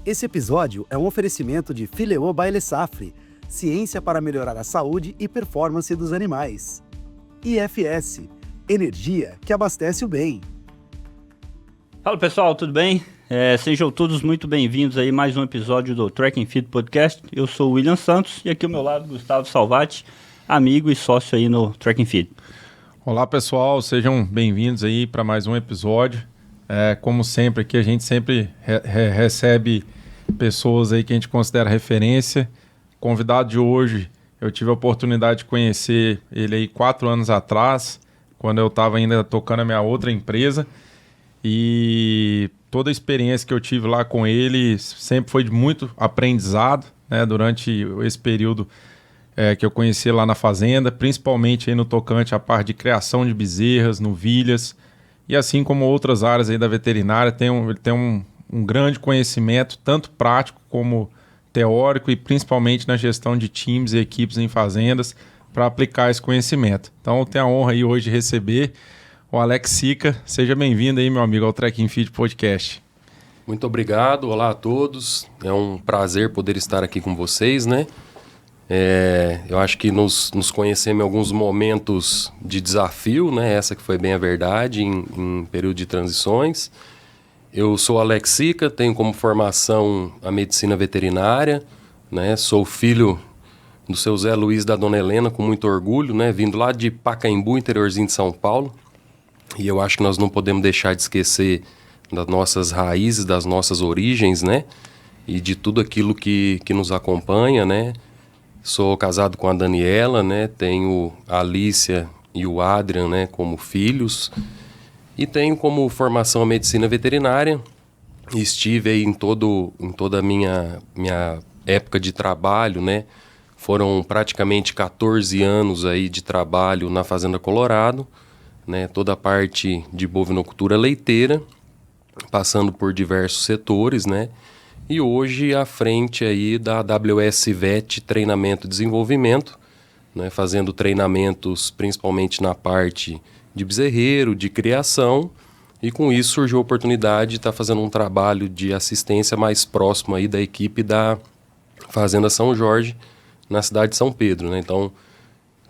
Esse episódio é um oferecimento de Fileo by Le Safre, ciência para melhorar a saúde e performance dos animais. IFS, energia que abastece o bem. Fala pessoal, tudo bem? Sejam todos muito bem-vindos aí a mais um episódio do Track and Field Podcast. Eu sou o William Santos e aqui ao meu lado Gustavo Salvati, amigo e sócio aí no Track and Field. Olá pessoal, sejam bem-vindos aí para mais um episódio. Como sempre aqui a gente sempre recebe pessoas aí que a gente considera referência. O convidado de hoje, eu tive a oportunidade de conhecer ele aí 4 anos atrás, quando eu estava ainda tocando a minha outra empresa. E toda a experiência que eu tive lá com ele sempre foi de muito aprendizado, né, durante esse período que eu conheci lá na fazenda, principalmente aí no tocante à parte de criação de bezerras, novilhas, e assim como outras áreas aí da veterinária, ele tem um grande conhecimento, tanto prático como teórico, e principalmente na gestão de times e equipes em fazendas, para aplicar esse conhecimento. Então eu tenho a honra aí hoje de receber o Alex Sica. Seja bem-vindo aí, meu amigo, ao Track and Field Podcast. Muito obrigado, olá a todos. É um prazer poder estar aqui com vocês, né? Eu acho que nos conhecemos em alguns momentos de desafio, né? Essa que foi bem a verdade, em período de transições. Eu sou Alex Sica, tenho como formação a medicina veterinária, né? Sou filho do seu Zé Luiz e da dona Helena, com muito orgulho, né? Vindo lá de Pacaembu, interiorzinho de São Paulo. E eu acho que nós não podemos deixar de esquecer das nossas raízes, das nossas origens, né? E de tudo aquilo que nos acompanha, né? Sou casado com a Daniela, né? Tenho a Alícia e o Adrian, né, como filhos. E tenho como formação a medicina veterinária. Estive aí em toda a minha época de trabalho, né? Foram praticamente 14 anos aí de trabalho na Fazenda Colorado, né? Toda a parte de bovinocultura leiteira, passando por diversos setores, né? E hoje à frente aí da AWS Vet Treinamento e Desenvolvimento, né? Fazendo treinamentos principalmente na parte de bezerreiro, de criação, e com isso surgiu a oportunidade de estar fazendo um trabalho de assistência mais próximo aí da equipe da Fazenda São Jorge, na cidade de São Pedro, né? Então,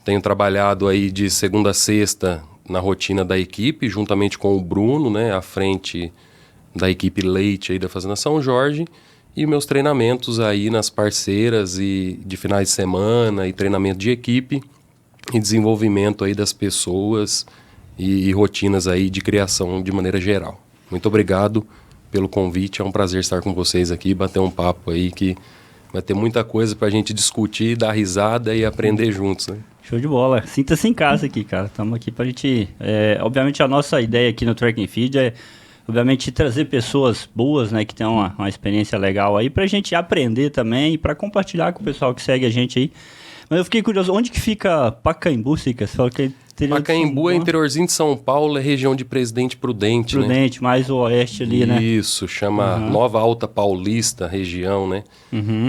tenho trabalhado aí de segunda a sexta na rotina da equipe, juntamente com o Bruno, né, à frente da equipe leite aí da Fazenda São Jorge, e meus treinamentos aí nas parceiras e de finais de semana, e treinamento de equipe e desenvolvimento aí das pessoas e rotinas aí de criação de maneira geral. Muito obrigado pelo convite, é um prazer estar com vocês aqui, bater um papo aí que vai ter muita coisa pra gente discutir, dar risada e aprender juntos, né? Show de bola. Sinta-se em casa aqui, cara. Estamos aqui pra gente... obviamente a nossa ideia aqui no Track and Field é, obviamente, trazer pessoas boas, né, que tenham uma experiência legal aí pra gente aprender também e pra compartilhar com o pessoal que segue a gente aí. Mas eu fiquei curioso, onde que fica Pacaembu, Sica? Você falou que Pacaembu é interiorzinho de São Paulo, é região de Presidente Prudente, né? Prudente, mais o oeste ali, né? Isso, chama Nova Alta Paulista, região, né?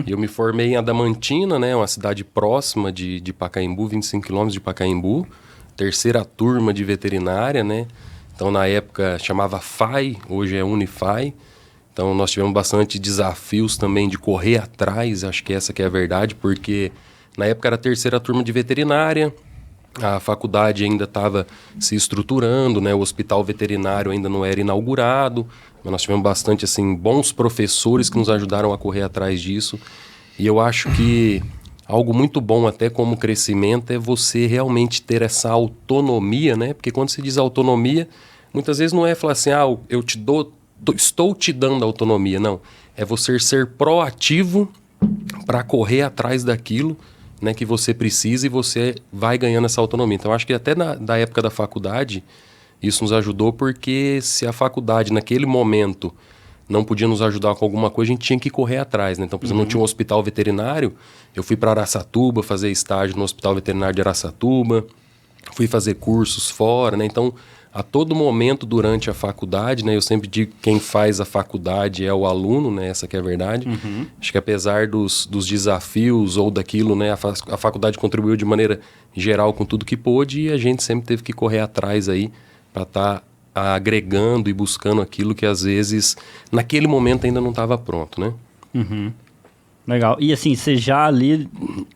E eu me formei em Adamantina, né? Uma cidade próxima de Pacaembu, 25 quilômetros de Pacaembu. Terceira turma de veterinária, né? Então, na época, chamava FAI, hoje é Unifai. Então, nós tivemos bastante desafios também de correr atrás, acho que essa que é a verdade, porque na época era a terceira turma de veterinária, a faculdade ainda estava se estruturando, né? O hospital veterinário ainda não era inaugurado, mas nós tivemos bastante assim, bons professores que nos ajudaram a correr atrás disso. E eu acho que algo muito bom até como crescimento é você realmente ter essa autonomia, né? Porque quando se diz autonomia, muitas vezes não é falar assim, estou te dando autonomia, não. É você ser proativo para correr atrás daquilo, né, que você precisa, e você vai ganhando essa autonomia. Então, acho que até da época da faculdade, isso nos ajudou, porque se a faculdade, naquele momento, não podia nos ajudar com alguma coisa, a gente tinha que correr atrás, né? Então, por exemplo, não tinha um hospital veterinário, eu fui para Araçatuba fazer estágio no Hospital Veterinário de Araçatuba, fui fazer cursos fora, né? Então, a todo momento durante a faculdade, né? Eu sempre digo que quem faz a faculdade é o aluno, né? Essa que é a verdade. Acho que apesar dos desafios ou daquilo, né? A faculdade contribuiu de maneira geral com tudo que pôde, e a gente sempre teve que correr atrás aí para estar agregando e buscando aquilo que às vezes naquele momento ainda não estava pronto, né? Legal. E assim, você já ali...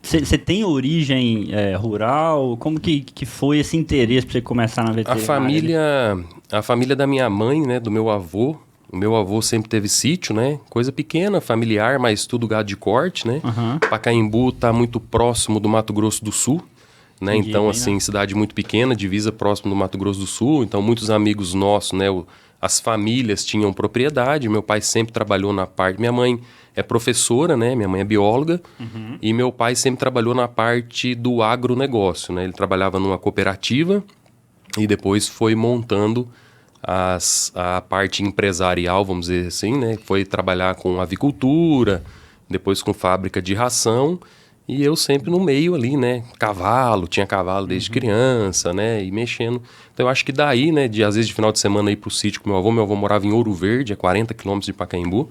Você tem origem rural? Como que foi esse interesse para você começar na veterinária? A família da minha mãe, né, do meu avô, o meu avô sempre teve sítio, né? Coisa pequena, familiar, mas tudo gado de corte, né? Pacaembu tá muito próximo do Mato Grosso do Sul, né? Entendi, Então, bem, assim, né? cidade muito pequena, divisa próximo do Mato Grosso do Sul. Então, muitos amigos nossos, né? As famílias tinham propriedade. Meu pai sempre trabalhou na parte... Minha mãe é professora, né? Minha mãe é bióloga. E meu pai sempre trabalhou na parte do agronegócio, né? Ele trabalhava numa cooperativa e depois foi montando a parte empresarial, vamos dizer assim, né? Foi trabalhar com avicultura, depois com fábrica de ração, e eu sempre no meio ali, né? Tinha cavalo desde criança, né? E mexendo. Então eu acho que daí, né? Às vezes de final de semana ir pro sítio com meu avô morava em Ouro Verde, a 40 quilômetros de Pacaembu,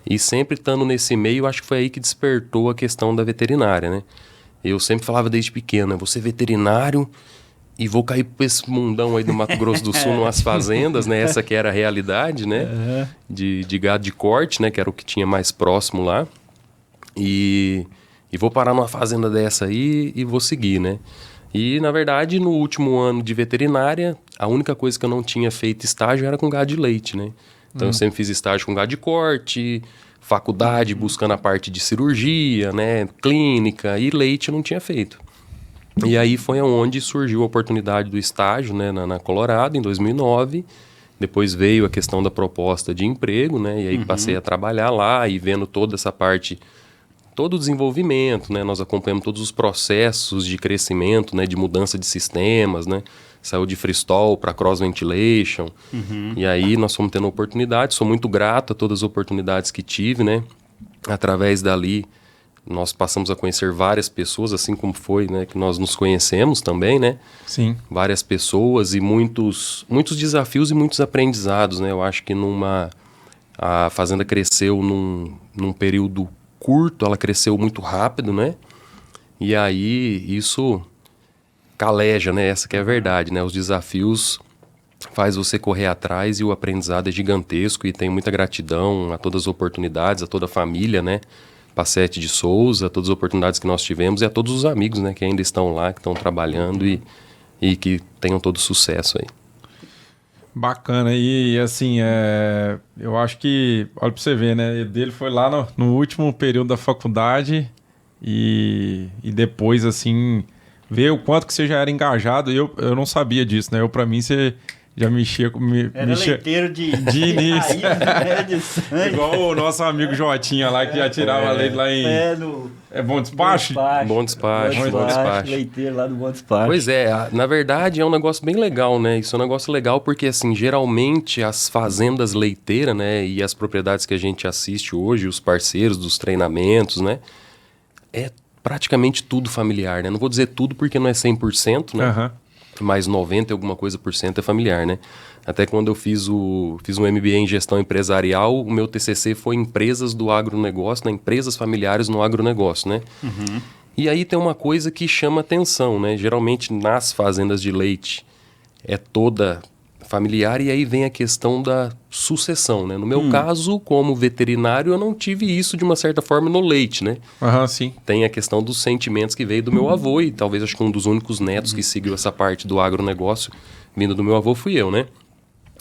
e sempre estando nesse meio, acho que foi aí que despertou a questão da veterinária, né? Eu sempre falava desde pequeno, né? Vou ser veterinário e vou cair para esse mundão aí do Mato Grosso do Sul, numas fazendas, né? Essa que era a realidade, né? De gado de corte, né? Que era o que tinha mais próximo lá. E vou parar numa fazenda dessa aí e vou seguir, né? E, na verdade, no último ano de veterinária, a única coisa que eu não tinha feito estágio era com gado de leite, né? Então, eu sempre fiz estágio com gado de corte, faculdade buscando a parte de cirurgia, né? Clínica, e leite eu não tinha feito. E aí foi onde surgiu a oportunidade do estágio, né, na Colorado, em 2009. Depois veio a questão da proposta de emprego, né, e aí passei a trabalhar lá e vendo toda essa parte, todo o desenvolvimento, né, nós acompanhamos todos os processos de crescimento, né, de mudança de sistemas, né, saiu de freestall para cross ventilation, e aí nós fomos tendo oportunidades, sou muito grato a todas as oportunidades que tive, né, através dali. Nós passamos a conhecer várias pessoas, assim como foi, né, que nós nos conhecemos também, né? Sim. Várias pessoas e muitos desafios e muitos aprendizados, né? Eu acho que a fazenda cresceu num período curto, ela cresceu muito rápido, né? E aí isso caleja, né? Essa que é a verdade, né? Os desafios faz você correr atrás e o aprendizado é gigantesco e tenho muita gratidão a todas as oportunidades, a toda a família, né? Pacete de Souza, todas as oportunidades que nós tivemos e a todos os amigos, né, que ainda estão lá, que estão trabalhando e que tenham todo sucesso aí. Bacana. E assim, eu acho que, olha pra você ver, né, dele foi lá no último período da faculdade e depois, assim, ver o quanto que você já era engajado. Eu não sabia disso, né, pra mim você já mexia com... Era leiteiro de início. de sangue. Igual o nosso amigo Jotinha lá, que já tirava leite lá em... É Bom Despacho? Bom Despacho. Leiteiro lá do Bom Despacho. Pois é, na verdade é um negócio bem legal, né? Isso é um negócio legal porque, assim, geralmente as fazendas leiteiras, né? E as propriedades que a gente assiste hoje, os parceiros dos treinamentos, né? É praticamente tudo familiar, né? Não vou dizer tudo porque não é 100%, né? Mas 90% e alguma coisa por cento é familiar, né? Até quando eu fiz um MBA em gestão empresarial, o meu TCC foi empresas do agronegócio, né? Empresas familiares no agronegócio, né? E aí tem uma coisa que chama atenção, né? Geralmente nas fazendas de leite é toda familiar e aí vem a questão da sucessão, né? No meu caso, como veterinário, eu não tive isso de uma certa forma no leite, né? Sim. Tem a questão dos sentimentos que veio do meu avô e talvez acho que um dos únicos netos que seguiu essa parte do agronegócio vindo do meu avô fui eu, né?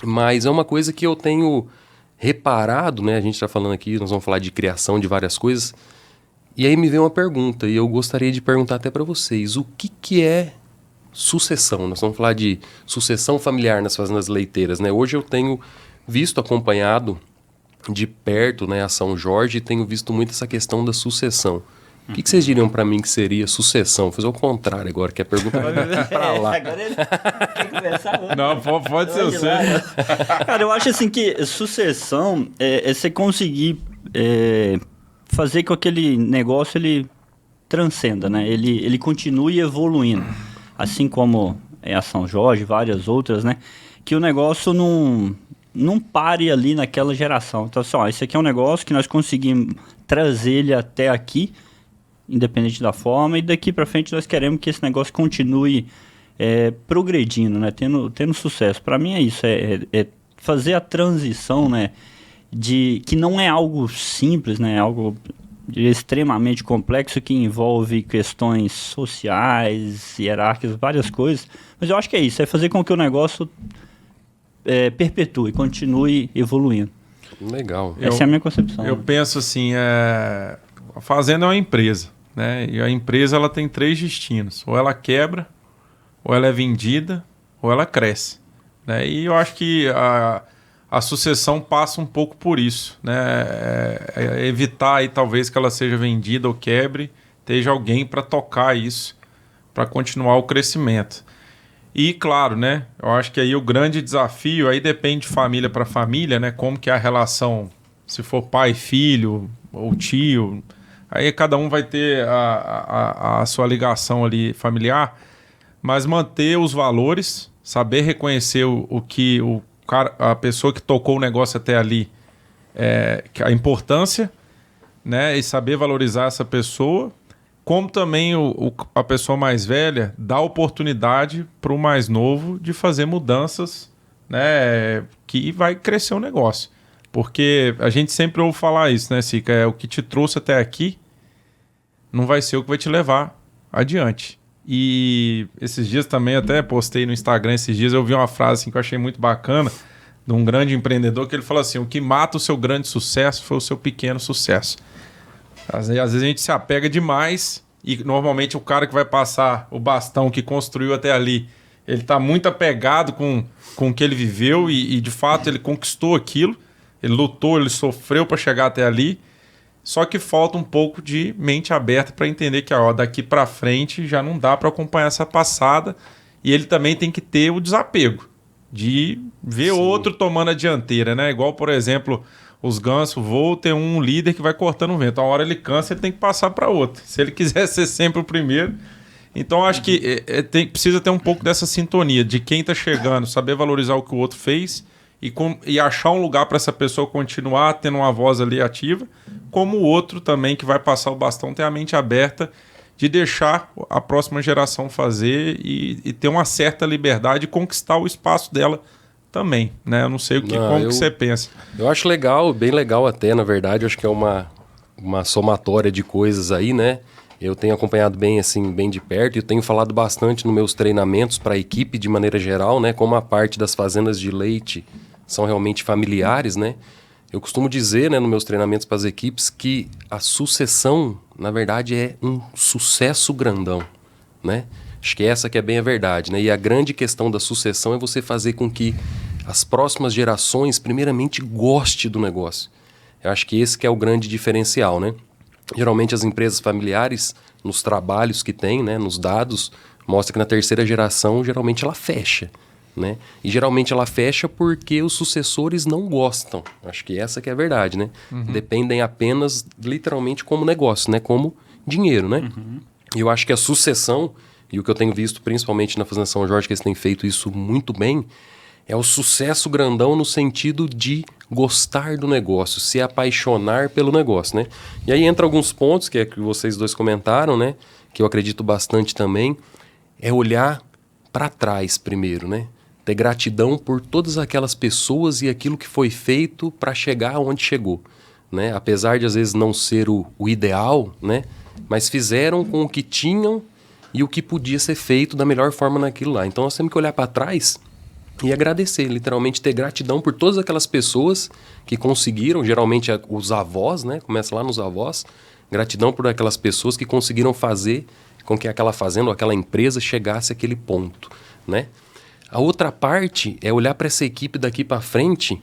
Mas é uma coisa que eu tenho reparado, né? A gente está falando aqui, nós vamos falar de criação de várias coisas. E aí me vem uma pergunta e eu gostaria de perguntar até para vocês, o que é sucessão? Nós vamos falar de sucessão familiar nas fazendas leiteiras, né? Hoje eu tenho visto, acompanhado de perto, né, a São Jorge e tenho visto muito essa questão da sucessão. O que vocês diriam para mim que seria sucessão? Vou fazer o contrário agora, que a pergunta vai para lá. Agora ele quer conversar outro. Não, pode ser você. Cara, eu acho assim que sucessão é você conseguir fazer com que aquele negócio ele transcenda, né? Ele continue evoluindo. Assim como a São Jorge, várias outras, né? Que o negócio não pare ali naquela geração. Então, assim, esse aqui é um negócio que nós conseguimos trazer ele até aqui, independente da forma, e daqui para frente nós queremos que esse negócio continue progredindo, né? Tendo sucesso. Para mim é isso, é fazer a transição, né? que não é algo simples, né? É algo extremamente complexo que envolve questões sociais, hierárquicas, várias coisas. Mas eu acho que é isso, é fazer com que o negócio perpetue, continue evoluindo. Legal. Essa é a minha concepção. Eu penso assim, a fazenda é uma empresa, né? E a empresa ela tem 3 destinos: ou ela quebra, ou ela é vendida, ou ela cresce, né? E eu acho que a sucessão passa um pouco por isso, né? Evitar aí talvez que ela seja vendida ou quebre, esteja alguém para tocar isso, para continuar o crescimento. E claro, né? Eu acho que aí o grande desafio aí depende de família para família, né? Como que é a relação, se for pai, filho ou tio, aí cada um vai ter a sua ligação ali familiar, mas manter os valores, saber reconhecer o que a pessoa que tocou o negócio até ali, a importância, né? E saber valorizar essa pessoa, como também a pessoa mais velha dá oportunidade para o mais novo de fazer mudanças, né? Que vai crescer o negócio. Porque a gente sempre ouve falar isso, né, Sica? O que te trouxe até aqui não vai ser o que vai te levar adiante. E esses dias também, até postei no Instagram, esses dias eu vi uma frase assim, que eu achei muito bacana, de um grande empreendedor, que ele falou assim: o que mata o seu grande sucesso foi o seu pequeno sucesso. Às vezes a gente se apega demais e normalmente o cara que vai passar o bastão que construiu até ali, ele está muito apegado com o que ele viveu e de fato ele conquistou aquilo, ele lutou, ele sofreu para chegar até ali, só que falta um pouco de mente aberta para entender que daqui para frente já não dá para acompanhar essa passada, e ele também tem que ter o desapego de ver outro tomando a dianteira, né? Igual, por exemplo, os gansos voam, tem um líder que vai cortando o vento. Uma hora ele cansa, ele tem que passar para outro. Se ele quiser ser sempre o primeiro. Então, acho que precisa ter um pouco dessa sintonia de quem está chegando, saber valorizar o que o outro fez e achar um lugar para essa pessoa continuar tendo uma voz ali ativa, como o outro também que vai passar o bastão ter a mente aberta de deixar a próxima geração fazer e ter uma certa liberdade e conquistar o espaço dela também, né? Eu não sei que você pensa. Eu acho legal, bem legal até, na verdade. Eu acho que é uma somatória de coisas aí, né? Eu tenho acompanhado bem, assim, bem de perto, e eu tenho falado bastante nos meus treinamentos para a equipe de maneira geral, né? Como a parte das fazendas de leite são realmente familiares, né? Eu costumo dizer, né, nos meus treinamentos para as equipes, que a sucessão, na verdade, é um sucesso grandão, né? Acho que essa que é bem a verdade, né? E a grande questão da sucessão é você fazer com que as próximas gerações, primeiramente, gostem do negócio. Eu acho que esse que é o grande diferencial, né? Geralmente as empresas familiares, nos trabalhos que tem, né, nos dados, mostra que na terceira geração, geralmente ela fecha, né? E geralmente ela fecha porque os sucessores não gostam. Acho que essa que é a verdade, né? Dependem apenas, literalmente, como negócio, né? Como dinheiro, né? E eu acho que a sucessão, e o que eu tenho visto principalmente na Fazenda São Jorge, que eles têm feito isso muito bem, é o sucesso grandão no sentido de gostar do negócio, se apaixonar pelo negócio, né? E aí entra alguns pontos que vocês dois comentaram, né? Que eu acredito bastante também, é olhar para trás primeiro, né? Ter gratidão por todas aquelas pessoas e aquilo que foi feito para chegar onde chegou, né? Apesar de às vezes não ser o ideal, né? Mas fizeram com o que tinham e o que podia ser feito da melhor forma naquilo lá. Então nós temos que olhar para trás e agradecer, literalmente ter gratidão por todas aquelas pessoas que conseguiram, geralmente os avós, né? Começa lá nos avós, gratidão por aquelas pessoas que conseguiram fazer com que aquela fazenda ou aquela empresa chegasse àquele ponto, né? A outra parte é olhar para essa equipe daqui para frente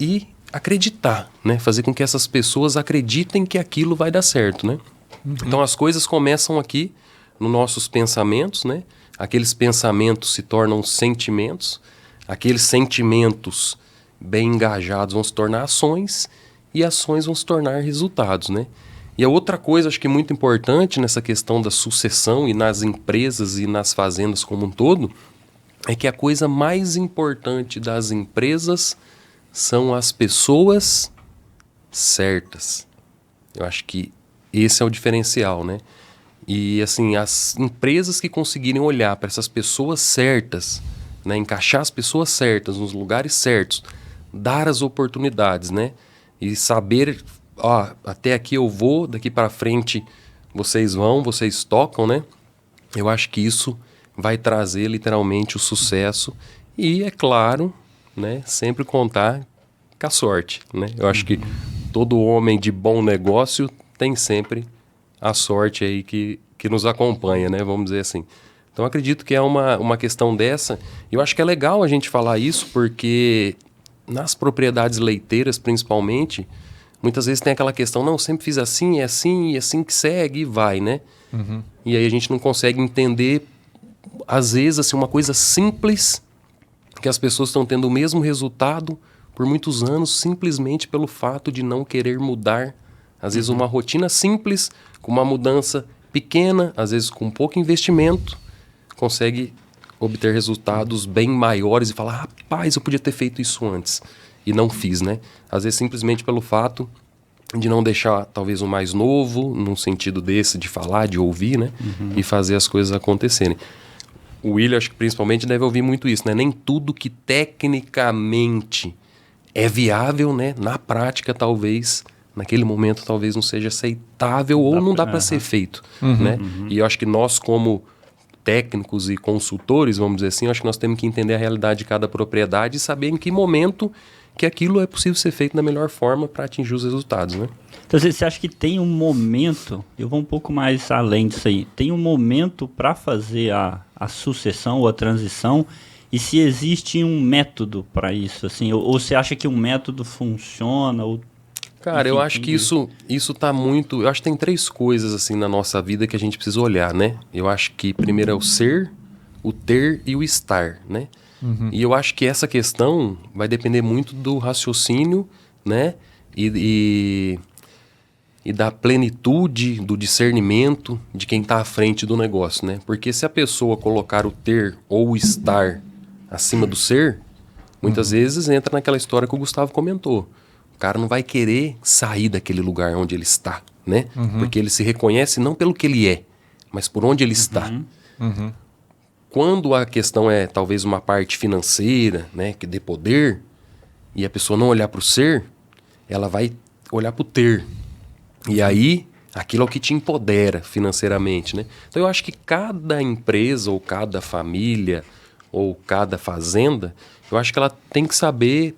e acreditar, né? Fazer com que essas pessoas acreditem que aquilo vai dar certo, né? Então as coisas começam aqui nos nossos pensamentos, né? Aqueles pensamentos se tornam sentimentos, aqueles sentimentos bem engajados vão se tornar ações e ações vão se tornar resultados, né? E a outra coisa, acho que muito importante nessa questão da sucessão e nas empresas e nas fazendas como um todo, é que a coisa mais importante das empresas são as pessoas certas. Eu acho que esse é o diferencial, né? E, assim, as empresas que conseguirem olhar para essas pessoas certas, né, encaixar as pessoas certas nos lugares certos, dar as oportunidades, né? E saber, ó, até aqui eu vou, daqui para frente vocês vão, vocês tocam, né? Eu acho que isso vai trazer literalmente o sucesso e, é claro, né, sempre contar com a sorte, né? Eu acho que todo homem de bom negócio tem sempre a sorte aí que nos acompanha, né? Vamos dizer assim. Então, acredito que é uma questão dessa. Eu acho que é legal a gente falar isso porque nas propriedades leiteiras, principalmente, muitas vezes tem aquela questão, não, sempre fiz assim, e assim que segue e vai, né? E aí a gente não consegue entender, às vezes, assim, uma coisa simples, que as pessoas estão tendo o mesmo resultado por muitos anos, simplesmente pelo fato de não querer mudar. Às vezes uma rotina simples, com uma mudança pequena, às vezes com pouco investimento, consegue obter resultados bem maiores e falar, rapaz, eu podia ter feito isso antes. E não fiz, né? Às vezes simplesmente pelo fato de não deixar talvez o mais novo, num sentido desse, de falar, de ouvir, né? E fazer as coisas acontecerem. O William, acho que principalmente, deve ouvir muito isso, né? Nem tudo que tecnicamente é viável, né? Na prática, talvez, naquele momento, talvez não seja aceitável ou não dá para ser feito, né? E eu acho que nós, como técnicos e consultores, vamos dizer assim, eu acho que nós temos que entender a realidade de cada propriedade e saber em que momento que aquilo é possível ser feito da melhor forma para atingir os resultados, né? Então você acha que tem um momento, eu vou um pouco mais além disso aí, tem um momento para fazer a sucessão ou a transição, e se existe um método para isso, assim, ou você acha que um método funciona? Ou, cara, enfim, eu acho que isso tá muito... Eu acho que tem 3 coisas, assim, na nossa vida que a gente precisa olhar, né? Eu acho que primeiro é o ser, o ter e o estar, né? E eu acho que essa questão vai depender muito do raciocínio, né? E da plenitude, do discernimento de quem está à frente do negócio, né? Porque se a pessoa colocar o ter ou o estar acima do ser, muitas vezes entra naquela história que o Gustavo comentou. O cara não vai querer sair daquele lugar onde ele está, né? Porque ele se reconhece não pelo que ele é, mas por onde ele está. Quando a questão é talvez uma parte financeira, né, que dê poder, e a pessoa não olhar para o ser, ela vai olhar para o ter. E aí, aquilo é o que te empodera financeiramente, né? Então eu acho que cada empresa, ou cada família, ou cada fazenda, eu acho que ela tem que saber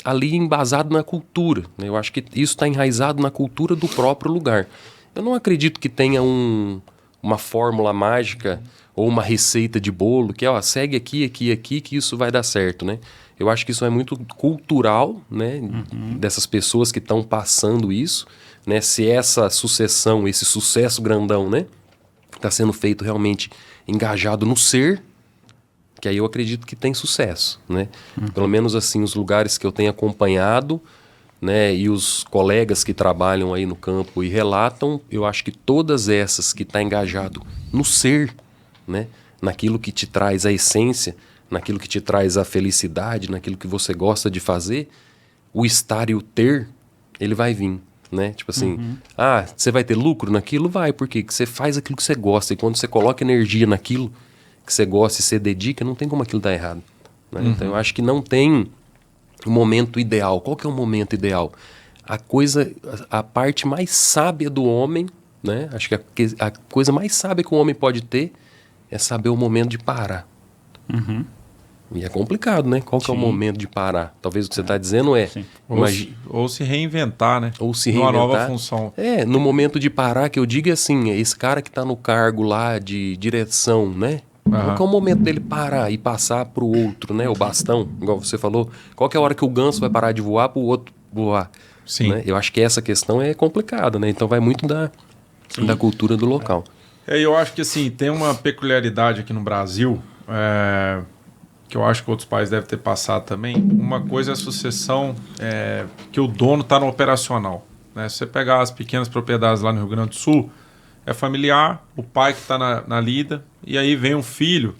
ali embasado na cultura, né? Eu acho que isso está enraizado na cultura do próprio lugar. Eu não acredito que tenha uma fórmula mágica ou uma receita de bolo que, ó, segue aqui, que isso vai dar certo, né? Eu acho que isso é muito cultural, né? Dessas pessoas que estão passando isso, né? Se essa sucessão, esse sucesso grandão, né? Está sendo feito realmente engajado no ser, que aí eu acredito que tem sucesso, né? Pelo menos assim, os lugares que eu tenho acompanhado, né, e os colegas que trabalham aí no campo e relatam, eu acho que todas essas que está engajado no ser, né, naquilo que te traz a essência, naquilo que te traz a felicidade, naquilo que você gosta de fazer, o estar e o ter, ele vai vir, né? Tipo assim, você vai ter lucro naquilo? Vai, porque você faz aquilo que você gosta, e quando você coloca energia naquilo que você gosta e você dedica, não tem como aquilo dar errado, né? Então eu acho que não tem o momento ideal. Qual que é o momento ideal? A parte mais sábia do homem, né? Acho que a coisa mais sábia que o homem pode ter é saber o momento de parar. E é complicado, né? Qual que é o momento de parar? Talvez o que você está dizendo é... Ou se reinventar, né? Ou se reinventar. Uma nova função. No momento de parar, que eu digo é assim, esse cara que está no cargo lá de direção, né? Qual que é o momento dele parar e passar para o outro, né? O bastão, igual você falou. Qual que é a hora que o ganso vai parar de voar para o outro voar? Sim. Né? Eu acho que essa questão é complicada, né? Então vai muito da cultura do local. Eu acho que assim, tem uma peculiaridade aqui no Brasil, que eu acho que outros países devem ter passado também. Uma coisa é a sucessão que o dono está no operacional, né? Se você pegar as pequenas propriedades lá no Rio Grande do Sul, é familiar, o pai que está na lida, e aí vem um filho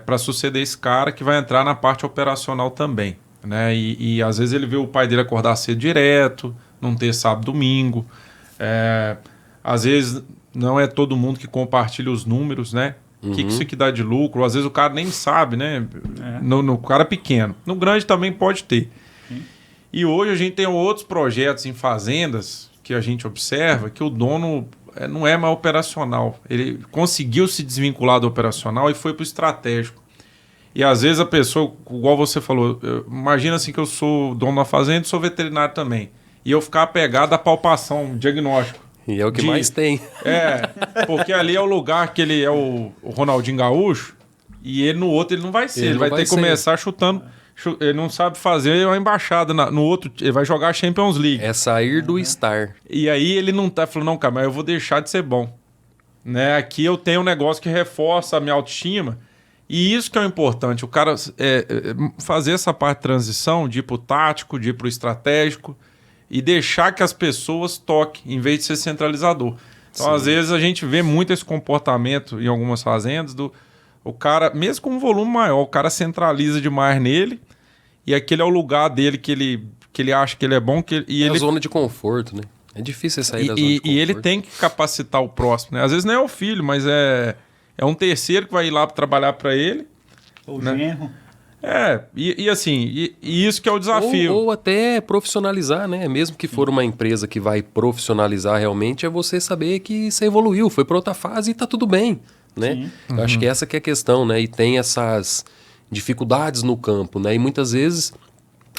para suceder esse cara que vai entrar na parte operacional também, né? E às vezes ele vê o pai dele acordar cedo direto, não ter sábado, domingo. Às vezes não é todo mundo que compartilha os números, né? O que isso aqui dá de lucro? Às vezes o cara nem sabe, né? No cara pequeno. No grande também pode ter. E hoje a gente tem outros projetos em fazendas que a gente observa que o dono não é mais operacional. Ele conseguiu se desvincular do operacional e foi para o estratégico. E às vezes a pessoa, igual você falou, imagina assim que eu sou dono da fazenda e sou veterinário também. E eu ficar apegado à palpação, diagnóstico. E é o que mais tem. Porque ali é o lugar que ele é o Ronaldinho Gaúcho e ele no outro ele não vai ser. Ele vai ter que começar chutando. Ele não sabe fazer uma embaixada no outro. Ele vai jogar a Champions League. É sair do estar. E aí ele não tá falando, não, cara, mas eu vou deixar de ser bom. Né? Aqui eu tenho um negócio que reforça a minha autoestima. E isso que é o importante. O cara fazer essa parte de transição, de ir pro tático, de ir pro estratégico e deixar que as pessoas toquem, em vez de ser centralizador. Então, às vezes, a gente vê muito esse comportamento em algumas fazendas o cara, mesmo com um volume maior, o cara centraliza demais nele e aquele é o lugar dele que ele acha que ele é bom. É a zona de conforto, né? É difícil sair da zona de conforto. E ele tem que capacitar o próximo, né? Às vezes não é o filho, mas é um terceiro que vai ir lá trabalhar para ele. Ou genro. E isso que é o desafio. Ou até profissionalizar, né? Mesmo que for uma empresa que vai profissionalizar realmente, é você saber que você evoluiu, foi para outra fase e tá tudo bem, né? Eu acho que essa que é a questão, né? E tem essas dificuldades no campo, né? E muitas vezes,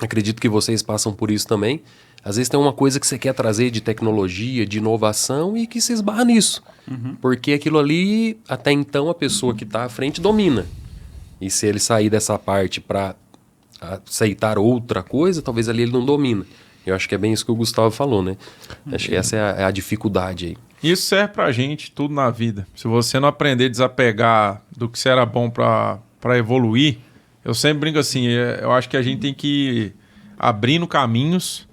acredito que vocês passam por isso também, às vezes tem uma coisa que você quer trazer de tecnologia, de inovação e que se esbarra nisso. Porque aquilo ali, até então, a pessoa que está à frente domina. E se ele sair dessa parte para aceitar outra coisa, talvez ali ele não domina. Eu acho que é bem isso que o Gustavo falou, né? Acho que essa é a dificuldade aí. Isso serve pra gente, tudo na vida. Se você não aprender a desapegar do que você era bom pra evoluir, eu sempre brinco assim, eu acho que a gente tem que ir abrindo caminhos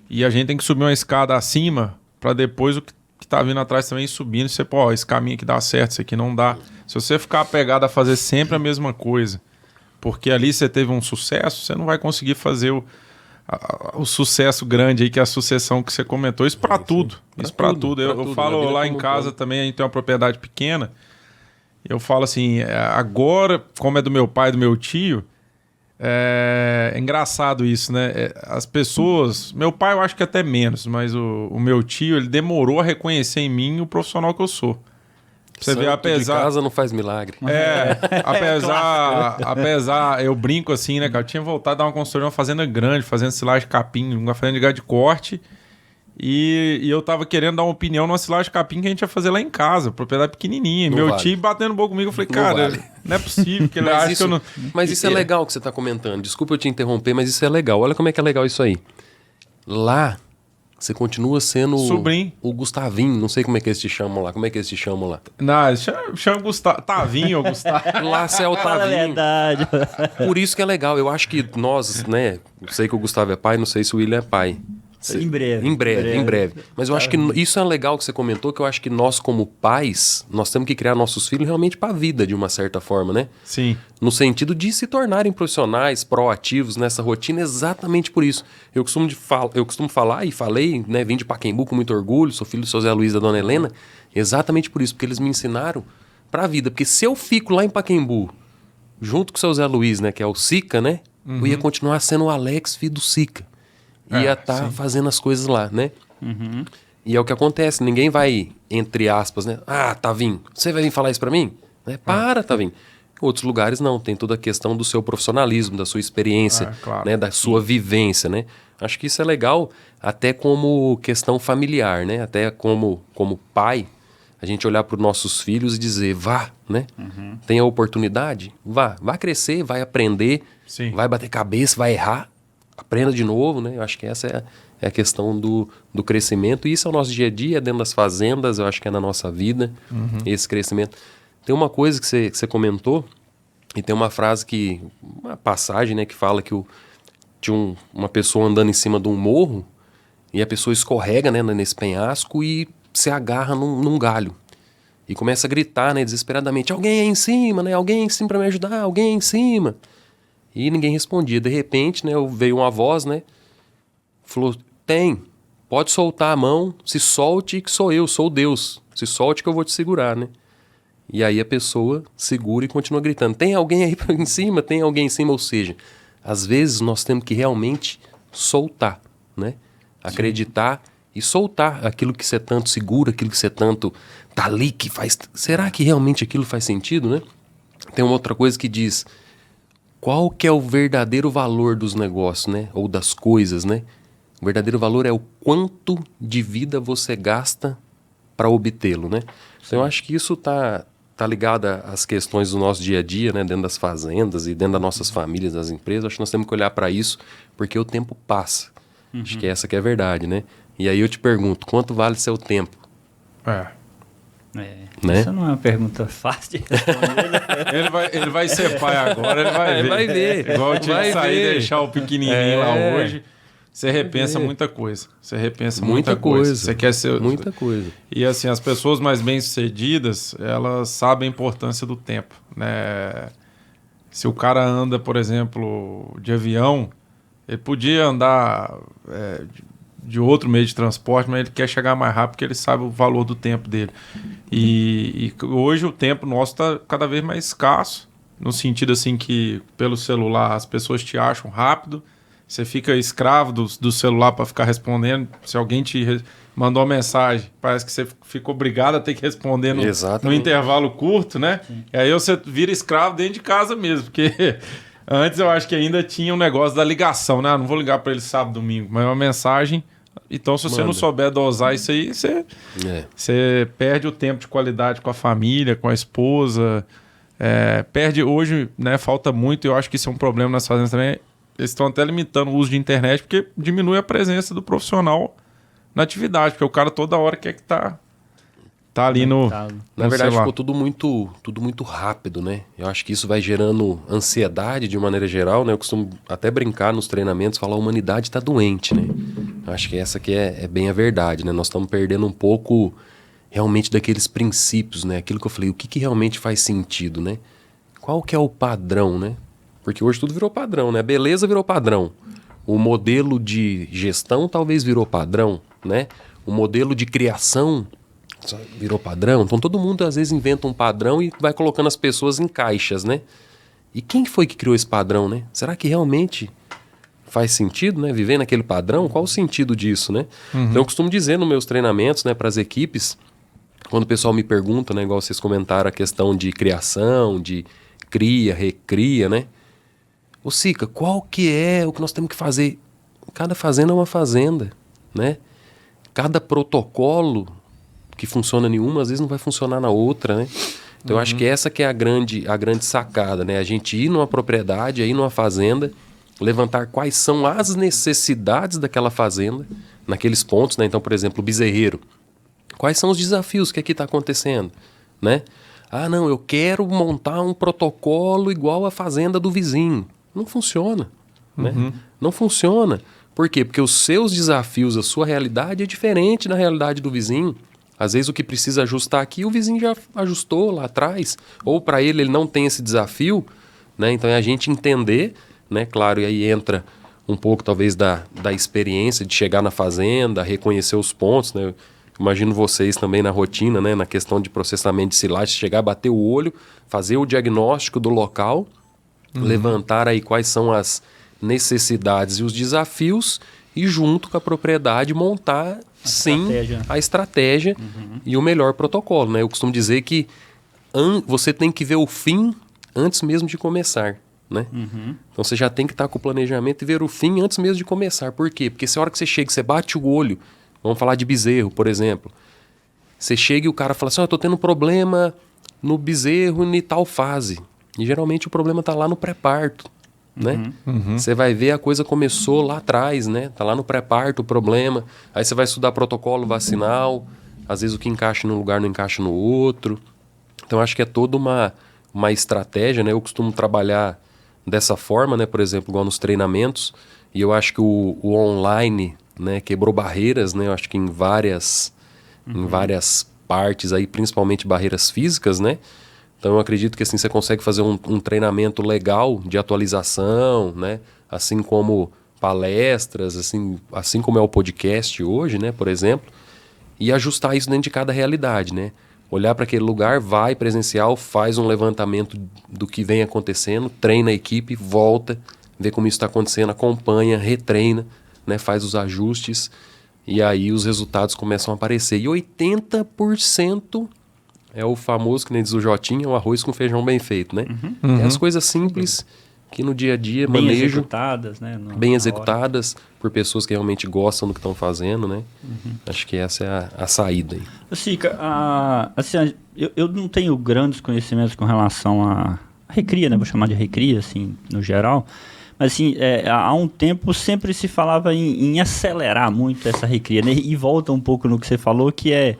e a gente tem que subir uma escada acima para depois o que tá vindo atrás também ir subindo. Você, esse caminho aqui dá certo, isso aqui não dá. Se você ficar apegado a fazer sempre a mesma coisa, porque ali você teve um sucesso, você não vai conseguir fazer o sucesso grande aí, que é a sucessão que você comentou. Isso para tudo. Isso para tudo. Eu falo lá em casa também, a gente tem uma propriedade pequena. Eu falo assim, agora, como é do meu pai e do meu tio, é engraçado isso, né? As pessoas... Meu pai eu acho que até menos, mas o meu tio, ele demorou a reconhecer em mim o profissional que eu sou. Você vê, apesar... de casa não faz milagre. Apesar, eu brinco assim, né, cara? Eu tinha voltado a dar uma consultoria numa fazenda grande, fazendo silagem de capim, uma fazenda de gado de corte, e eu tava querendo dar uma opinião numa silagem de capim que a gente ia fazer lá em casa, propriedade pequenininha. Não meu vale. Tio batendo boca comigo, eu falei, cara, não é possível que ele acha que eu não... Mas isso é legal que você tá comentando. Desculpa eu te interromper, mas isso é legal. Olha como é que é legal isso aí. Lá... Você continua sendo sobrinho. O Gustavinho, não sei como é que eles te chamam lá. Como é que eles te chamam lá? Não, chama Gustavo. Tavinho ou Gustavo. Lá você é o Tavinho. É verdade. Por isso que é legal. Eu acho que nós, né? Eu sei que o Gustavo é pai, não sei se o William é pai. Em breve. Em breve. Mas eu acho que isso é legal que você comentou, que eu acho que nós, como pais, nós temos que criar nossos filhos realmente para a vida, de uma certa forma, né? Sim. No sentido de se tornarem profissionais, proativos nessa rotina, exatamente por isso. Eu costumo falar e falei, né? Vim de Pacaembu com muito orgulho, sou filho do seu Zé Luiz e da Dona Helena, exatamente por isso, porque eles me ensinaram para a vida. Porque se eu fico lá em Pacaembu, junto com o seu Zé Luiz, né? Que é o Sica, né? Eu ia continuar sendo o Alex, filho do Sica. Ia estar fazendo as coisas lá, né? E é o que acontece. Ninguém vai, entre aspas, né? Ah, Tavinho, você vai vir falar isso pra mim? Né? Para, Tavinho. Em outros lugares, não. Tem toda a questão do seu profissionalismo, da sua experiência, claro. né? Da sua vivência, né? Acho que isso é legal até como questão familiar, né? Até como pai, a gente olhar para os nossos filhos e dizer, vá, né? Tem a oportunidade? Vá. Vai crescer, vai aprender, vai bater cabeça, vai errar. Aprenda de novo, né? Eu acho que essa é a questão do crescimento. E isso é o nosso dia a dia, dentro das fazendas, eu acho que é na nossa vida, esse crescimento. Tem uma coisa que você comentou, e tem uma frase uma passagem, né, que fala que tinha uma pessoa andando em cima de um morro, e a pessoa escorrega, né, nesse penhasco e se agarra num galho. E começa a gritar, né, desesperadamente, alguém aí em cima, né? Alguém aí em cima para me ajudar, alguém aí em cima. E ninguém respondia. De repente, né, veio uma voz, né? Falou, pode soltar a mão, se solte que sou eu, sou Deus. Se solte que eu vou te segurar, né? E aí a pessoa segura e continua gritando. Tem alguém aí em cima? Tem alguém em cima? Ou seja, às vezes nós temos que realmente soltar, né? Acreditar e soltar aquilo que você tanto segura, aquilo que você tanto tá ali, que faz... Será que realmente aquilo faz sentido, né? Tem uma outra coisa que diz... Qual que é o verdadeiro valor dos negócios, né? Ou das coisas, né? O verdadeiro valor é o quanto de vida você gasta para obtê-lo, né? Então eu acho que isso tá ligado às questões do nosso dia a dia, né? Dentro das fazendas e dentro das nossas famílias, das empresas. Acho que nós temos que olhar para isso, porque o tempo passa. Acho que essa que é a verdade, né? E aí eu te pergunto, quanto vale seu tempo? Né? Essa não é uma pergunta fácil de responder. Ele vai ser pai agora, ele vai ver. Vai ver. Igual eu tinha que Vai sair e ver. deixar o pequenininho lá hoje. Você repensa muita coisa. Você repensa muita coisa. Você quer ser... Muita coisa. E assim, as pessoas mais bem-sucedidas, elas sabem a importância do tempo, né? Se o cara anda, por exemplo, de avião, ele podia andar de outro meio de transporte, mas ele quer chegar mais rápido porque ele sabe o valor do tempo dele. E hoje o tempo nosso está cada vez mais escasso, no sentido assim que pelo celular as pessoas te acham rápido, você fica escravo do celular para ficar respondendo. Se alguém te mandou uma mensagem, parece que você fica obrigado a ter que responder no intervalo curto, né? E aí você vira escravo dentro de casa mesmo, porque antes eu acho que ainda tinha um negócio da ligação, né? Não vou ligar para ele sábado, domingo, mas é uma mensagem. Então, se você não souber dosar isso aí, você perde o tempo de qualidade com a família, com a esposa. Perde hoje, né? Falta muito, e eu acho que isso é um problema nas fazendas também. Eles estão até limitando o uso de internet, porque diminui a presença do profissional na atividade, porque o cara toda hora quer que tá ali no Na verdade, celular. ficou tudo muito rápido, né? Eu acho que isso vai gerando ansiedade de maneira geral, né? Eu costumo até brincar nos treinamentos, falar a humanidade está doente, né? Eu acho que essa aqui é bem a verdade, né? Nós estamos perdendo um pouco realmente daqueles princípios, né? Aquilo que eu falei, o que realmente faz sentido, né? Qual que é o padrão, né? Porque hoje tudo virou padrão, né? A beleza virou padrão. O modelo de gestão talvez virou padrão, né? O modelo de criação virou padrão. Então todo mundo às vezes inventa um padrão e vai colocando as pessoas em caixas, né? E quem foi que criou esse padrão, né? Será que realmente faz sentido, né? Viver naquele padrão? Qual o sentido disso, né? Então eu costumo dizer nos meus treinamentos, né, para as equipes, quando o pessoal me pergunta, né, igual vocês comentaram a questão de criação, de cria, recria, né? Ô Sica, qual que é o que nós temos que fazer? Cada fazenda é uma fazenda, né? Cada protocolo que funciona em uma, às vezes não vai funcionar na outra, né? Então eu acho que essa que é a grande sacada, né? A gente ir numa propriedade, ir numa fazenda, levantar quais são as necessidades daquela fazenda, naqueles pontos, né? Então, por exemplo, o bezerreiro. Quais são os desafios que aqui está acontecendo, né? Ah, não, eu quero montar um protocolo igual à fazenda do vizinho. Não funciona, né? Não funciona. Por quê? Porque os seus desafios, a sua realidade é diferente da realidade do vizinho. Às vezes o que precisa ajustar aqui, o vizinho já ajustou lá atrás. Ou para ele não tem esse desafio, né? Então é a gente entender, né? Claro, e aí entra um pouco talvez da experiência de chegar na fazenda, reconhecer os pontos, né? Imagino vocês também na rotina, né? Na questão de processamento de silagem, chegar, bater o olho, fazer o diagnóstico do local, levantar aí quais são as necessidades e os desafios e junto com a propriedade montar, a estratégia e o melhor protocolo, né? Eu costumo dizer que você tem que ver o fim antes mesmo de começar, né? Então você já tem que estar com o planejamento e ver o fim antes mesmo de começar. Por quê? Porque se a hora que você chega, você bate o olho, vamos falar de bezerro, por exemplo, você chega e o cara fala assim, eu tô tendo um problema no bezerro em tal fase. E geralmente o problema está lá no pré-parto, né? Você vai ver a coisa começou lá atrás, né? Tá lá no pré-parto o problema. Aí você vai estudar protocolo vacinal. Às vezes o que encaixa num lugar não encaixa no outro. Então acho que é toda uma estratégia, né? Eu costumo trabalhar dessa forma, né? Por exemplo, igual nos treinamentos. E eu acho que o online, né? Quebrou barreiras, né? Eu acho que em várias partes aí, principalmente barreiras físicas, né? Então eu acredito que assim você consegue fazer um treinamento legal de atualização, né? Assim como palestras, assim como é o podcast hoje, né? Por exemplo, e ajustar isso dentro de cada realidade, né? olhar para aquele lugar, vai presencial, faz um levantamento do que vem acontecendo, treina a equipe, volta, vê como isso está acontecendo, acompanha, retreina, né, faz os ajustes e aí os resultados começam a aparecer. E 80% é o famoso, que nem diz o Jotinha, o arroz com feijão bem feito, né? É as coisas simples que no dia a dia, Bem manejo, executadas, né? bem executadas por pessoas que realmente gostam do que estão fazendo, né? Acho que essa é a saída aí. Sica, assim, eu não tenho grandes conhecimentos com relação à recria, né? Vou chamar de recria, assim, no geral. Mas, assim, há um tempo sempre se falava em acelerar muito essa recria, né? E volta um pouco no que você falou, que é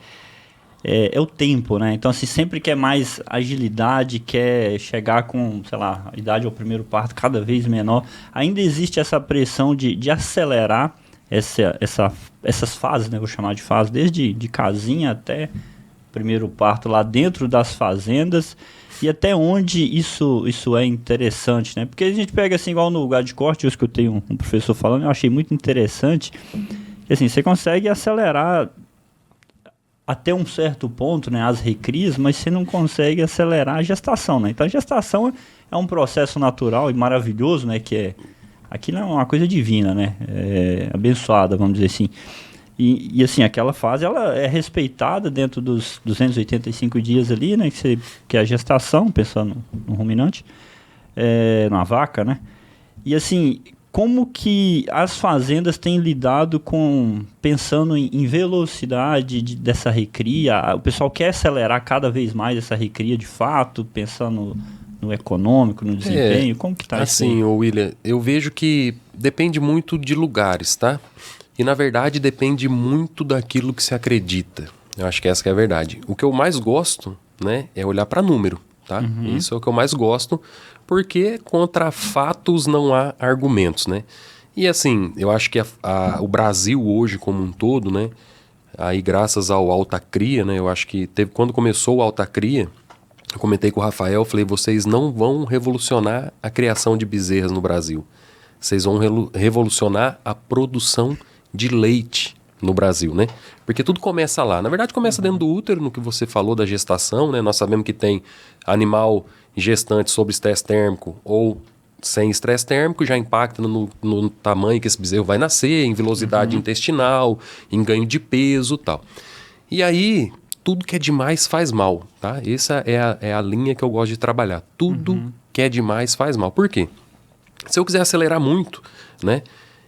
o tempo, né? Então, assim, sempre quer mais agilidade, quer chegar com, sei lá, a idade ao primeiro parto cada vez menor. Ainda existe essa pressão de acelerar essas fases, né? Vou chamar de fase, desde de casinha até primeiro parto lá dentro das fazendas. E até onde isso é interessante, né? Porque a gente pega assim, igual no lugar de corte, eu escutei um professor falando, eu achei muito interessante, que assim, você consegue acelerar até um certo ponto, né, as recrias, mas você não consegue acelerar a gestação, né? Então a gestação é um processo natural e maravilhoso, né? Aquilo é uma coisa divina, né? Abençoada, vamos dizer assim. E assim, aquela fase ela é respeitada dentro dos 285 dias ali, né? Que é a gestação, pensando no ruminante, numa vaca, né? E assim, como que as fazendas têm lidado pensando em velocidade dessa recria? O pessoal quer acelerar cada vez mais essa recria de fato, pensando no econômico, no desempenho? Como que tá isso aí? Assim, William, eu vejo que depende muito de lugares, tá? E, na verdade, depende muito daquilo que se acredita. Eu acho que essa que é a verdade. O que eu mais gosto, né, é olhar para número, tá? Isso é o que eu mais gosto, porque contra fatos não há argumentos, né? E, assim, eu acho que o Brasil hoje como um todo, né, aí graças ao Alta Cria, né, eu acho que quando começou o Alta Cria, eu comentei com o Rafael, falei, vocês não vão revolucionar a criação de bezerras no Brasil. Vocês vão revolucionar a produção de leite no Brasil, né? Porque tudo começa lá. Na verdade, começa dentro do útero, no que você falou da gestação, né? Nós sabemos que tem animal gestante sob estresse térmico ou sem estresse térmico, já impacta no tamanho que esse bezerro vai nascer, em velocidade intestinal, em ganho de peso e tal. E aí, tudo que é demais faz mal, tá? Essa é a linha que eu gosto de trabalhar. Tudo que é demais faz mal. Por quê? Se eu quiser acelerar muito, né?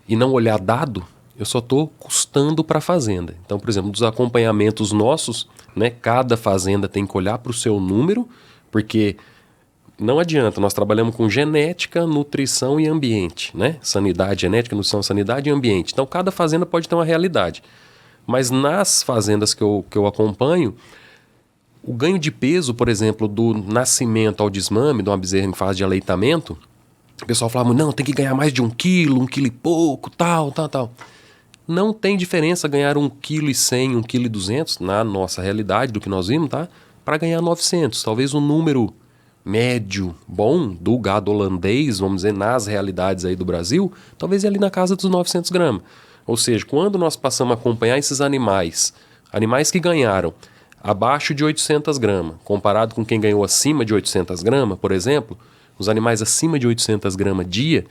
E não olhar dado, eu só estou custando para a fazenda. Então, por exemplo, dos acompanhamentos nossos, né, cada fazenda tem que olhar para o seu número, porque não adianta, nós trabalhamos com genética, nutrição e ambiente, né? Sanidade, genética, nutrição, sanidade e ambiente. Então, cada fazenda pode ter uma realidade. Mas nas fazendas que eu acompanho, o ganho de peso, por exemplo, do nascimento ao desmame, de uma bezerra em fase de aleitamento, o pessoal falava, não, tem que ganhar mais de 1 quilo, 1 quilo e pouco, tal. Não tem diferença ganhar 1,1 kg, 1,2 kg, na nossa realidade, do que nós vimos, tá? Para ganhar 900. Talvez um número médio bom do gado holandês, vamos dizer, nas realidades aí do Brasil, talvez ali na casa dos 900 gramas. Ou seja, quando nós passamos a acompanhar esses animais que ganharam abaixo de 800 gramas, comparado com quem ganhou acima de 800 gramas, por exemplo, os animais acima de 800 gramas dia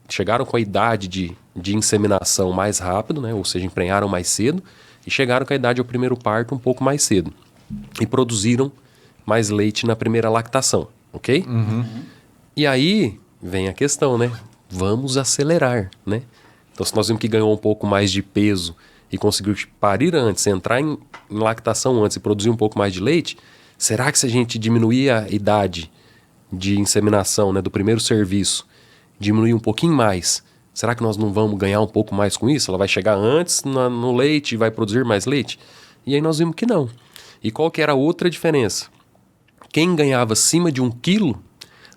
chegaram com a idade de inseminação mais rápido, né? Ou seja, emprenharam mais cedo e chegaram com a idade ao primeiro parto um pouco mais cedo e produziram mais leite na primeira lactação, ok? E aí vem a questão, né? Vamos acelerar, né? Então, se nós vimos que ganhou um pouco mais de peso e conseguiu parir antes, entrar em lactação antes e produzir um pouco mais de leite, será que se a gente diminuir a idade de inseminação, né, do primeiro serviço, diminuir um pouquinho mais, será que nós não vamos ganhar um pouco mais com isso? Ela vai chegar antes no leite e vai produzir mais leite? E aí nós vimos que não. E qual que era a outra diferença? Quem ganhava acima de 1 quilo,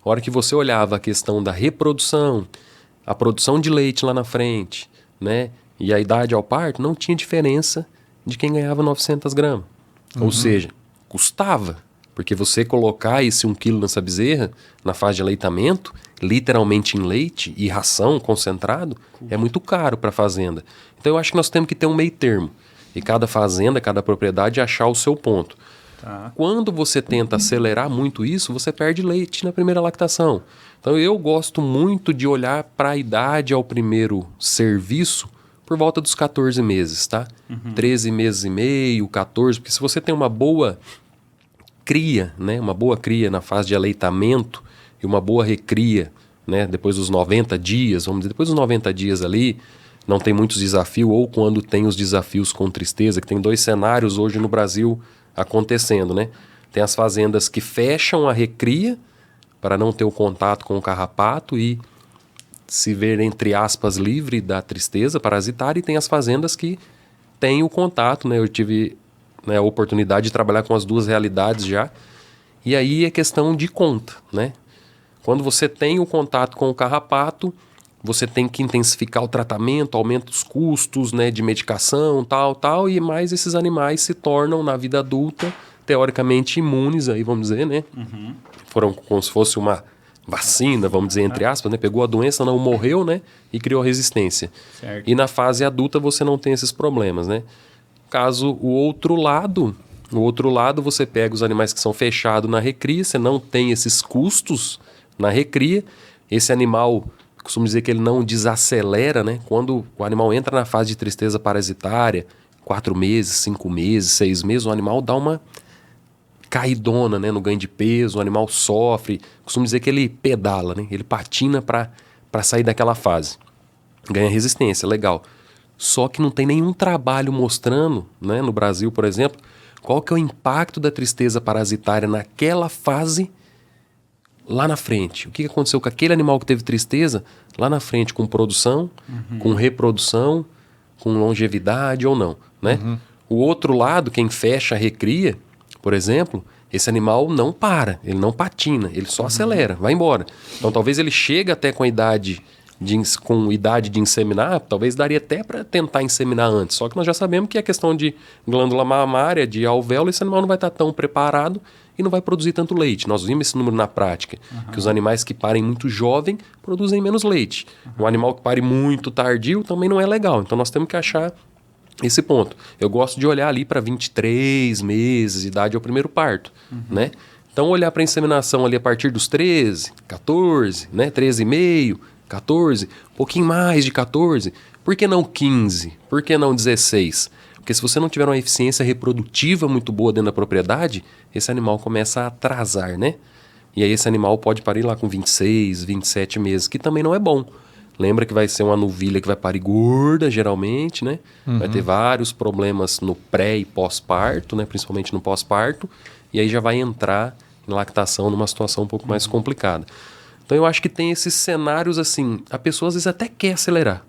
a hora que você olhava a questão da reprodução, a produção de leite lá na frente, né, e a idade ao parto, não tinha diferença de quem ganhava 900 gramas. Ou seja, custava. Porque você colocar esse 1 quilo nessa bezerra, na fase de aleitamento, literalmente em leite e ração concentrado, é muito caro para a fazenda. Então eu acho que nós temos que ter um meio termo. E cada fazenda, cada propriedade achar o seu ponto. Tá. Quando você tenta acelerar muito isso, você perde leite na primeira lactação. Então eu gosto muito de olhar para a idade ao primeiro serviço por volta dos 14 meses, tá? 13 meses e meio, 14, porque se você tem uma boa cria, né? Uma boa cria na fase de aleitamento e uma boa recria, né? Depois dos 90 dias, vamos dizer, depois dos 90 dias ali, não tem muitos desafios, ou quando tem os desafios com tristeza, que tem 2 cenários hoje no Brasil acontecendo, né? Tem as fazendas que fecham a recria para não ter o contato com o carrapato e se ver, entre aspas, livre da tristeza parasitária, e tem as fazendas que têm o contato, né? Eu tive, né, a oportunidade de trabalhar com as duas realidades já, e aí é questão de conta, né? Quando você tem o contato com o carrapato, você tem que intensificar o tratamento, aumenta os custos, né, de medicação, tal, e mais esses animais se tornam, na vida adulta, teoricamente imunes, aí vamos dizer, né? Foram como se fosse uma vacina, vamos dizer, entre aspas, né? Pegou a doença, não morreu, né? E criou resistência. Certo. E na fase adulta você não tem esses problemas, né? Caso o outro lado você pega os animais que são fechados na recria, você não tem esses custos na recria, esse animal, costumo dizer que ele não desacelera, né? Quando o animal entra na fase de tristeza parasitária, 4 meses, 5 meses, 6 meses, o animal dá uma caidona, né, no ganho de peso, o animal sofre. Costumo dizer que ele pedala, né? Ele patina para sair daquela fase. Ganha resistência, legal. Só que não tem nenhum trabalho mostrando, né, no Brasil, por exemplo, qual que é o impacto da tristeza parasitária naquela fase lá na frente. O que aconteceu com aquele animal que teve tristeza lá na frente, com produção, com reprodução, com longevidade ou não, né? O outro lado, quem fecha a recria, por exemplo, esse animal não para, ele não patina, ele só acelera, vai embora. Então talvez ele chegue até com idade de inseminar, talvez daria até para tentar inseminar antes. Só que nós já sabemos que a questão de glândula mamária, de alvéolo, esse animal não vai estar tão preparado e não vai produzir tanto leite. Nós vimos esse número na prática, que os animais que parem muito jovem produzem menos leite. Um animal que pare muito tardio também não é legal. Então nós temos que achar esse ponto. Eu gosto de olhar ali para 23 meses de idade ao primeiro parto, né? Então olhar para a inseminação ali a partir dos 13, 14, né? 13,5, 14, um pouquinho mais de 14. Por que não 15? Por que não 16? Porque se você não tiver uma eficiência reprodutiva muito boa dentro da propriedade, esse animal começa a atrasar, né? E aí esse animal pode parir lá com 26, 27 meses, que também não é bom. Lembra que vai ser uma novilha que vai parir gorda, geralmente, né? Vai ter vários problemas no pré e pós-parto, né? Principalmente no pós-parto. E aí já vai entrar em lactação numa situação um pouco mais complicada. Então eu acho que tem esses cenários assim, a pessoa às vezes até quer acelerar.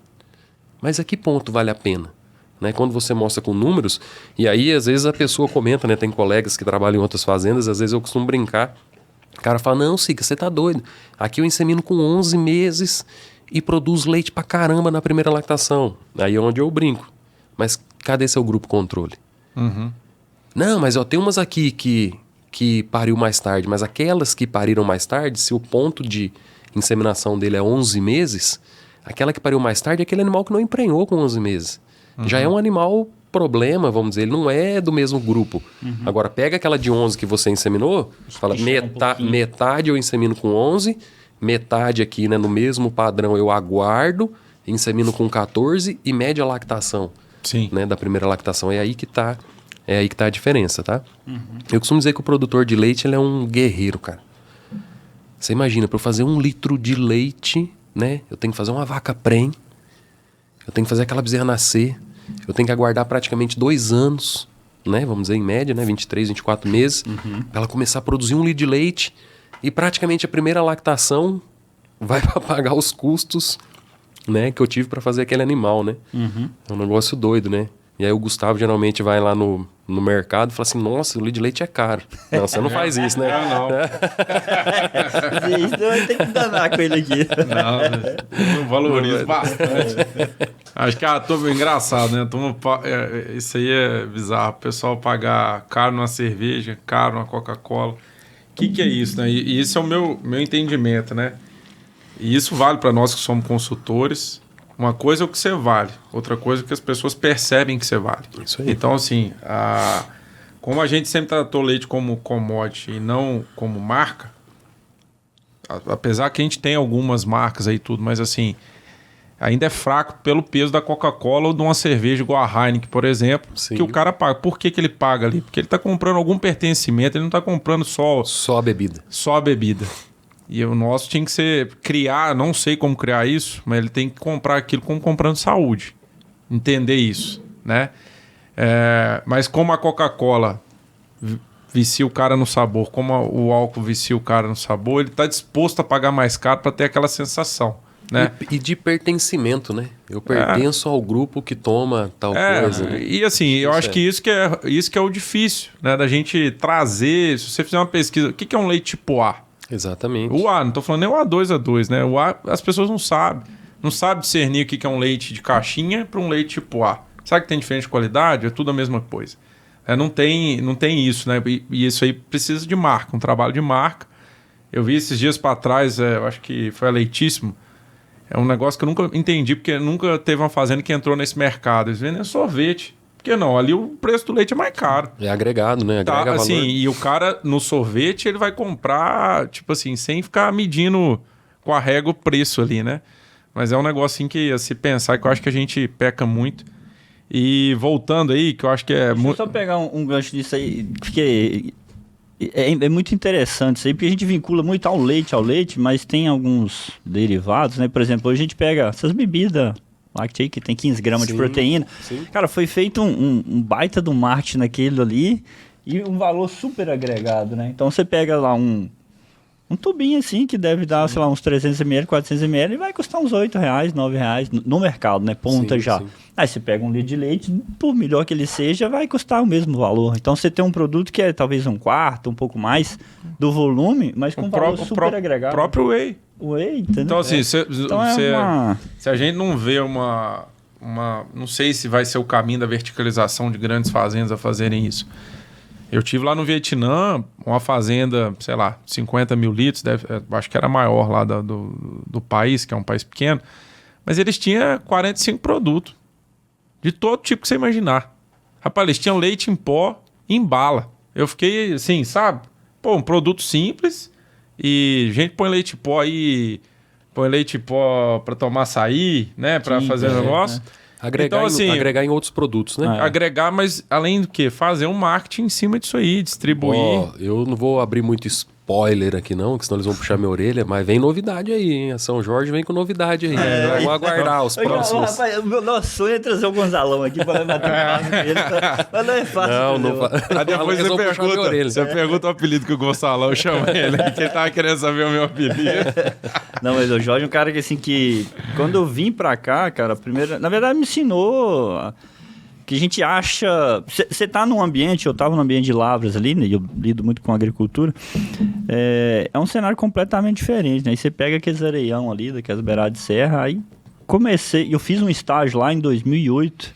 Mas a que ponto vale a pena? Né? Quando você mostra com números, e aí às vezes a pessoa comenta, né? Tem colegas que trabalham em outras fazendas, às vezes eu costumo brincar. O cara fala, não, Sica, você tá doido. Aqui eu insemino com 11 meses... e produz leite pra caramba na primeira lactação. Aí é onde eu brinco. Mas cadê seu grupo controle? Não, mas tem umas aqui que pariu mais tarde. Mas aquelas que pariram mais tarde, se o ponto de inseminação dele é 11 meses, aquela que pariu mais tarde é aquele animal que não emprenhou com 11 meses. Já é um animal problema, vamos dizer. Ele não é do mesmo grupo. Agora, pega aquela de 11 que você inseminou, fala, metade eu insemino com 11... metade aqui, né, no mesmo padrão eu aguardo, insemino com 14 e média lactação. Sim. Né, da primeira lactação. É aí que tá a diferença, tá? Eu costumo dizer que o produtor de leite, ele é um guerreiro, cara. Você imagina, para eu fazer 1 litro de leite, né, eu tenho que fazer uma vaca prenhe, eu tenho que fazer aquela bezerra nascer, eu tenho que aguardar praticamente 2 anos, né, vamos dizer em média, né, 23, 24 meses, para ela começar a produzir 1 litro de leite. E praticamente a primeira lactação vai para pagar os custos, né, que eu tive para fazer aquele animal, né? É um negócio doido, né? E aí o Gustavo geralmente vai lá no mercado e fala assim, nossa, o litro de leite é caro. Não, você não faz isso, né? Não. Isso vai ter que danar com ele aqui. Não, eu valorizo bastante. Acho que a turma é engraçado, né? Isso aí é bizarro. O pessoal pagar caro numa cerveja, caro numa Coca-Cola. O que é isso, né? E isso é o meu entendimento, né? E isso vale para nós que somos consultores, Uma coisa é o que você vale, outra coisa é o que as pessoas percebem que você vale. Isso aí. Então, assim, como a gente sempre tratou leite como commodity e não como marca, apesar que a gente tem algumas marcas aí e tudo, mas assim, ainda é fraco pelo peso da Coca-Cola ou de uma cerveja igual a Heineken, por exemplo, Sim. que o cara paga. Por que ele paga ali? Porque ele está comprando algum pertencimento, ele não está comprando só Só a bebida. a bebida. E o nosso tinha que ser criar, não sei como criar isso, mas ele tem que comprar aquilo como comprando saúde. Entender isso, né? Mas como a Coca-Cola vicia o cara no sabor, como o álcool vicia o cara no sabor, ele está disposto a pagar mais caro para ter aquela sensação, né? E de pertencimento, né? Eu pertenço ao grupo que toma tal coisa. Né? E assim, eu acho que isso que é o difícil, né? Da gente trazer, se você fizer uma pesquisa, o que é um leite tipo A? Exatamente. O A, não tô falando nem o A2, né? O A, as pessoas não sabem. Não sabem discernir o que é um leite de caixinha para um leite tipo A. Sabe que tem diferente de qualidade? É tudo a mesma coisa. Não tem isso, né? E isso aí precisa de marca, um trabalho de marca. Eu vi esses dias para trás, eu acho que foi a Leitíssimo. É um negócio que eu nunca entendi, porque nunca teve uma fazenda que entrou nesse mercado. Eles vendem sorvete. Por que não? Ali o preço do leite é mais caro. É agregado, né? Agrega valor. Assim, e o cara no sorvete ele vai comprar, tipo assim, sem ficar medindo com a régua o preço ali, né? Mas é um negocinho que, a se pensar, que eu acho que a gente peca muito. E voltando aí, que eu acho que é muito... Deixa eu só pegar um gancho disso aí, porque é muito interessante isso aí, porque a gente vincula muito ao leite, mas tem alguns derivados, né? Por exemplo, hoje a gente pega essas bebidas láctea que tem 15 gramas de proteína. Sim. Cara, foi feito um baita do marketing naquilo ali e um valor super agregado, né? Então você pega lá um tubinho assim, que deve dar, sei lá, uns 300 ml, 400 ml e vai custar uns R$8, R$9 no mercado, né? Ponta Sim, já. sim. Aí você pega um litro de leite, por melhor que ele seja, vai custar o mesmo valor. Então você tem um produto que é talvez um quarto, um pouco mais do volume, mas com valor super agregado. O próprio whey. Whey, entendeu? Então, assim, se a gente não vê não sei se vai ser o caminho da verticalização de grandes fazendas a fazerem isso. Eu tive lá no Vietnã, uma fazenda, sei lá, 50 mil litros, acho que era a maior lá do país, que é um país pequeno, mas eles tinham 45 produtos, de todo tipo que você imaginar. Rapaz, eles tinham leite em pó em bala. Eu fiquei assim, sabe? Pô, um produto simples e gente põe leite em pó aí, põe leite em pó pra tomar açaí, né? Pra fazer negócio. Agregar, então, assim, agregar em outros produtos, né? Agregar, mas além do que? Fazer um marketing em cima disso aí, distribuir. Eu não vou abrir muito spoiler aqui não, que senão eles vão puxar minha orelha, mas vem novidade aí, hein? A São Jorge vem com novidade aí. Vamos aguardar os próximos. Rapaz, o meu nosso sonho é trazer o Gonzalão aqui para bater um papo dele, mas não é fácil. Aí depois você pergunta o apelido que o Gonçalão chama ele, que ele tava querendo saber o meu apelido. Não, mas o Jorge é um cara que, assim, que quando eu vim pra cá, cara, primeiro, na verdade me ensinou que a gente acha... Você tá num ambiente, eu tava num ambiente de lavras ali, né, eu lido muito com agricultura, é um cenário completamente diferente, né? Aí você pega aqueles areião ali, daquelas beiradas de serra, aí eu fiz um estágio lá em 2008,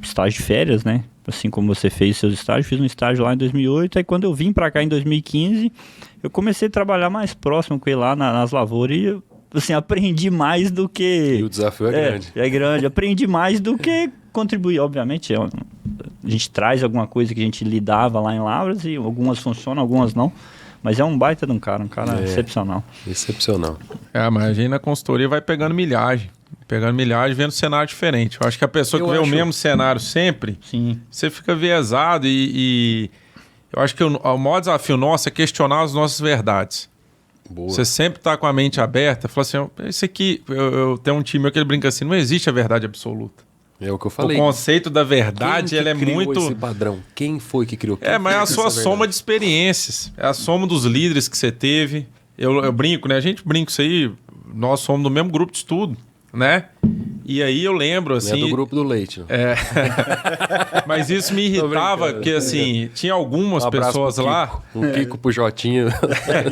estágio de férias, né? Assim como você fez seus estágios, fiz um estágio lá em 2008, aí quando eu vim pra cá em 2015, eu comecei a trabalhar mais próximo com ele lá nas lavouras e assim, aprendi mais do que... E o desafio é grande. É grande. Aprendi mais do que contribuir. Obviamente, a gente traz alguma coisa que a gente lidava lá em Lavras e algumas funcionam, algumas não. Mas é um baita de um cara excepcional. Excepcional. Mas a gente na consultoria vai pegando milhagem, vendo cenário diferente. Eu acho que a pessoa que vê o mesmo cenário sempre, sim, você fica viesado e eu acho que o maior desafio nosso é questionar as nossas verdades. Boa. Você sempre tá com a mente aberta, fala assim, esse aqui, eu tenho um time que ele brinca assim, não existe a verdade absoluta. É o que eu falei. O conceito da verdade, ele é muito... esse padrão? Quem foi que criou? Mas é a sua soma de experiências, é a soma dos líderes que você teve. Eu brinco, né? A gente brinca isso aí, nós somos do mesmo grupo de estudo, né? E aí eu lembro, assim... É do grupo do leite. Né? Mas isso me irritava, porque, assim, tinha algumas pessoas lá... O Kiko pro Jotinha.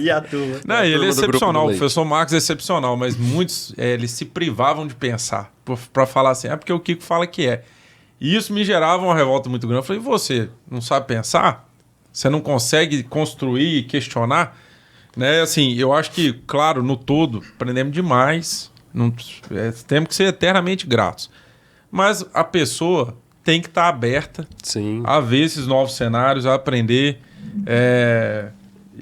E a turma. Não, ele é excepcional, o professor Marcos é excepcional, mas muitos, eles se privavam de pensar, pra falar assim, porque o Kiko fala que é. E isso me gerava uma revolta muito grande. Eu falei, você não sabe pensar? Você não consegue construir e questionar? Né? Assim, eu acho que, claro, no todo, aprendemos demais. Temos que ser eternamente gratos. Mas a pessoa tem que estar aberta Sim. a ver esses novos cenários, a aprender.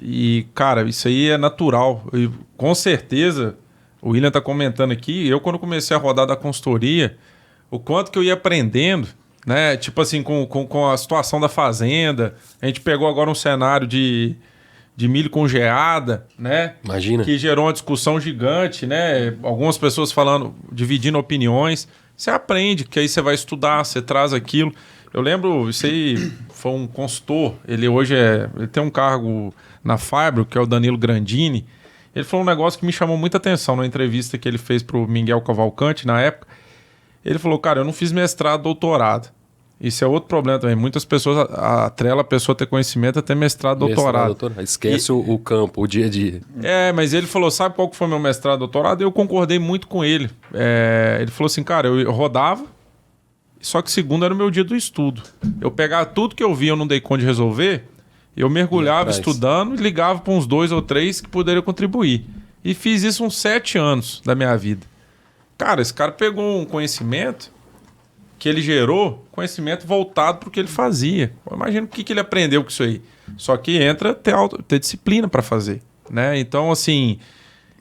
E, cara, isso aí é natural. E, com certeza, o William está comentando aqui, eu quando comecei a rodar da consultoria, o quanto que eu ia aprendendo, né? Tipo assim, com a situação da fazenda, a gente pegou agora um cenário de milho com geada, né? Imagina. Que gerou uma discussão gigante, né? Algumas pessoas falando, dividindo opiniões. Você aprende, que aí você vai estudar, você traz aquilo. Eu lembro, isso aí foi um consultor, ele tem um cargo na Fibro, que é o Danilo Grandini. Ele falou um negócio que me chamou muita atenção na entrevista que ele fez para o Miguel Cavalcante, na época. Ele falou, cara, eu não fiz mestrado, doutorado. Isso é outro problema também. Muitas pessoas atrelam a pessoa ter conhecimento até mestrado, doutorado. Esquece o campo, o dia a dia. Mas ele falou, sabe qual que foi meu mestrado, doutorado? Eu concordei muito com ele. Ele falou assim, cara, eu rodava, só que segundo era o meu dia do estudo. Eu pegava tudo que eu via, eu não dei conta de resolver, eu mergulhava estudando e ligava para uns 2 ou 3 que poderiam contribuir. E fiz isso uns 7 anos da minha vida. Cara, esse cara pegou um conhecimento que ele gerou, conhecimento voltado para o que ele fazia. Eu imagino o que ele aprendeu com isso aí. Só que entra ter disciplina para fazer, né? Então, assim,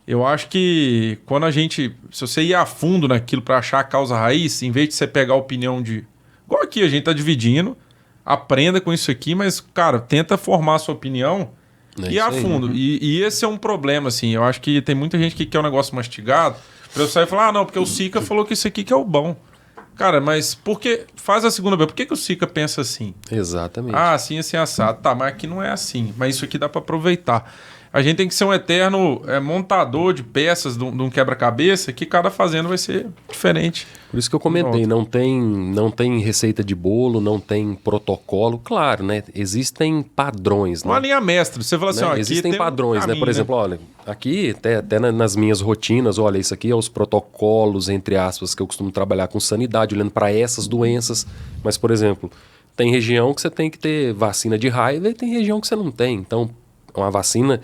eu acho que quando se você ir a fundo naquilo para achar a causa raiz, em vez de você pegar a opinião de... Igual aqui, a gente tá dividindo, aprenda com isso aqui, mas, cara, tenta formar a sua opinião e ir a fundo. E esse é um problema, assim. Eu acho que tem muita gente que quer um negócio mastigado, para eu sair e falar, não, porque o Sica falou que isso aqui que é o bom. Cara, mas por que... Faz a segunda vez. Por que o Sica pensa assim? Exatamente. Assim, assim, assado. Tá, mas aqui não é assim. Mas isso aqui dá para aproveitar. A gente tem que ser um eterno montador de peças de um quebra-cabeça que cada fazenda vai ser diferente. Por isso que eu comentei, não tem receita de bolo, não tem protocolo. Claro, né? Existem padrões, né? Uma linha mestra. Você fala assim, ó, aqui existem padrões, né? Por exemplo, olha, aqui até nas minhas rotinas, olha, isso aqui é os protocolos, entre aspas, que eu costumo trabalhar com sanidade, olhando para essas doenças. Mas, por exemplo, tem região que você tem que ter vacina de raiva e tem região que você não tem. Então, uma vacina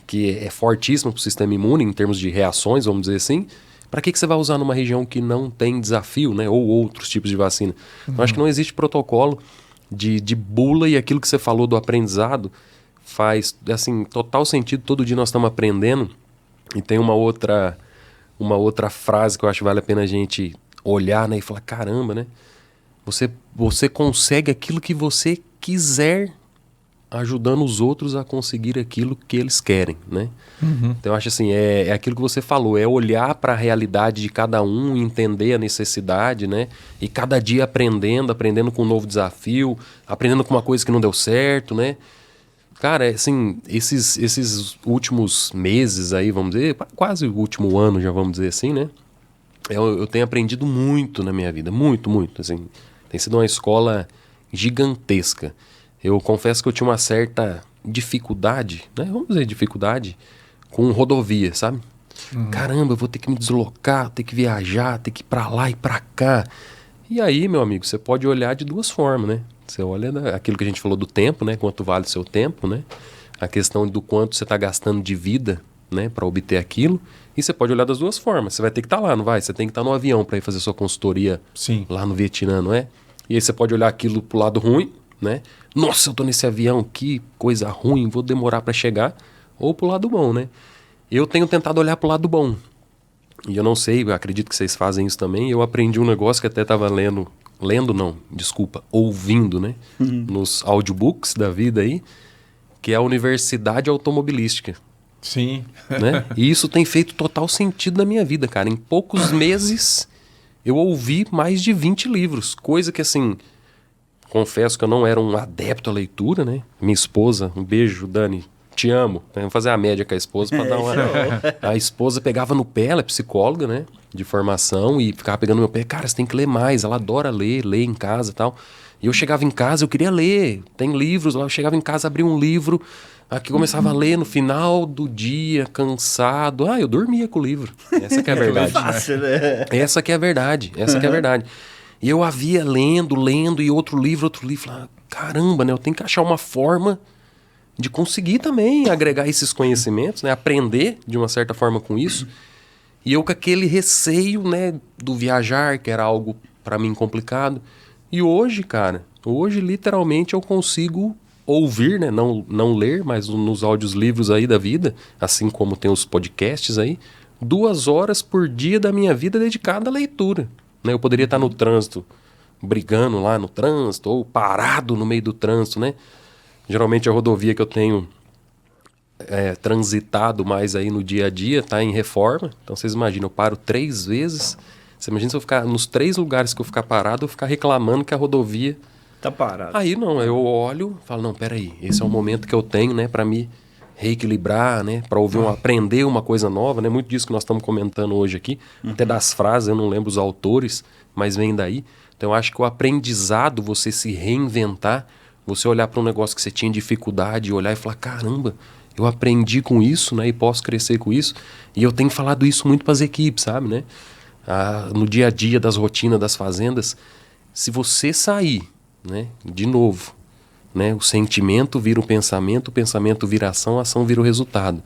que é fortíssima para o sistema imune em termos de reações, vamos dizer assim, para que você vai usar numa região que não tem desafio, né? Ou outros tipos de vacina? Então, acho que não existe protocolo de bula, e aquilo que você falou do aprendizado faz, assim, total sentido. Todo dia nós estamos aprendendo. E tem uma outra frase que eu acho que vale a pena a gente olhar, né? E falar, caramba, né? Você consegue aquilo que você quiser, ajudando os outros a conseguir aquilo que eles querem, né? Então eu acho assim, é aquilo que você falou, é olhar para a realidade de cada um, entender a necessidade, né? E cada dia aprendendo com um novo desafio, aprendendo com uma coisa que não deu certo, né? Cara, assim, esses últimos meses aí, vamos dizer, quase o último ano já, vamos dizer assim, né? Eu tenho aprendido muito na minha vida, muito, muito, assim. Tem sido uma escola gigantesca. Eu confesso que eu tinha uma certa dificuldade, né? Vamos dizer dificuldade, com rodovia, sabe? Caramba, eu vou ter que me deslocar, ter que viajar, ter que ir pra lá e pra cá. E aí, meu amigo, você pode olhar de duas formas, né? Você olha aquilo que a gente falou do tempo, né? Quanto vale o seu tempo, né? A questão do quanto você está gastando de vida, né? Para obter aquilo. E você pode olhar das duas formas. Você vai ter que estar lá, não vai? Você tem que estar no avião para ir fazer sua consultoria lá no Vietnã, não é? E aí você pode olhar aquilo pro lado ruim, né? Nossa, eu tô nesse avião, que coisa ruim, vou demorar para chegar. Ou pro lado bom, né? Eu tenho tentado olhar pro lado bom. E eu não sei, eu acredito que vocês fazem isso também. Eu aprendi um negócio que até estava ouvindo, né? Nos audiobooks da vida aí, que é a Universidade Automobilística. Sim. Né? E isso tem feito total sentido na minha vida, cara. Em poucos meses eu ouvi mais de 20 livros. Coisa que, assim, confesso que eu não era um adepto à leitura, né? Minha esposa, um beijo, Dani, te amo. Vamos fazer a média com a esposa para dar uma... A esposa pegava no pé, ela é psicóloga, né? De formação, e ficava pegando no meu pé. Cara, você tem que ler mais. Ela adora ler em casa e tal. E eu chegava em casa, eu queria ler. Tem livros lá, eu chegava em casa, abria um livro... Aqui começava a ler no final do dia, cansado. Eu dormia com o livro. Essa que é a verdade. Fácil, né? Essa que é a verdade. Essa que é a verdade. E eu havia lendo, e outro livro. Falava, caramba, né? Eu tenho que achar uma forma de conseguir também agregar esses conhecimentos, né? Aprender de uma certa forma com isso. E eu com aquele receio, né, do viajar, que era algo para mim complicado. E hoje, cara, literalmente eu consigo ouvir, né, não ler, mas nos áudios livros aí da vida, assim como tem os podcasts aí, 2 horas por dia da minha vida dedicada à leitura. Né? Eu poderia estar no trânsito, brigando lá no trânsito, ou parado no meio do trânsito, né? Geralmente a rodovia que eu tenho transitado mais aí no dia a dia está em reforma. Então vocês imaginam, eu paro 3 vezes. Você imagina se eu ficar nos 3 lugares que eu ficar parado, eu ficar reclamando que a rodovia Tá parado. Aí não, eu olho, falo, não, peraí, esse é o momento que eu tenho, né, para me reequilibrar, né, para aprender uma coisa nova, né, muito disso que nós estamos comentando hoje aqui, até das frases, eu não lembro os autores, mas vem daí. Então eu acho que o aprendizado, você se reinventar, você olhar para um negócio que você tinha dificuldade, olhar e falar, caramba, eu aprendi com isso, né, e posso crescer com isso, e eu tenho falado isso muito para as equipes, sabe, né, no dia a dia das rotinas das fazendas, se você sair, né, de novo, né, o sentimento vira o pensamento vira a ação vira o resultado.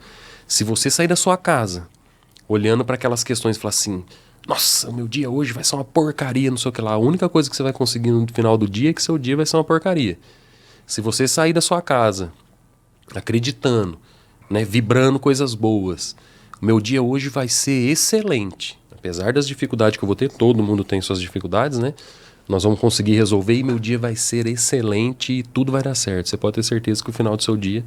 Se você sair da sua casa olhando para aquelas questões e falar assim, nossa, o meu dia hoje vai ser uma porcaria, não sei o que lá, a única coisa que você vai conseguir no final do dia é que seu dia vai ser uma porcaria. Se você sair da sua casa acreditando, né, vibrando coisas boas, o meu dia hoje vai ser excelente, apesar das dificuldades que eu vou ter, todo mundo tem suas dificuldades, né? Nós vamos conseguir resolver e meu dia vai ser excelente e tudo vai dar certo. Você pode ter certeza que no final do seu dia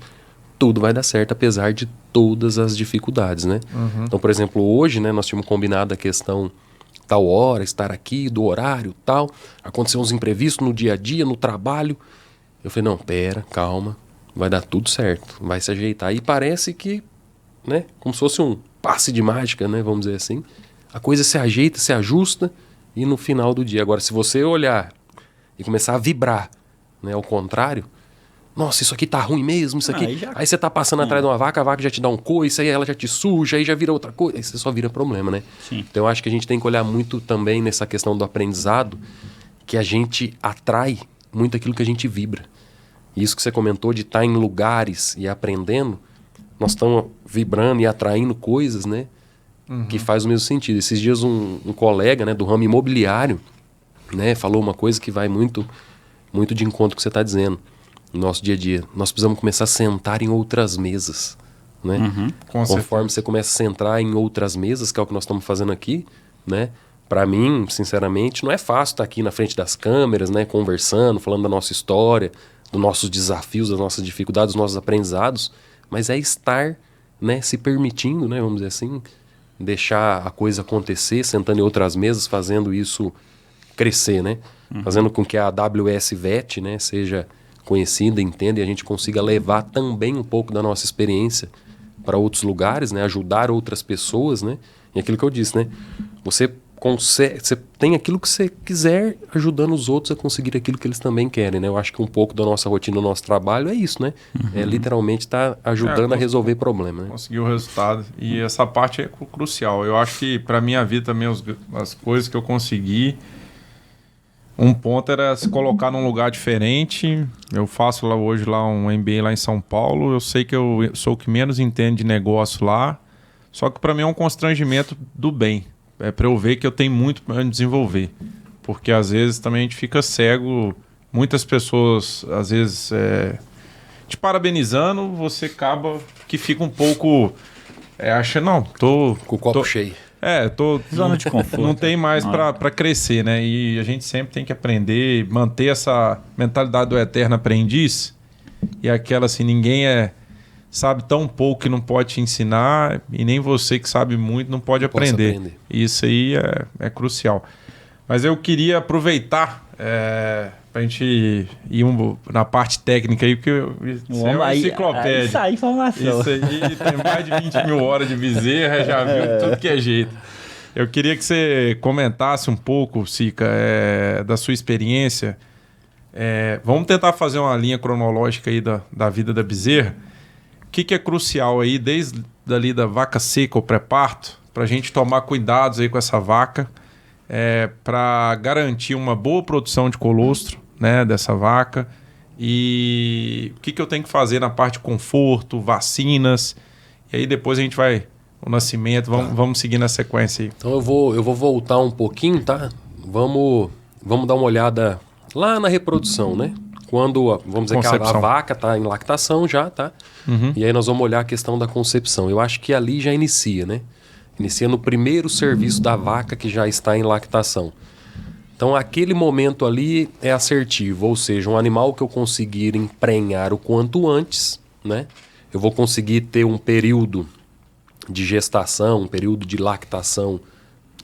tudo vai dar certo, apesar de todas as dificuldades, né? Então, por exemplo, hoje, né, nós tínhamos combinado a questão tal hora, estar aqui, do horário, tal. Aconteceu uns imprevistos no dia a dia, no trabalho. Eu falei, não, pera, calma, vai dar tudo certo, vai se ajeitar. E parece que, né, como se fosse um passe de mágica, né, vamos dizer assim, a coisa se ajeita, se ajusta, e no final do dia. Agora, se você olhar e começar a vibrar, né, ao contrário, nossa, isso aqui tá ruim mesmo, isso aqui... Aí você tá passando atrás de uma vaca, a vaca já te dá um coice, aí ela já te suja, aí já vira outra coisa, aí você só vira problema, né? Sim. Então eu acho que a gente tem que olhar muito também nessa questão do aprendizado, que a gente atrai muito aquilo que a gente vibra. E isso que você comentou de estar em lugares e aprendendo, nós estamos vibrando e atraindo coisas, né? Que faz o mesmo sentido. Esses dias um colega, né, do ramo imobiliário, né, falou uma coisa que vai muito, muito de encontro com o que você está dizendo no nosso dia a dia. Nós precisamos começar a sentar em outras mesas, né? Conforme você começa a sentar em outras mesas, que é o que nós estamos fazendo aqui, né? Para mim, sinceramente, não é fácil estar aqui na frente das câmeras, né, conversando, falando da nossa história, dos nossos desafios, das nossas dificuldades, dos nossos aprendizados, mas é estar, né, se permitindo, né, vamos dizer assim, deixar a coisa acontecer, sentando em outras mesas, fazendo isso crescer, né? Fazendo com que a AWS VET, né, seja conhecida, entenda, e a gente consiga levar também um pouco da nossa experiência para outros lugares, né? Ajudar outras pessoas, né? E aquilo que eu disse, né? Você tem aquilo que você quiser, ajudando os outros a conseguir aquilo que eles também querem, né? Eu acho que um pouco da nossa rotina, do nosso trabalho é isso, né? É literalmente estar ajudando a resolver problema, né? Conseguir o resultado. E essa parte é crucial. Eu acho que para minha vida também as coisas que eu consegui, um ponto era se colocar num lugar diferente. Eu faço hoje um MBA lá em São Paulo. Eu sei que eu sou o que menos entende de negócio lá. Só que para mim é um constrangimento do bem. É para eu ver que eu tenho muito para desenvolver. Porque às vezes também a gente fica cego. Muitas pessoas, às vezes, te parabenizando, você acaba que fica um pouco... achando, não, tô... Com o copo cheio. Zona de conforto. Não tem mais para crescer, né? E a gente sempre tem que aprender, manter essa mentalidade do eterno aprendiz. E aquela assim, ninguém sabe tão pouco que não pode te ensinar, e nem você que sabe muito não pode aprender. Isso aí é crucial. Mas eu queria aproveitar para a gente ir na parte técnica aí, porque isso é uma enciclopédia. Isso aí, informação. Isso aí tem mais de 20 mil horas de Bezerra, já viu tudo que é jeito. Eu queria que você comentasse um pouco, Sica, da sua experiência. Vamos tentar fazer uma linha cronológica aí da vida da Bezerra. O que é crucial aí, desde ali da vaca seca ou pré-parto, para a gente tomar cuidados aí com essa vaca, para garantir uma boa produção de colostro, né, dessa vaca, e o que eu tenho que fazer na parte de conforto, vacinas, e aí depois a gente vai o nascimento. Vamos seguir na sequência aí. Então eu vou voltar um pouquinho, tá? Vamos dar uma olhada lá na reprodução, né? Quando, vamos dizer que a vaca está em lactação já, tá? E aí nós vamos olhar a questão da concepção. Eu acho que ali já inicia, né? Inicia no primeiro serviço da vaca que já está em lactação. Então aquele momento ali é assertivo, ou seja, um animal que eu conseguir emprenhar o quanto antes, né? Eu vou conseguir ter um período de gestação, um período de lactação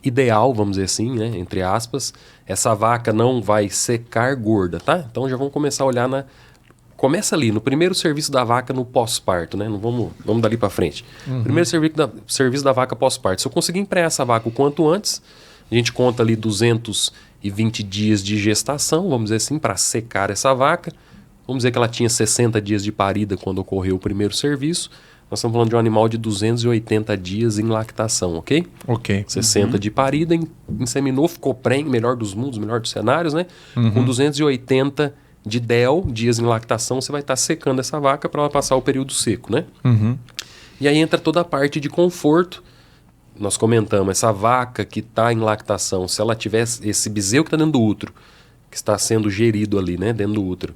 ideal, vamos dizer assim, né? Entre aspas. Essa vaca não vai secar gorda, tá? Então já vamos começar a olhar Começa ali, no primeiro serviço da vaca no pós-parto, né? Não vamos dali para frente. Primeiro serviço da vaca pós-parto. Se eu conseguir emprenhar essa vaca o quanto antes, a gente conta ali 220 dias de gestação, vamos dizer assim, para secar essa vaca. Vamos dizer que ela tinha 60 dias de parida quando ocorreu o primeiro serviço. Nós estamos falando de um animal de 280 dias em lactação, ok? Ok. 60 de parida, inseminou, ficou prenhe, melhor dos mundos, melhor dos cenários, né? Com 280 de DEL, dias em lactação, você vai estar secando essa vaca para ela passar o período seco, né? E aí entra toda a parte de conforto. Nós comentamos, essa vaca que está em lactação, se ela tiver esse bezerro que está dentro do útero, que está sendo gerido ali, né, dentro do útero,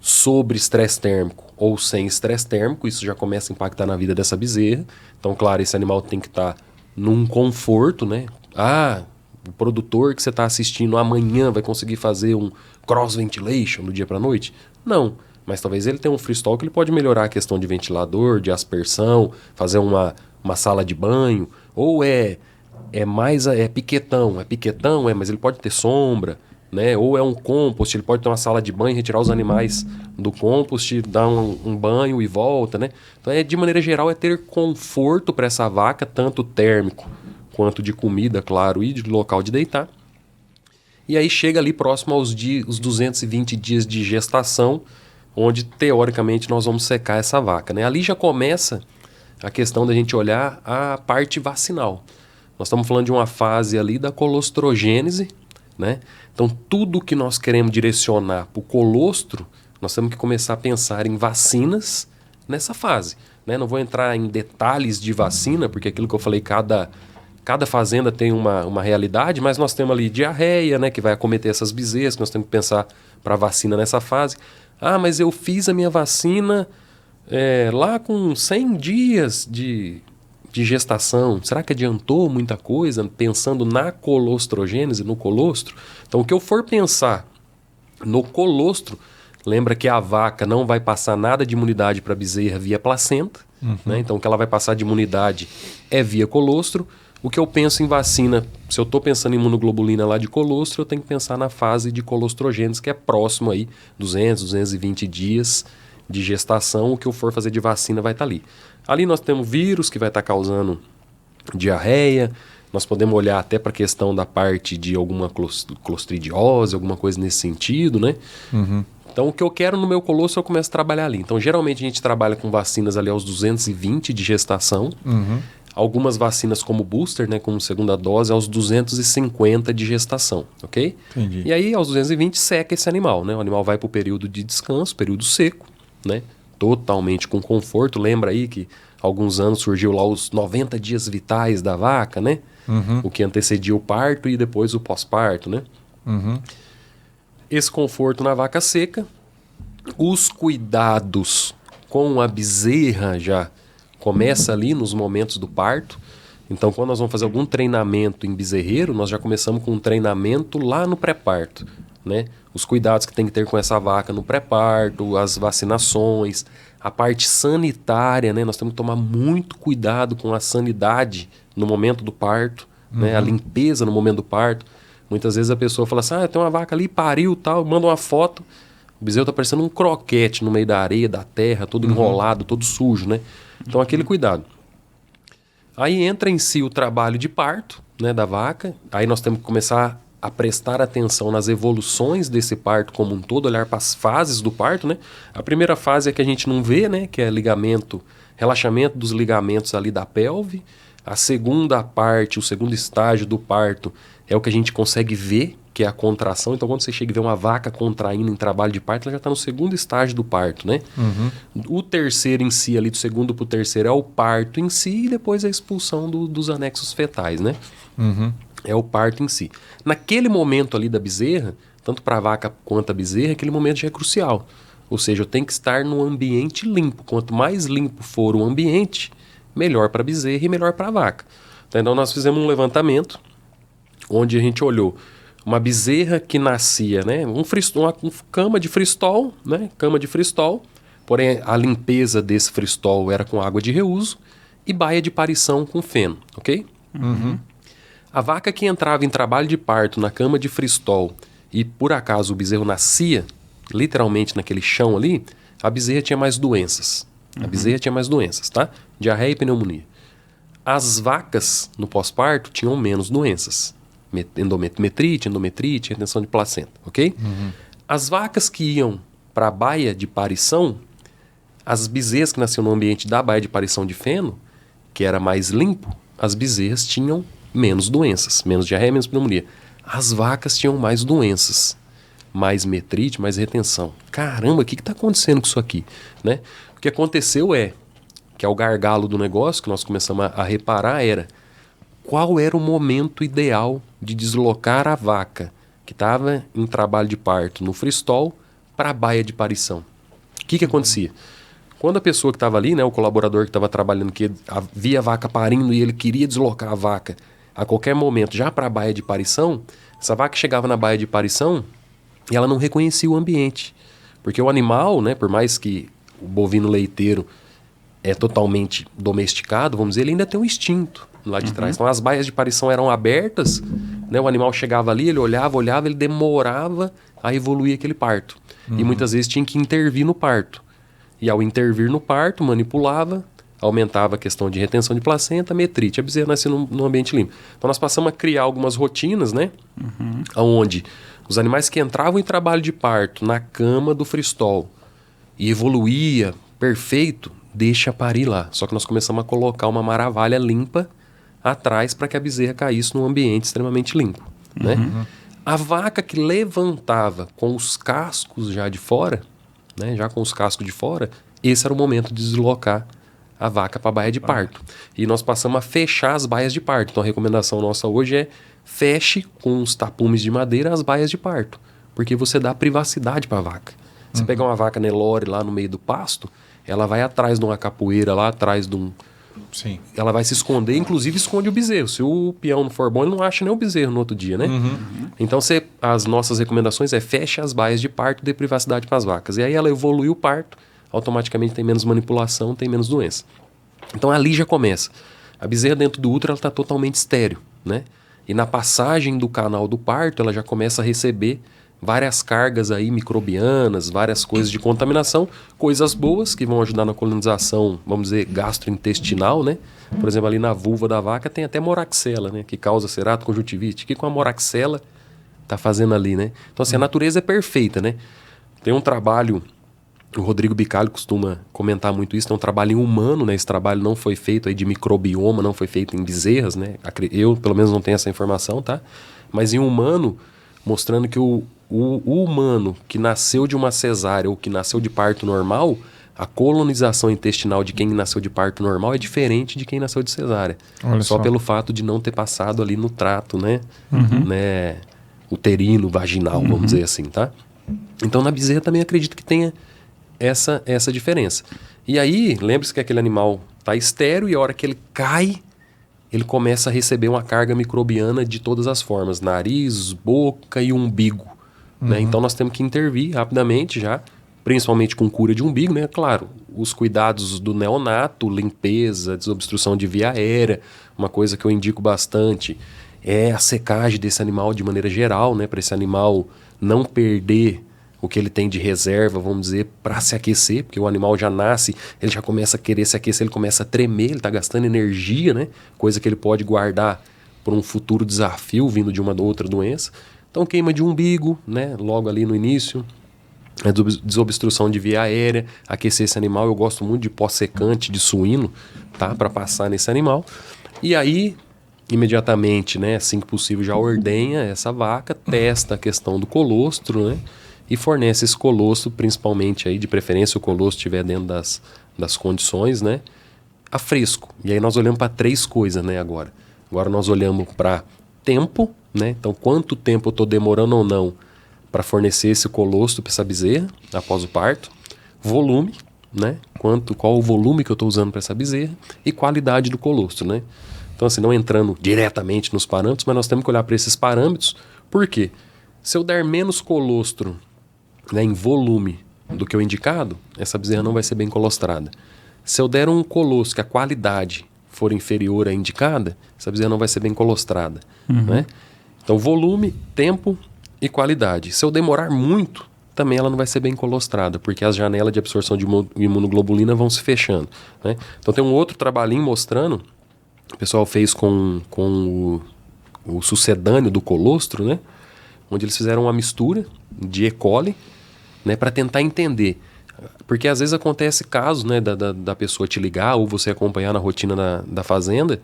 sobre estresse térmico ou sem estresse térmico, isso já começa a impactar na vida dessa bezerra. Então, claro, esse animal tem que estar num conforto, né? O produtor que você está assistindo amanhã vai conseguir fazer um cross ventilation do dia para a noite? Não, mas talvez ele tenha um freestyle que ele pode melhorar a questão de ventilador, de aspersão, fazer uma sala de banho, ou é piquetão, mas ele pode ter sombra, né? Ou é um compost, ele pode ter uma sala de banho, retirar os animais do compost, dar um banho e volta, né? Então, de maneira geral, é ter conforto para essa vaca, tanto térmico quanto de comida, claro, e de local de deitar. E aí chega ali próximo aos 220 dias de gestação, onde, teoricamente, nós vamos secar essa vaca, né? Ali já começa a questão da gente olhar a parte vacinal. Nós estamos falando de uma fase ali da colostrogênese, né? Então, tudo que nós queremos direcionar para o colostro, nós temos que começar a pensar em vacinas nessa fase, né? Não vou entrar em detalhes de vacina, porque aquilo que eu falei, cada fazenda tem uma realidade, mas nós temos ali diarreia, né, que vai acometer essas bezerras, que nós temos que pensar para vacina nessa fase. Mas eu fiz a minha vacina lá com 100 dias de gestação. Será que adiantou muita coisa pensando na colostrogênese, no colostro? Então, o que eu for pensar no colostro, lembra que a vaca não vai passar nada de imunidade para a bezerra via placenta, né? Então, o que ela vai passar de imunidade é via colostro. O que eu penso em vacina, se eu estou pensando em imunoglobulina lá de colostro, eu tenho que pensar na fase de colostrogênese, que é próximo aí, 220 dias de gestação. O que eu for fazer de vacina vai estar ali. Ali nós temos vírus que vai estar causando diarreia, nós podemos olhar até para a questão da parte de alguma clostridiose, alguma coisa nesse sentido, né? Então, o que eu quero no meu colostro, eu começo a trabalhar ali. Então, geralmente a gente trabalha com vacinas ali aos 220 de gestação. Algumas vacinas como booster, né, como segunda dose, aos 250 de gestação, ok? Entendi. E aí, aos 220, seca esse animal, né? O animal vai para o período de descanso, período seco, né? Totalmente com conforto. Lembra aí que há alguns anos surgiu lá os 90 dias vitais da vaca, né? O que antecedia o parto e depois o pós-parto, né? Esse conforto na vaca seca, os cuidados com a bezerra já começa ali nos momentos do parto. Então, quando nós vamos fazer algum treinamento em bezerreiro, nós já começamos com um treinamento lá no pré-parto, né? Os cuidados que tem que ter com essa vaca no pré-parto, as vacinações, a parte sanitária, né? Nós temos que tomar muito cuidado com a sanidade no momento do parto, né? A limpeza no momento do parto. Muitas vezes a pessoa fala assim, tem uma vaca ali, pariu, tal, manda uma foto, o bezerro está parecendo um croquete no meio da areia, da terra, todo enrolado, todo sujo, né? Então, aquele cuidado. Aí entra em si o trabalho de parto, né, da vaca. Aí nós temos que começar a prestar atenção nas evoluções desse parto como um todo, olhar para as fases do parto, né? A primeira fase é que a gente não vê, né, que é ligamento, relaxamento dos ligamentos ali da pelve. A segunda parte, o segundo estágio do parto é o que a gente consegue ver, que é a contração. Então, quando você chega e vê uma vaca contraindo em trabalho de parto, ela já está no segundo estágio do parto, né? O terceiro em si, ali do segundo para o terceiro, é o parto em si e depois a expulsão dos anexos fetais, né? É o parto em si. Naquele momento ali da bezerra, tanto para a vaca quanto a bezerra, aquele momento já é crucial. Ou seja, eu tenho que estar num ambiente limpo. Quanto mais limpo for o ambiente, melhor para a bezerra e melhor para a vaca. Então, nós fizemos um levantamento onde a gente olhou uma bezerra que nascia, né, uma cama de fristol, né, cama de fristol, porém a limpeza desse fristol era com água de reuso e baia de parição com feno, ok? A vaca que entrava em trabalho de parto na cama de fristol e por acaso o bezerro nascia literalmente naquele chão ali, a bezerra tinha mais doenças. A bezerra tinha mais doenças, tá? Diarreia e pneumonia. As vacas no pós-parto tinham menos doenças. Metrite, retenção de placenta, ok? As vacas que iam para a baia de parição, as bezerras que nasciam no ambiente da baia de parição de feno, que era mais limpo, as bezerras tinham menos doenças, menos diarreia, menos pneumonia. As vacas tinham mais doenças, mais metrite, mais retenção. Caramba, o que está acontecendo com isso aqui? Né? O que aconteceu que é o gargalo do negócio, que nós começamos a reparar, era qual era o momento ideal de deslocar a vaca que estava em trabalho de parto no fristol para a baia de parição. O que acontecia? Quando a pessoa que estava ali, né, o colaborador que estava trabalhando, que via a vaca parindo e ele queria deslocar a vaca a qualquer momento já para a baia de parição, essa vaca chegava na baia de parição e ela não reconhecia o ambiente. Porque o animal, né, por mais que o bovino leiteiro é totalmente domesticado, vamos dizer, ele ainda tem um instinto lá de trás. Então as baias de parição eram abertas, né, o animal chegava ali, ele olhava, ele demorava a evoluir aquele parto. E muitas vezes tinha que intervir no parto. E ao intervir no parto, manipulava, aumentava a questão de retenção de placenta, metrite. A bezerra nascia num ambiente limpo. Então nós passamos a criar algumas rotinas, né, onde os animais que entravam em trabalho de parto na cama do fristol e evoluía perfeito, deixa parir lá. Só que nós começamos a colocar uma maravilha limpa atrás para que a bezerra caísse num ambiente extremamente limpo, né? A vaca que levantava com os cascos já de fora, né, já com os cascos de fora, esse era o momento de deslocar a vaca para a baia de parto. E nós passamos a fechar as baias de parto. Então a recomendação nossa hoje é feche com os tapumes de madeira as baias de parto, porque você dá privacidade para a vaca. Você pegar uma vaca Nelore lá no meio do pasto, ela vai atrás de uma capoeira, lá atrás de um... Sim. Ela vai se esconder, inclusive esconde o bezerro. Se o peão não for bom, ele não acha nem o bezerro no outro dia, né? Então as nossas recomendações é feche as baias de parto, dê privacidade para as vacas. E aí ela evolui o parto, automaticamente tem menos manipulação, tem menos doença. Então ali já começa. A bezerra dentro do útero ela está totalmente estéril, né? E na passagem do canal do parto, ela já começa a receber várias cargas aí microbianas, várias coisas de contaminação, coisas boas que vão ajudar na colonização, vamos dizer, gastrointestinal, né? Por exemplo, ali na vulva da vaca tem até moraxela, né? Que causa ceratoconjuntivite. O que com a moraxela tá fazendo ali, né? Então, assim, a natureza é perfeita, né? Tem um trabalho, o Rodrigo Bicalho costuma comentar muito isso, tem um trabalho humano, né? Esse trabalho não foi feito aí de microbioma, não foi feito em bezerras, né? Eu, pelo menos, não tenho essa informação, tá? Mas em humano, mostrando que o humano que nasceu de uma cesárea ou que nasceu de parto normal, a colonização intestinal de quem nasceu de parto normal é diferente de quem nasceu de cesárea. Só pelo fato de não ter passado ali no trato, né? Né? Uterino, vaginal, vamos dizer assim, tá? Então na bezerra também acredito que tenha essa diferença. E aí, lembre-se que aquele animal está estéril e a hora que ele cai, ele começa a receber uma carga microbiana de todas as formas, nariz, boca e umbigo. Né? Então nós temos que intervir rapidamente já, principalmente com cura de umbigo, né? Claro, os cuidados do neonato, limpeza, desobstrução de via aérea, uma coisa que eu indico bastante é a secagem desse animal de maneira geral, né? Para esse animal não perder o que ele tem de reserva, vamos dizer, para se aquecer, porque o animal já nasce, ele já começa a querer se aquecer, ele começa a tremer, ele está gastando energia, né? Coisa que ele pode guardar para um futuro desafio vindo de uma outra doença. Então queima de umbigo, né? Logo ali no início, a desobstrução de via aérea, aquecer esse animal. Eu gosto muito de pó secante de suíno, tá? Para passar nesse animal. E aí imediatamente, né, assim que possível, já ordenha essa vaca, testa a questão do colostro, né, e fornece esse colostro, principalmente aí, de preferência, o colostro estiver dentro das condições, né, a fresco. E aí nós olhamos para 3 coisas, né, agora. Agora nós olhamos para tempo, né, então quanto tempo eu estou demorando ou não para fornecer esse colostro para essa bezerra após o parto, volume, né, qual o volume que eu estou usando para essa bezerra e qualidade do colostro, né. Então, assim, não entrando diretamente nos parâmetros, mas nós temos que olhar para esses parâmetros. Por quê? Se eu der menos colostro, né, em volume do que o indicado, essa bezerra não vai ser bem colostrada. Se eu der um colostro que a qualidade for inferior à indicada, essa bezerra não vai ser bem colostrada. Né? Então, volume, tempo e qualidade. Se eu demorar muito, também ela não vai ser bem colostrada, porque as janelas de absorção de imunoglobulina vão se fechando. Né? Então, tem um outro trabalhinho mostrando... O pessoal fez com o sucedâneo do colostro, né? Onde eles fizeram uma mistura de E. coli, né? Para tentar entender. Porque às vezes acontece casos, né? Da pessoa te ligar ou você acompanhar na rotina da fazenda.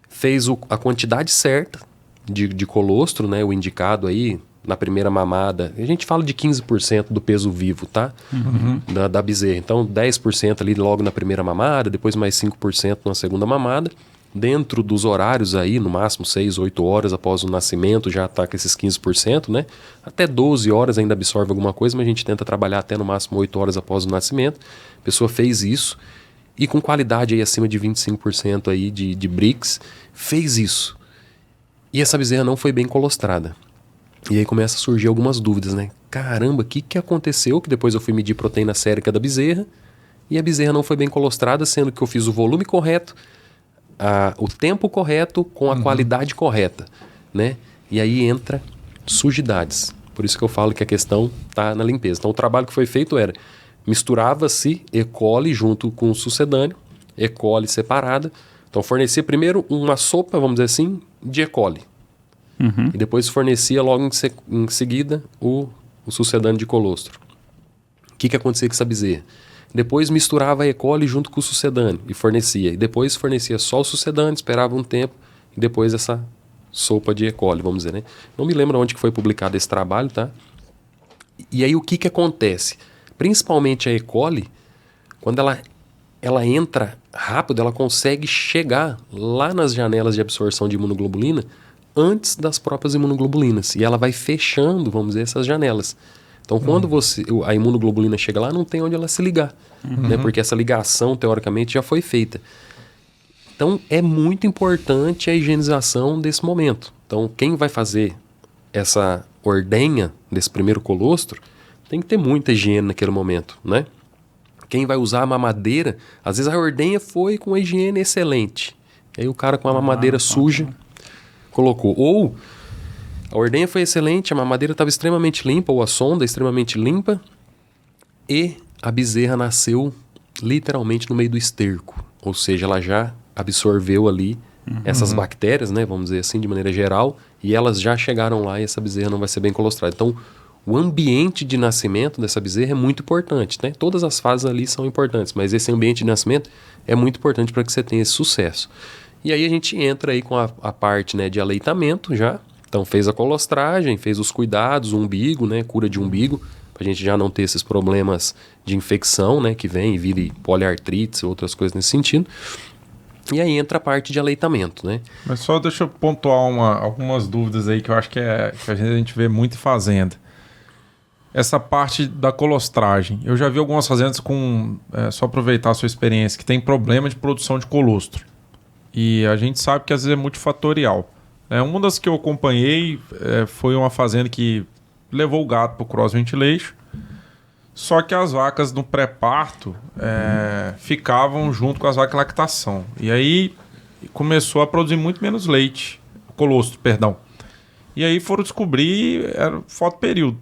Fez a quantidade certa de colostro, né? O indicado aí na primeira mamada. A gente fala de 15% do peso vivo, tá? Da bezerra. Então 10% ali logo na primeira mamada, depois mais 5% na segunda mamada. Dentro dos horários aí, no máximo 6, 8 horas após o nascimento, já está com esses 15%, né? Até 12 horas ainda absorve alguma coisa, mas a gente tenta trabalhar até no máximo 8 horas após o nascimento. A pessoa fez isso e com qualidade aí acima de 25% aí de Brix, fez isso. E essa bezerra não foi bem colostrada. E aí começa a surgir algumas dúvidas, né? Caramba, o que aconteceu? Que depois eu fui medir proteína sérica da bezerra e a bezerra não foi bem colostrada, sendo que eu fiz o volume correto, o tempo correto com a qualidade correta, né? E aí entra sujidades. Por isso que eu falo que a questão está na limpeza. Então o trabalho que foi feito era, misturava-se E. coli junto com o sucedâneo, E. coli separada. Então fornecia primeiro uma sopa, vamos dizer assim, de E. coli. E depois fornecia logo em seguida o sucedâneo de colostro. O que acontecia com essa bezerra? Depois misturava a E. coli junto com o sucedâneo e fornecia. E depois fornecia só o sucedâneo, esperava um tempo e depois essa sopa de E. coli, vamos dizer, né? Não me lembro onde que foi publicado esse trabalho, tá? E aí o que acontece? Principalmente a E. coli, quando ela entra rápido, ela consegue chegar lá nas janelas de absorção de imunoglobulina antes das próprias imunoglobulinas. E ela vai fechando, vamos dizer, essas janelas. Então, quando a imunoglobulina chega lá, não tem onde ela se ligar. Né? Porque essa ligação, teoricamente, já foi feita. Então, é muito importante a higienização desse momento. Então, quem vai fazer essa ordenha desse primeiro colostro, tem que ter muita higiene naquele momento, né? Quem vai usar a mamadeira, às vezes a ordenha foi com a higiene excelente. Aí o cara com a mamadeira suja colocou. Ou a ordenha foi excelente, a mamadeira estava extremamente limpa, ou a sonda extremamente limpa, e a bezerra nasceu literalmente no meio do esterco. Ou seja, ela já absorveu ali essas bactérias, né, vamos dizer assim, de maneira geral, e elas já chegaram lá e essa bezerra não vai ser bem colostrada. Então, o ambiente de nascimento dessa bezerra é muito importante, né? Todas as fases ali são importantes, mas esse ambiente de nascimento é muito importante para que você tenha esse sucesso. E aí a gente entra aí com a parte, né, de aleitamento já. Então fez a colostragem, fez os cuidados, o umbigo, né, cura de umbigo, para a gente já não ter esses problemas de infecção, né, que vem e vire poliartrite, outras coisas nesse sentido. E aí entra a parte de aleitamento, né? Mas só deixa eu pontuar algumas dúvidas aí que eu acho que a gente vê muito em fazenda. Essa parte da colostragem. Eu já vi algumas fazendas com, só aproveitar a sua experiência, que tem problema de produção de colostro. E a gente sabe que às vezes é multifatorial. Uma das que eu acompanhei foi uma fazenda que levou o gado para o cross ventilation, só que as vacas no pré-parto ficavam junto com as vacas de lactação. E aí começou a produzir muito menos leite, colostro, perdão. E aí foram descobrir, era fotoperíodo.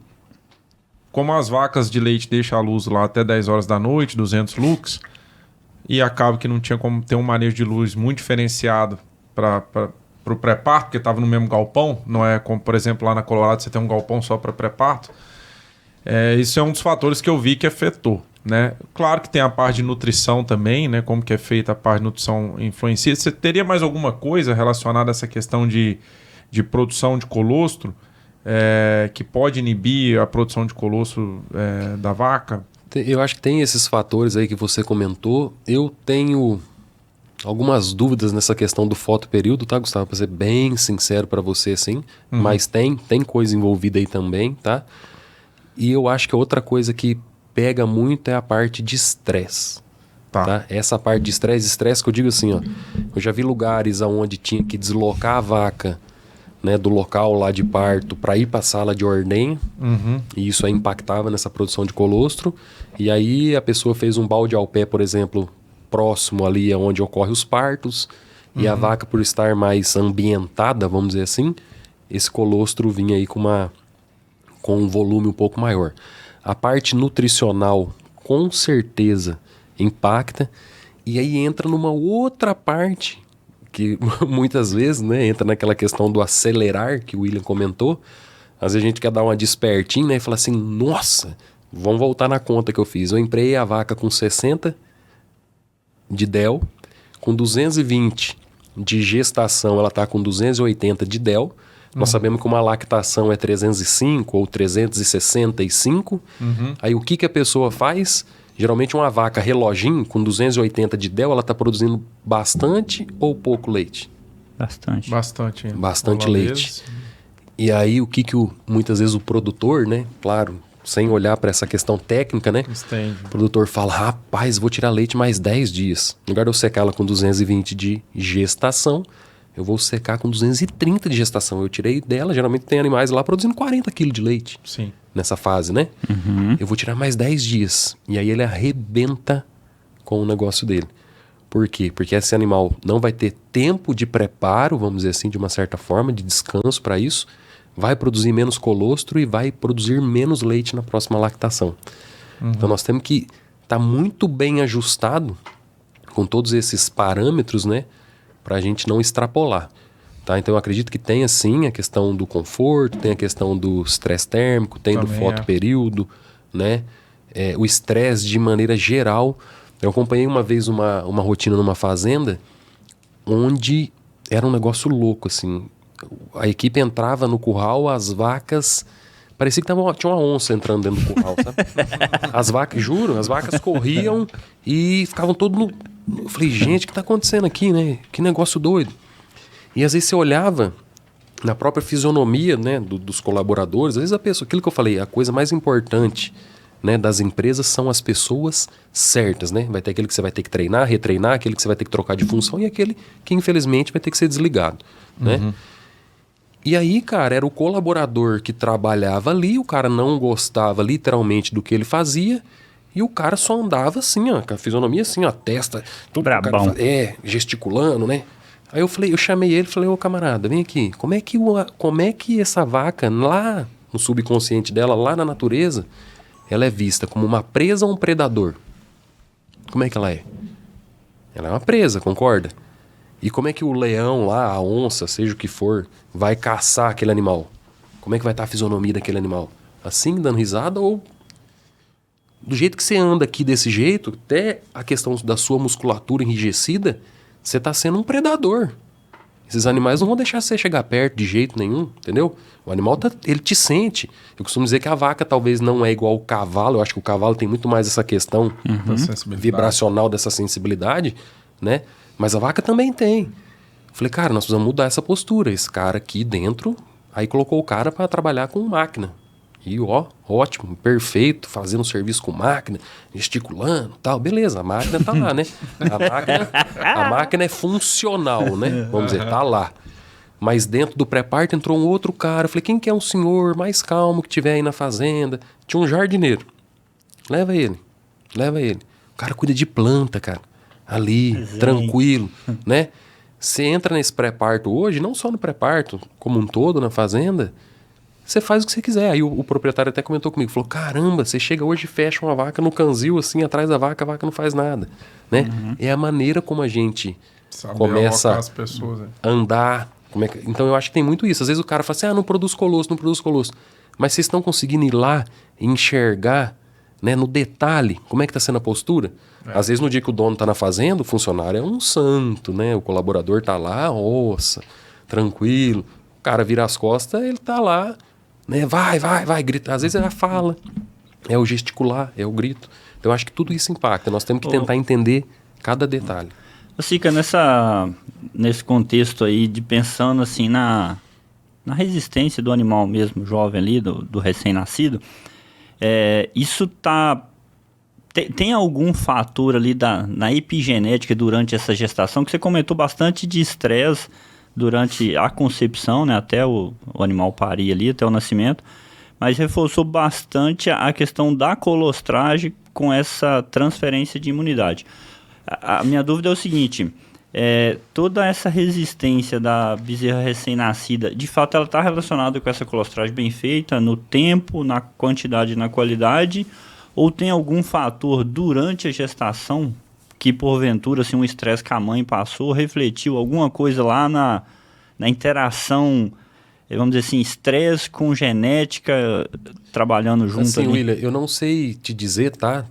Como as vacas de leite deixam a luz lá até 10 horas da noite, 200 lux, e acaba que não tinha como ter um manejo de luz muito diferenciado para o pré-parto, porque estava no mesmo galpão, não é como, por exemplo, lá na Colorado você tem um galpão só para pré-parto. Isso é um dos fatores que eu vi que afetou. né? Claro que tem a parte de nutrição também, né? Como que é feita a parte de nutrição influencia. Você teria mais alguma coisa relacionada a essa questão de produção de colostro que pode inibir a produção de colostro da vaca? Eu acho que tem esses fatores aí que você comentou. Eu tenho algumas dúvidas nessa questão do fotoperíodo, tá, Gustavo? Para ser bem sincero para você, assim. Mas tem coisa envolvida aí também, tá? E eu acho que outra coisa que pega muito é a parte de estresse. Tá? Essa parte de estresse que eu digo assim, ó. Eu já vi lugares onde tinha que deslocar a vaca, né, do local lá de parto para ir para a sala de ordenha. E isso aí impactava nessa produção de colostro. E aí a pessoa fez um balde ao pé, por exemplo, próximo ali onde ocorrem os partos. E a vaca, por estar mais ambientada, vamos dizer assim, esse colostro vinha aí com um volume um pouco maior. A parte nutricional, com certeza, impacta. E aí entra numa outra parte que muitas vezes, né, entra naquela questão do acelerar que o William comentou. Às vezes a gente quer dar uma despertinha, né, e falar assim, nossa, vamos voltar na conta que eu fiz. Eu empreei a vaca com 60 de DEL, com 220 de gestação, ela está com 280 de DEL. Nós sabemos que uma lactação é 305 ou 365. Aí o que a pessoa faz? Geralmente uma vaca reloginho com 280 de DEL, ela está produzindo bastante ou pouco leite? Bastante. Bastante leite. E aí o que muitas vezes o produtor, né? Claro, sem olhar para essa questão técnica, né? O produtor fala, rapaz, vou tirar leite mais 10 dias. No lugar de eu secar ela com 220 de gestação, eu vou secar com 230 de gestação. Eu tirei dela, geralmente tem animais lá produzindo 40 kg de leite. Sim. Nessa fase, né? Eu vou tirar mais 10 dias. E aí ele arrebenta com o negócio dele. Por quê? Porque esse animal não vai ter tempo de preparo, vamos dizer assim, de uma certa forma, de descanso para isso. Vai produzir menos colostro e vai produzir menos leite na próxima lactação. Então nós temos que estar muito bem ajustado com todos esses parâmetros, né? Para a gente não extrapolar. Tá? Então eu acredito que tem sim a questão do conforto, tem a questão do estresse térmico, tem também do fotoperíodo, né? O estresse de maneira geral. Eu acompanhei uma vez uma rotina numa fazenda onde era um negócio louco, assim. A equipe entrava no curral, as vacas... Parecia que tinha uma onça entrando dentro do curral, sabe? As vacas, juro, as vacas corriam e ficavam todo no... Eu falei, gente, o que está acontecendo aqui, né? Que negócio doido. E às vezes você olhava na própria fisionomia, né, dos colaboradores, às vezes a pessoa, aquilo que eu falei, a coisa mais importante, né, das empresas são as pessoas certas, né? Vai ter aquele que você vai ter que treinar, retreinar, aquele que você vai ter que trocar de função e aquele que infelizmente vai ter que ser desligado, né? E aí, cara, era o colaborador que trabalhava ali, o cara não gostava literalmente do que ele fazia e o cara só andava assim, ó, com a fisionomia assim, ó, a testa, tudo brabão. Gesticulando, né? Aí eu chamei ele e falei, ô camarada, vem aqui, como é que essa vaca lá no subconsciente dela, lá na natureza, ela é vista como uma presa ou um predador? Como é que ela é? Ela é uma presa, concorda? E como é que o leão lá, a onça, seja o que for, vai caçar aquele animal? Como é que vai estar a fisionomia daquele animal? Assim, dando risada ou... Do jeito que você anda aqui desse jeito, até a questão da sua musculatura enrijecida, você está sendo um predador. Esses animais não vão deixar você chegar perto de jeito nenhum, entendeu? O animal, ele te sente. Eu costumo dizer que a vaca talvez não é igual ao cavalo. Eu acho que o cavalo tem muito mais essa questão vibracional, dessa sensibilidade, né? Mas a vaca também tem. Eu falei, cara, nós precisamos mudar essa postura. Esse cara aqui dentro, aí colocou o cara para trabalhar com máquina. E ó, ótimo, perfeito, fazendo serviço com máquina, gesticulando, tal, beleza, a máquina tá lá, né? A máquina é funcional, né? Vamos dizer, tá lá. Mas dentro do pré-parto entrou um outro cara. Eu falei, quem que é um senhor mais calmo que tiver aí na fazenda? Tinha um jardineiro. Leva ele. O cara cuida de planta, cara. Ali, tranquilo, né? Você entra nesse pré-parto hoje, não só no pré-parto, como um todo na fazenda... Você faz o que você quiser. Aí o proprietário até comentou comigo, falou, caramba, você chega hoje e fecha uma vaca no canzil, assim, atrás da vaca, a vaca não faz nada, né? É a maneira como a gente começa as pessoas, a andar. Então eu acho que tem muito isso. Às vezes o cara fala assim, não produz colostro. Mas vocês estão conseguindo ir lá e enxergar né? No detalhe, como é que está sendo a postura. Às vezes no dia que o dono está na fazenda, o funcionário é um santo, né? O colaborador está lá, ossa, tranquilo. O cara vira as costas, ele está lá, né? Vai, grita. Às vezes é a fala, é o gesticular, é o grito. Então eu acho que tudo isso impacta. Nós temos que tentar entender cada detalhe. Sica, nesse contexto aí de pensando assim na resistência do animal mesmo, jovem ali, do recém-nascido, isso tem algum fator ali na epigenética durante essa gestação, que você comentou bastante de estresse durante a concepção, né, até o animal parir ali, até o nascimento, mas reforçou bastante a questão da colostragem com essa transferência de imunidade. A minha dúvida é o seguinte, toda essa resistência da bezerra recém-nascida, de fato ela está relacionada com essa colostragem bem feita, no tempo, na quantidade e na qualidade, ou tem algum fator durante a gestação que porventura assim, um estresse que a mãe passou, refletiu alguma coisa lá na interação, vamos dizer assim, estresse com genética trabalhando junto assim, ali? William, eu não sei te dizer, tá?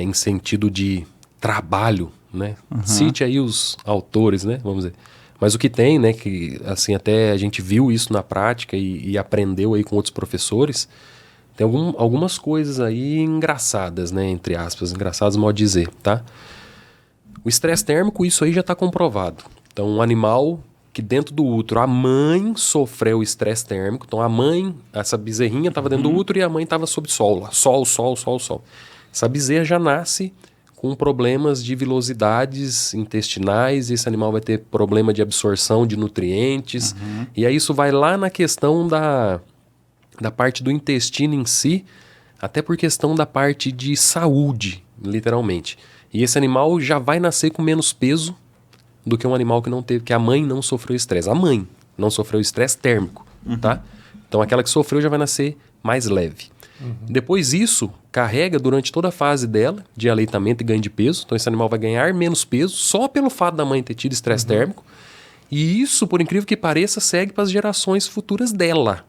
Em sentido de trabalho, né? Cite aí os autores, né? Vamos dizer. Mas o que tem, né? Que assim, até a gente viu isso na prática e aprendeu aí com outros professores. Tem algumas coisas aí engraçadas, né? Entre aspas, engraçadas, modo de dizer, tá? O estresse térmico, isso aí já está comprovado. Então, um animal que dentro do útero, a mãe sofreu estresse térmico. Então, a mãe, essa bezerrinha estava dentro do útero e a mãe estava sob sol, lá. Sol. Essa bezerra já nasce com problemas de vilosidades intestinais, esse animal vai ter problema de absorção de nutrientes, e aí isso vai lá na questão da parte do intestino em si, até por questão da parte de saúde, literalmente. E esse animal já vai nascer com menos peso do que um animal que não teve, que a mãe não sofreu estresse. A mãe não sofreu estresse térmico, tá? Então aquela que sofreu já vai nascer mais leve. Depois isso carrega durante toda a fase dela de aleitamento e ganho de peso. Então esse animal vai ganhar menos peso só pelo fato da mãe ter tido estresse térmico. E isso, por incrível que pareça, segue para as gerações futuras dela.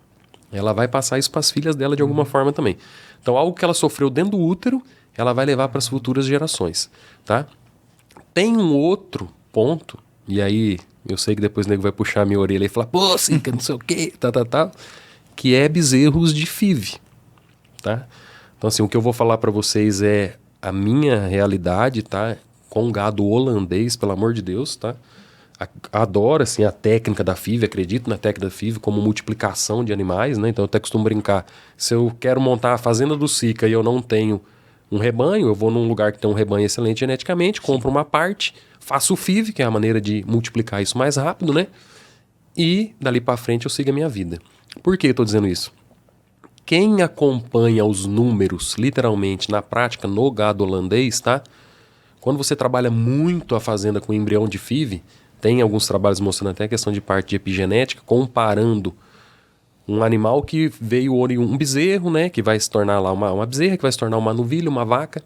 Ela vai passar isso para as filhas dela de alguma forma também. Então algo que ela sofreu dentro do útero, ela vai levar para as futuras gerações, tá? Tem um outro ponto, e aí eu sei que depois o nego vai puxar a minha orelha e falar, pô, Sica, não sei o quê, que é bezerros de FIV. Tá? Então, assim, o que eu vou falar para vocês é a minha realidade, tá? Com gado holandês, pelo amor de Deus, tá? Adoro, assim, a técnica da FIV, acredito na técnica da FIV como multiplicação de animais, né? Então, eu até costumo brincar. Se eu quero montar a fazenda do Sica e eu não tenho um rebanho, eu vou num lugar que tem um rebanho excelente geneticamente, compro uma parte, faço o FIV, que é a maneira de multiplicar isso mais rápido, né? E, dali para frente, eu sigo a minha vida. Por que eu tô dizendo isso? Quem acompanha os números, literalmente, na prática, no gado holandês, tá? Quando você trabalha muito a fazenda com embrião de FIV, tem alguns trabalhos mostrando até a questão de parte de epigenética, comparando um animal que veio um bezerro, né? Que vai se tornar lá uma bezerra, que vai se tornar uma novilha, uma vaca,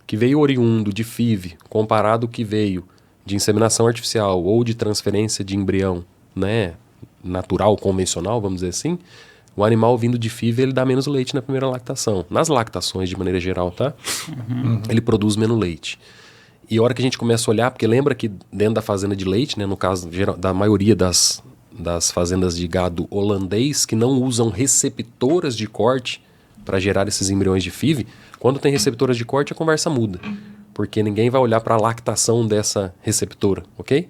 que veio oriundo de FIV, comparado que veio de inseminação artificial ou de transferência de embrião, né? Natural, convencional, vamos dizer assim. O animal vindo de FIV, ele dá menos leite na primeira lactação. Nas lactações, de maneira geral, tá? Ele produz menos leite. E a hora que a gente começa a olhar, porque lembra que dentro da fazenda de leite, né, no caso da maioria das fazendas de gado holandês, que não usam receptoras de corte para gerar esses embriões de FIV, quando tem receptoras de corte, a conversa muda. Porque ninguém vai olhar para a lactação dessa receptora, ok?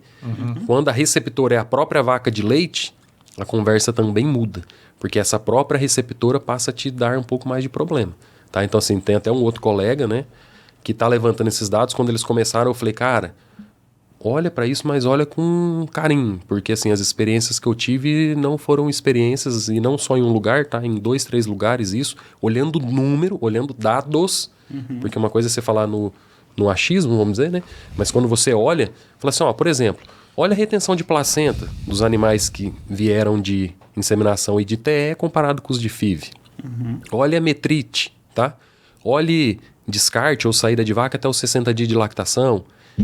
Quando a receptora é a própria vaca de leite, a conversa também muda. Porque essa própria receptora passa a te dar um pouco mais de problema, tá? Então, assim, tem até um outro colega, né, que tá levantando esses dados. Quando eles começaram, eu falei, cara, olha para isso, mas olha com carinho. Porque, assim, as experiências que eu tive não foram experiências, e não só em um lugar, tá? Em 2, 3 lugares, isso. Olhando número, olhando dados. Porque uma coisa é você falar no achismo, vamos dizer, né? Mas quando você olha, fala assim, ó, por exemplo, olha a retenção de placenta dos animais que vieram de inseminação e de TE comparado com os de FIV. Olha a metrite, tá? Olhe descarte ou saída de vaca até os 60 dias de lactação.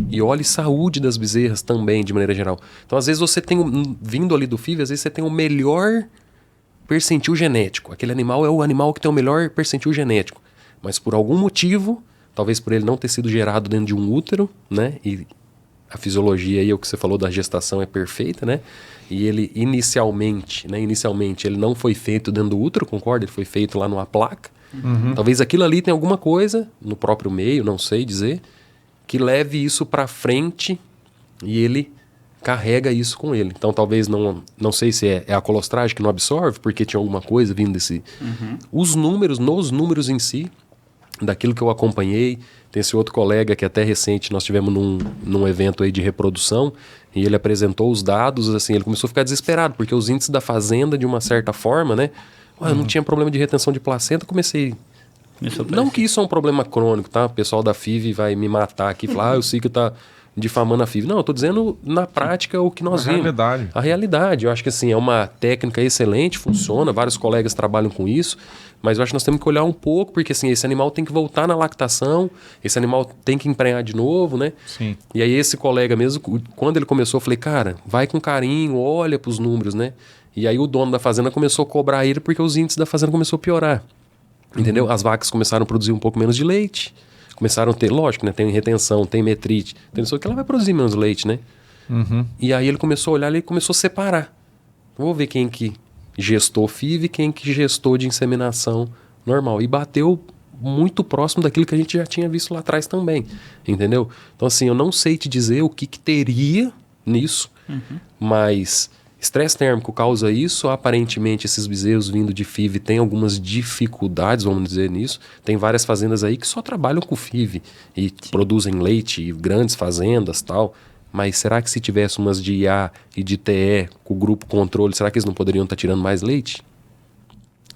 E olhe saúde das bezerras também, de maneira geral. Então, às vezes, você tem, vindo ali do FIV, às vezes você tem o melhor percentil genético. Aquele animal é o animal que tem o melhor percentil genético. Mas por algum motivo, talvez por ele não ter sido gerado dentro de um útero, né? E a fisiologia aí, o que você falou da gestação é perfeita, né? E ele inicialmente ele não foi feito dentro do útero, concorda? Ele foi feito lá numa placa. Talvez aquilo ali tenha alguma coisa no próprio meio, não sei dizer, que leve isso para frente e ele carrega isso com ele. Então talvez não sei se é a colostragem que não absorve, porque tinha alguma coisa vindo desse... Nos números em si, daquilo que eu acompanhei, tem esse outro colega que até recente nós tivemos num evento aí de reprodução, e ele apresentou os dados, assim, ele começou a ficar desesperado, porque os índices da fazenda, de uma certa forma, né? Eu não tinha problema de retenção de placenta, comecei... Não que isso é um problema crônico, tá? O pessoal da FIV vai me matar aqui e falar, o Ciclo tá difamando a FIV. Não, eu tô dizendo na prática o que nós vimos. Realidade. A realidade. Eu acho que assim, é uma técnica excelente, funciona, vários colegas trabalham com isso, mas eu acho que nós temos que olhar um pouco, porque assim, esse animal tem que voltar na lactação, esse animal tem que emprenhar de novo, né? Sim. E aí esse colega mesmo, quando ele começou, eu falei, cara, vai com carinho, olha pros números, né? E aí o dono da fazenda começou a cobrar ele porque os índices da fazenda começou a piorar. Entendeu? As vacas começaram a produzir um pouco menos de leite. Começaram a ter, lógico, né? Tem retenção, tem metrite. Tem isso que ela vai produzir menos leite, né? E aí ele começou a olhar e começou a separar. Vou ver quem que gestou FIV e quem que gestou de inseminação normal. E bateu muito próximo daquilo que a gente já tinha visto lá atrás também. Entendeu? Então assim, eu não sei te dizer o que teria nisso, mas... Estresse térmico causa isso, aparentemente esses bezerros vindo de FIV têm algumas dificuldades, vamos dizer nisso. Tem várias fazendas aí que só trabalham com FIV e produzem leite, e grandes fazendas e tal. Mas será que se tivesse umas de IA e de TE com o grupo controle, será que eles não poderiam estar tirando mais leite?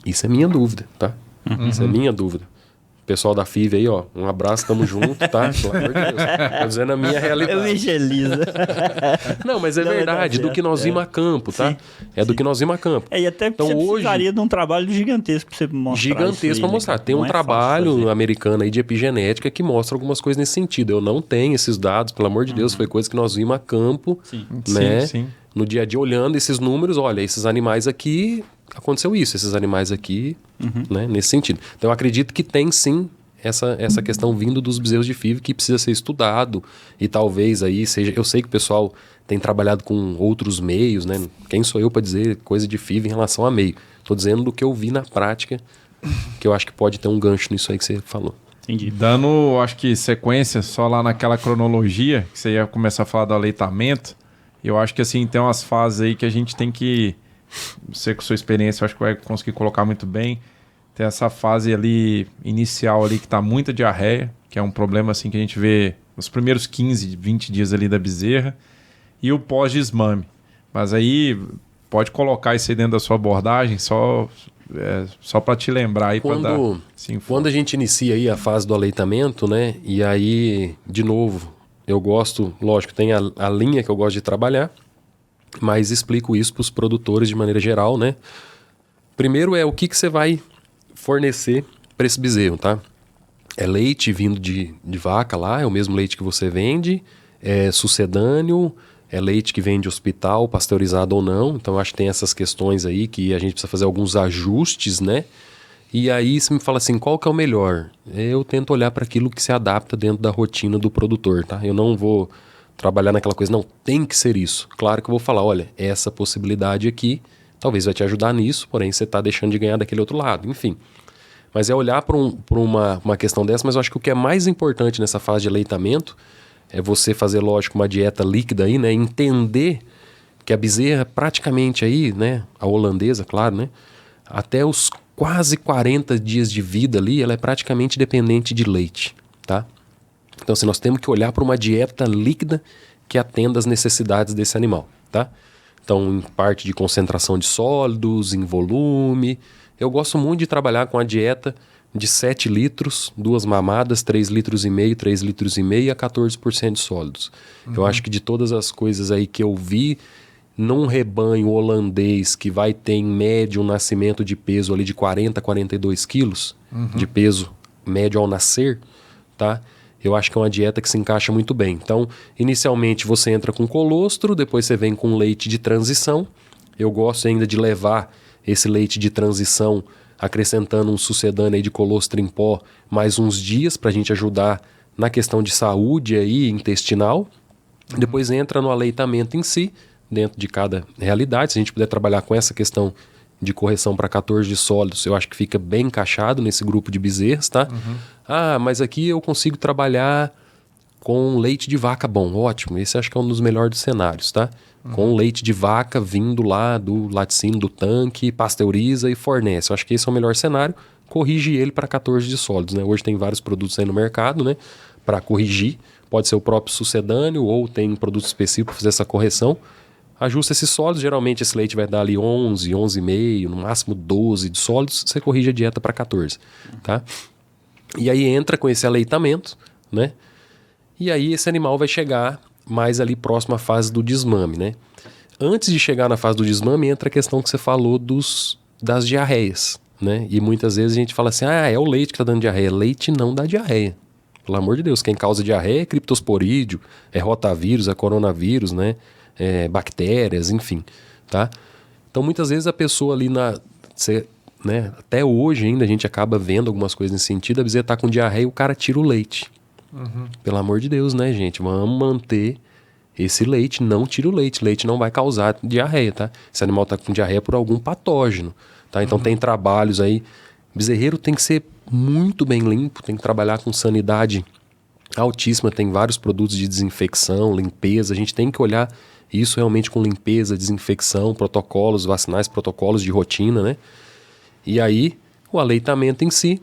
Isso é minha dúvida, tá? Isso é minha dúvida. Pessoal da FIV aí, ó, um abraço, tamo junto, tá? Pelo amor de Deus. Tô dizendo a minha realidade. Eu evangelizo. Não, mas é verdade, do que nós vimos a campo, tá? Do que nós vimos a campo. E até então, você hoje, precisaria de um trabalho gigantesco pra você mostrar gigantesco para mostrar. Tem um trabalho americano aí de epigenética que mostra algumas coisas nesse sentido. Eu não tenho esses dados, pelo amor de Deus, foi coisa que nós vimos a campo, né? Sim. No dia a dia, olhando esses números, olha, esses animais aqui, aconteceu isso, esses animais aqui, né? Nesse sentido. Então, eu acredito que tem sim essa questão vindo dos bezerros de FIV que precisa ser estudado e talvez aí seja... Eu sei que o pessoal tem trabalhado com outros meios, né? Quem sou eu para dizer coisa de FIV em relação a meio? Tô dizendo do que eu vi na prática, que eu acho que pode ter um gancho nisso aí que você falou. Entendi. Dando, acho que sequência, só lá naquela cronologia, que você ia começar a falar do aleitamento, eu acho que assim, tem umas fases aí que a gente tem que... Você com sua experiência, eu acho que vai conseguir colocar muito bem. Tem essa fase ali, inicial ali, que tá muita diarreia, que é um problema assim que a gente vê nos primeiros 15, 20 dias ali da bezerra. E o pós-desmame. Mas aí, pode colocar isso aí dentro da sua abordagem, só para te lembrar aí. Quando a gente inicia aí a fase do aleitamento, né? E aí, de novo, eu gosto, lógico, tem a linha que eu gosto de trabalhar, mas explico isso para os produtores de maneira geral, né? Primeiro é o que você vai fornecer para esse bezerro, tá? É leite vindo de vaca lá, é o mesmo leite que você vende, é sucedâneo, é leite que vem de hospital, pasteurizado ou não. Então eu acho que tem essas questões aí que a gente precisa fazer alguns ajustes, né? E aí você me fala assim, qual que é o melhor? Eu tento olhar para aquilo que se adapta dentro da rotina do produtor, tá? Eu não vou trabalhar naquela coisa, não, tem que ser isso. Claro que eu vou falar, olha, essa possibilidade aqui talvez vai te ajudar nisso, porém você está deixando de ganhar daquele outro lado, enfim. Mas é olhar para uma questão dessa, mas eu acho que o que é mais importante nessa fase de aleitamento é você fazer, lógico, uma dieta líquida aí, né? Entender que a bezerra praticamente aí, né? A holandesa, claro, né? Até os quase 40 dias de vida ali, ela é praticamente dependente de leite, tá? Então, assim, nós temos que olhar para uma dieta líquida que atenda às necessidades desse animal, tá? Então, em parte de concentração de sólidos, em volume. Eu gosto muito de trabalhar com a dieta de 7 litros, 2 mamadas, 3,5 litros, 3,5 litros a 14% de sólidos. Eu acho que de todas as coisas aí que eu vi, num rebanho holandês que vai ter em média um nascimento de peso ali de 40 a 42 quilos de peso médio ao nascer, tá? Eu acho que é uma dieta que se encaixa muito bem. Então, inicialmente você entra com colostro, depois você vem com leite de transição. Eu gosto ainda de levar esse leite de transição acrescentando um sucedâneo aí de colostro em pó mais uns dias para a gente ajudar na questão de saúde aí intestinal. Depois entra no aleitamento em si, dentro de cada realidade. Se a gente puder trabalhar com essa questão de correção para 14 de sólidos, eu acho que fica bem encaixado nesse grupo de bezerros, tá? Ah, mas aqui eu consigo trabalhar com leite de vaca bom. Ótimo, esse acho que é um dos melhores dos cenários, tá? Com leite de vaca vindo lá do laticínio, do tanque, pasteuriza e fornece. Eu acho que esse é o melhor cenário. Corrige ele para 14 de sólidos, né? Hoje tem vários produtos aí no mercado, né? Para corrigir. Pode ser o próprio sucedâneo ou tem produto específico para fazer essa correção. Ajusta esses sólidos, geralmente esse leite vai dar ali 11, 11,5, no máximo 12 de sólidos, você corrige a dieta para 14, tá? E aí entra com esse aleitamento, né? E aí esse animal vai chegar mais ali próximo à fase do desmame, né? Antes de chegar na fase do desmame, entra a questão que você falou das diarreias, né? E muitas vezes a gente fala assim, ah, é o leite que tá dando diarreia. Leite não dá diarreia. Pelo amor de Deus, quem causa diarreia é criptosporídeo, é rotavírus, é coronavírus, né? Bactérias, enfim, tá? Então muitas vezes a pessoa ali né, até hoje ainda a gente acaba vendo algumas coisas nesse sentido, a bezerra tá com diarreia e o cara tira o leite. Pelo amor de Deus, né, gente? Vamos manter esse leite, não tira o leite não vai causar diarreia, tá? Esse animal tá com diarreia por algum patógeno, tá? Então tem trabalhos aí, bezerreiro tem que ser muito bem limpo, tem que trabalhar com sanidade altíssima, tem vários produtos de desinfecção, limpeza, a gente tem que olhar isso realmente com limpeza, desinfecção, protocolos vacinais, protocolos de rotina, né? E aí, o aleitamento em si,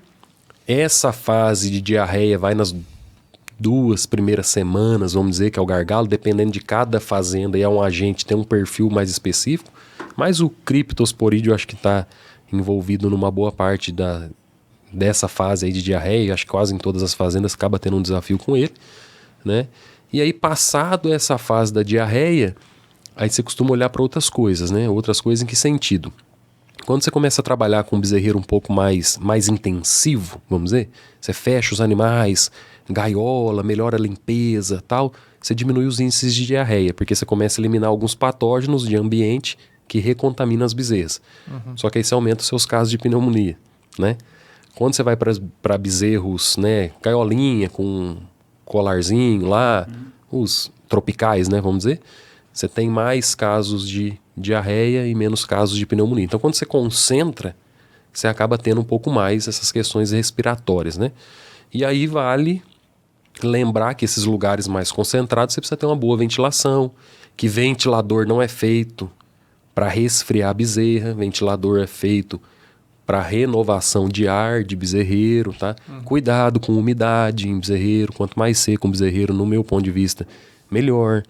essa fase de diarreia vai nas 2 primeiras semanas, vamos dizer, que é o gargalo, dependendo de cada fazenda, e é um agente, tem um perfil mais específico, mas o criptosporídeo eu acho que está envolvido numa boa parte dessa fase aí de diarreia, acho que quase em todas as fazendas acaba tendo um desafio com ele, né? E aí, passado essa fase da diarreia, aí você costuma olhar para outras coisas, né? Outras coisas em que sentido? Quando você começa a trabalhar com um bezerreiro um pouco mais intensivo, vamos dizer, você fecha os animais, gaiola, melhora a limpeza, tal, você diminui os índices de diarreia, porque você começa a eliminar alguns patógenos de ambiente que recontaminam as bezerras. Só que aí você aumenta os seus casos de pneumonia, né? Quando você vai para bezerros, né, gaiolinha com colarzinho lá, os tropicais, né, vamos dizer, você tem mais casos de diarreia e menos casos de pneumonia. Então, quando você concentra, você acaba tendo um pouco mais essas questões respiratórias, né? E aí vale lembrar que esses lugares mais concentrados, você precisa ter uma boa ventilação, que ventilador não é feito para resfriar a bezerra, ventilador é feito para renovação de ar de bezerreiro, tá? Cuidado com umidade em bezerreiro, quanto mais seco um bezerreiro, no meu ponto de vista, melhor.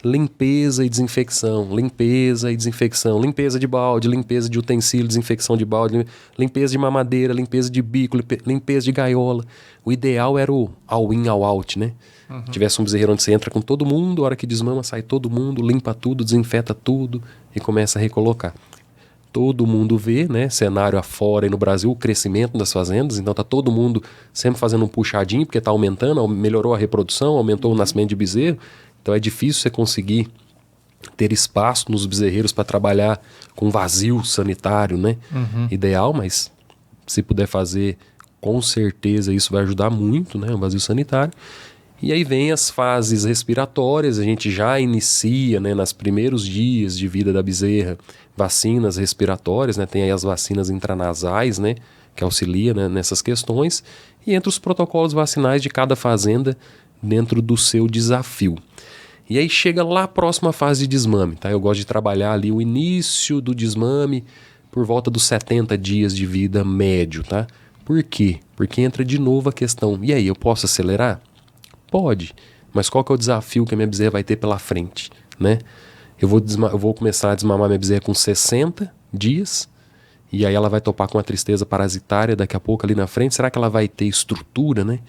Limpeza e desinfecção, limpeza e desinfecção, limpeza de balde, limpeza de utensílio, desinfecção de balde, limpeza de mamadeira, limpeza de bico, limpeza de gaiola. O ideal era o all-in, all-out, né? Tivesse um bezerreiro onde você entra com todo mundo, a hora que desmama sai todo mundo, limpa tudo, desinfeta tudo e começa a recolocar. Todo mundo vê, né, cenário afora e no Brasil, o crescimento das fazendas, então tá todo mundo sempre fazendo um puxadinho, porque tá aumentando, melhorou a reprodução, aumentou o nascimento de bezerro, então é difícil você conseguir ter espaço nos bezerreiros para trabalhar com vazio sanitário, né, ideal, mas se puder fazer, com certeza isso vai ajudar muito, né, o vazio sanitário. E aí vem as fases respiratórias, a gente já inicia, né, nos primeiros dias de vida da bezerra, vacinas respiratórias, né, tem aí as vacinas intranasais, né, que auxilia, né, nessas questões, e entre os protocolos vacinais de cada fazenda dentro do seu desafio. E aí chega lá a próxima fase de desmame, tá? Eu gosto de trabalhar ali o início do desmame por volta dos 70 dias de vida médio, tá? Por quê? Porque entra de novo a questão, e aí, eu posso acelerar? Pode, mas qual que é o desafio que a minha bezerra vai ter pela frente, né? Eu vou começar a desmamar minha bezerra com 60 dias, e aí ela vai topar com uma tristeza parasitária daqui a pouco ali na frente. Será que ela vai ter estrutura, né?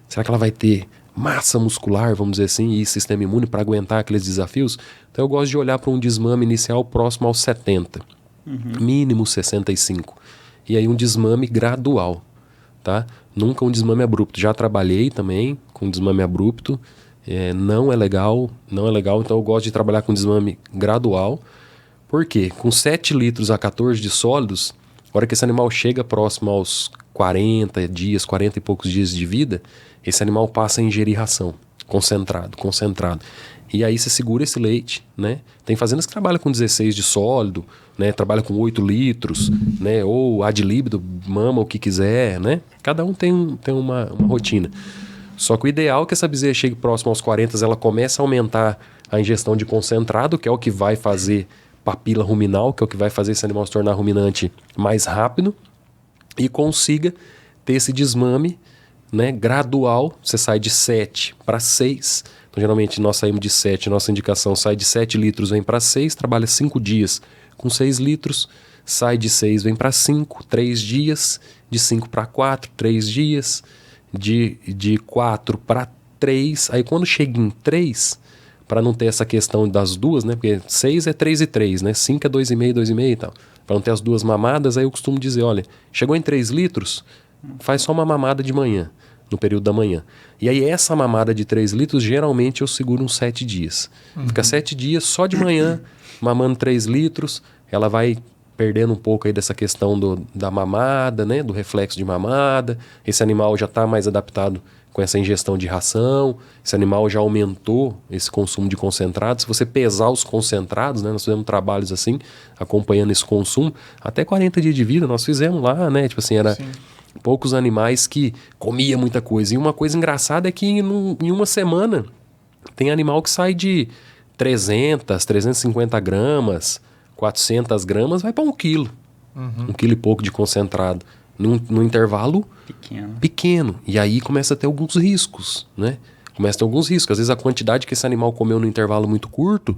Será que ela vai ter massa muscular, vamos dizer assim, e sistema imune para aguentar aqueles desafios? Então eu gosto de olhar para um desmame inicial próximo aos 70, mínimo 65, e aí um desmame gradual, tá? Nunca um desmame abrupto. Já trabalhei também com desmame abrupto, não é legal, então eu gosto de trabalhar com desmame gradual. Por quê? Com 7 litros a 14 de sólidos, A hora que esse animal chega próximo aos 40 dias, 40 e poucos dias de vida, esse animal passa a ingerir ração, concentrado. E aí você segura esse leite, né? Tem fazendas que trabalham com 16 de sólido, né? Trabalha com 8 litros, né? Ou ad libido, mama o que quiser, né? Cada um tem uma rotina. Só que o ideal é que essa bezerra chegue próximo aos 40, ela comece a aumentar a ingestão de concentrado, que é o que vai fazer papila ruminal, que é o que vai fazer esse animal se tornar ruminante mais rápido, e consiga ter esse desmame, né, gradual. Você sai de 7 para 6. Então, geralmente, nós saímos de 7, nossa indicação sai de 7 litros, vem para 6, trabalha 5 dias com 6 litros, sai de 6, vem para 5, 3 dias, de 5 para 4, 3 dias, de 4 para 3. Aí, quando chega em 3, para não ter essa questão das duas, né? Porque 6 é 3 e 3, né? 5 é 2,5, 2,5 e tal. Para não ter as duas mamadas, aí eu costumo dizer, olha, chegou em 3 litros, faz só uma mamada de manhã, no período da manhã. E aí essa mamada de 3 litros, geralmente eu seguro uns 7 dias. Fica 7 dias só de manhã, mamando 3 litros, ela vai perdendo um pouco aí dessa questão da mamada, né? Do reflexo de mamada. Esse animal já está mais adaptado com essa ingestão de ração, esse animal já aumentou esse consumo de concentrados. Se você pesar os concentrados, né, nós fizemos trabalhos assim, acompanhando esse consumo, até 40 dias de vida nós fizemos lá, né, tipo assim, era poucos animais que comia muita coisa. E uma coisa engraçada é que em uma semana tem animal que sai de 300, 350 gramas, 400 gramas, vai para 1 quilo, 1 quilo e pouco de concentrado. Num intervalo pequeno. E aí começa a ter alguns riscos, né? Começa a ter alguns riscos. Às vezes a quantidade que esse animal comeu num intervalo muito curto,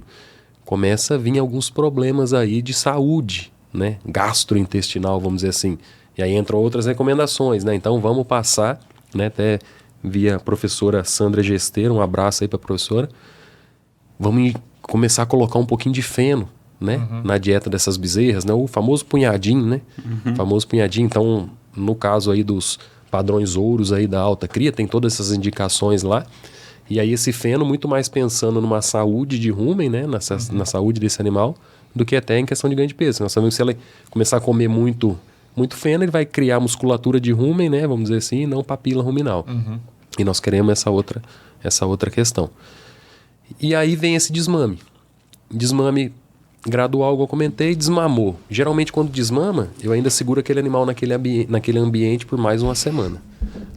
começa a vir alguns problemas aí de saúde, né? Gastrointestinal, vamos dizer assim. E aí entram outras recomendações, né? Então vamos passar, né? Até via a professora Sandra Gesteira, um abraço aí para a professora. Vamos começar a colocar um pouquinho de feno, né? Na dieta dessas bezerras, né? O famoso punhadinho, né? Famoso punhadinho. Então, no caso aí dos padrões ouros aí da alta cria, tem todas essas indicações lá. E aí esse feno muito mais pensando numa saúde de rumen, né? Na saúde desse animal, do que até em questão de ganho de peso. Nós sabemos que se ela começar a comer muito feno, ele vai criar musculatura de rumen, né? Vamos dizer assim, e não papila ruminal. E nós queremos essa outra questão. E aí vem esse desmame. Desmame gradual, como eu comentei, desmamou. Geralmente, quando desmama, eu ainda seguro aquele animal naquele ambiente por mais uma semana.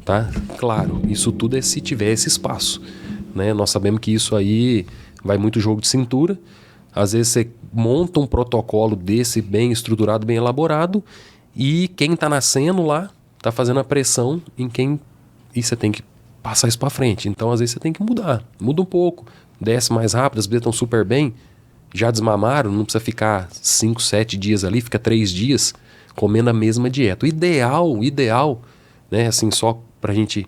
Tá? Claro, isso tudo é se tiver esse espaço. Né? Nós sabemos que isso aí vai muito jogo de cintura. Às vezes você monta um protocolo desse bem estruturado, bem elaborado, e quem está nascendo lá está fazendo a pressão em quem... E você tem que passar isso para frente. Então, às vezes, você tem que mudar. Muda um pouco. Desce mais rápido, as bezerras estão super bem. Já desmamaram, não precisa ficar 5, 7 dias ali, fica 3 dias comendo a mesma dieta. O ideal, né, assim, só pra gente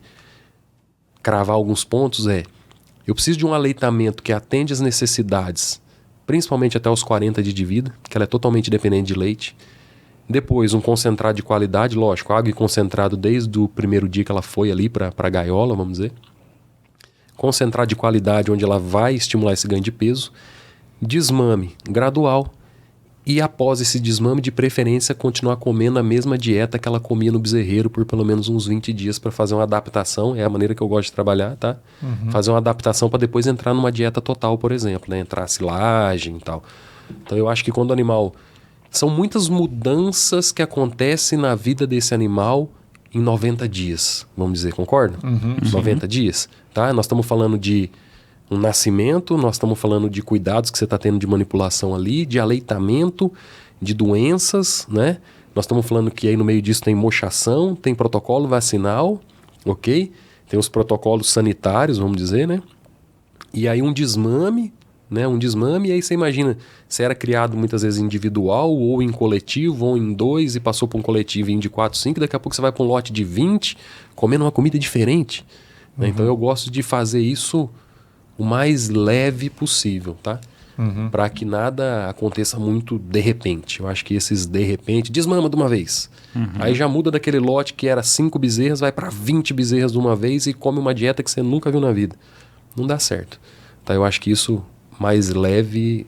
cravar alguns pontos eu preciso de um aleitamento que atende às necessidades, principalmente até os 40 dias de vida, que ela é totalmente dependente de leite. Depois, um concentrado de qualidade, lógico, água e concentrado desde o primeiro dia que ela foi ali pra gaiola, vamos dizer. Concentrado de qualidade, onde ela vai estimular esse ganho de peso. Desmame gradual e após esse desmame, de preferência, continuar comendo a mesma dieta que ela comia no bezerreiro por pelo menos uns 20 dias para fazer uma adaptação. É a maneira que eu gosto de trabalhar, tá? Fazer uma adaptação para depois entrar numa dieta total, por exemplo, né? Entrar silagem e tal. Então eu acho que quando o animal... São muitas mudanças que acontecem na vida desse animal em 90 dias, vamos dizer, concorda? 90 dias, tá? Nós estamos falando de um nascimento, nós estamos falando de cuidados que você está tendo de manipulação ali, de aleitamento, de doenças, né? Nós estamos falando que aí no meio disso tem mochação, tem protocolo vacinal, ok? Tem os protocolos sanitários, vamos dizer, né? E aí um desmame, né? E aí você imagina, se era criado muitas vezes individual, ou em coletivo, ou em 2, e passou para um coletivo de 4, 5, daqui a pouco você vai para um lote de 20, comendo uma comida diferente. Né? Então eu gosto de fazer isso o mais leve possível, tá? Para que nada aconteça muito de repente. Eu acho que esses de repente, desmama de uma vez. Aí já muda daquele lote que era 5 bezerras, vai para 20 bezerras de uma vez e come uma dieta que você nunca viu na vida. Não dá certo. Tá? Eu acho que isso mais leve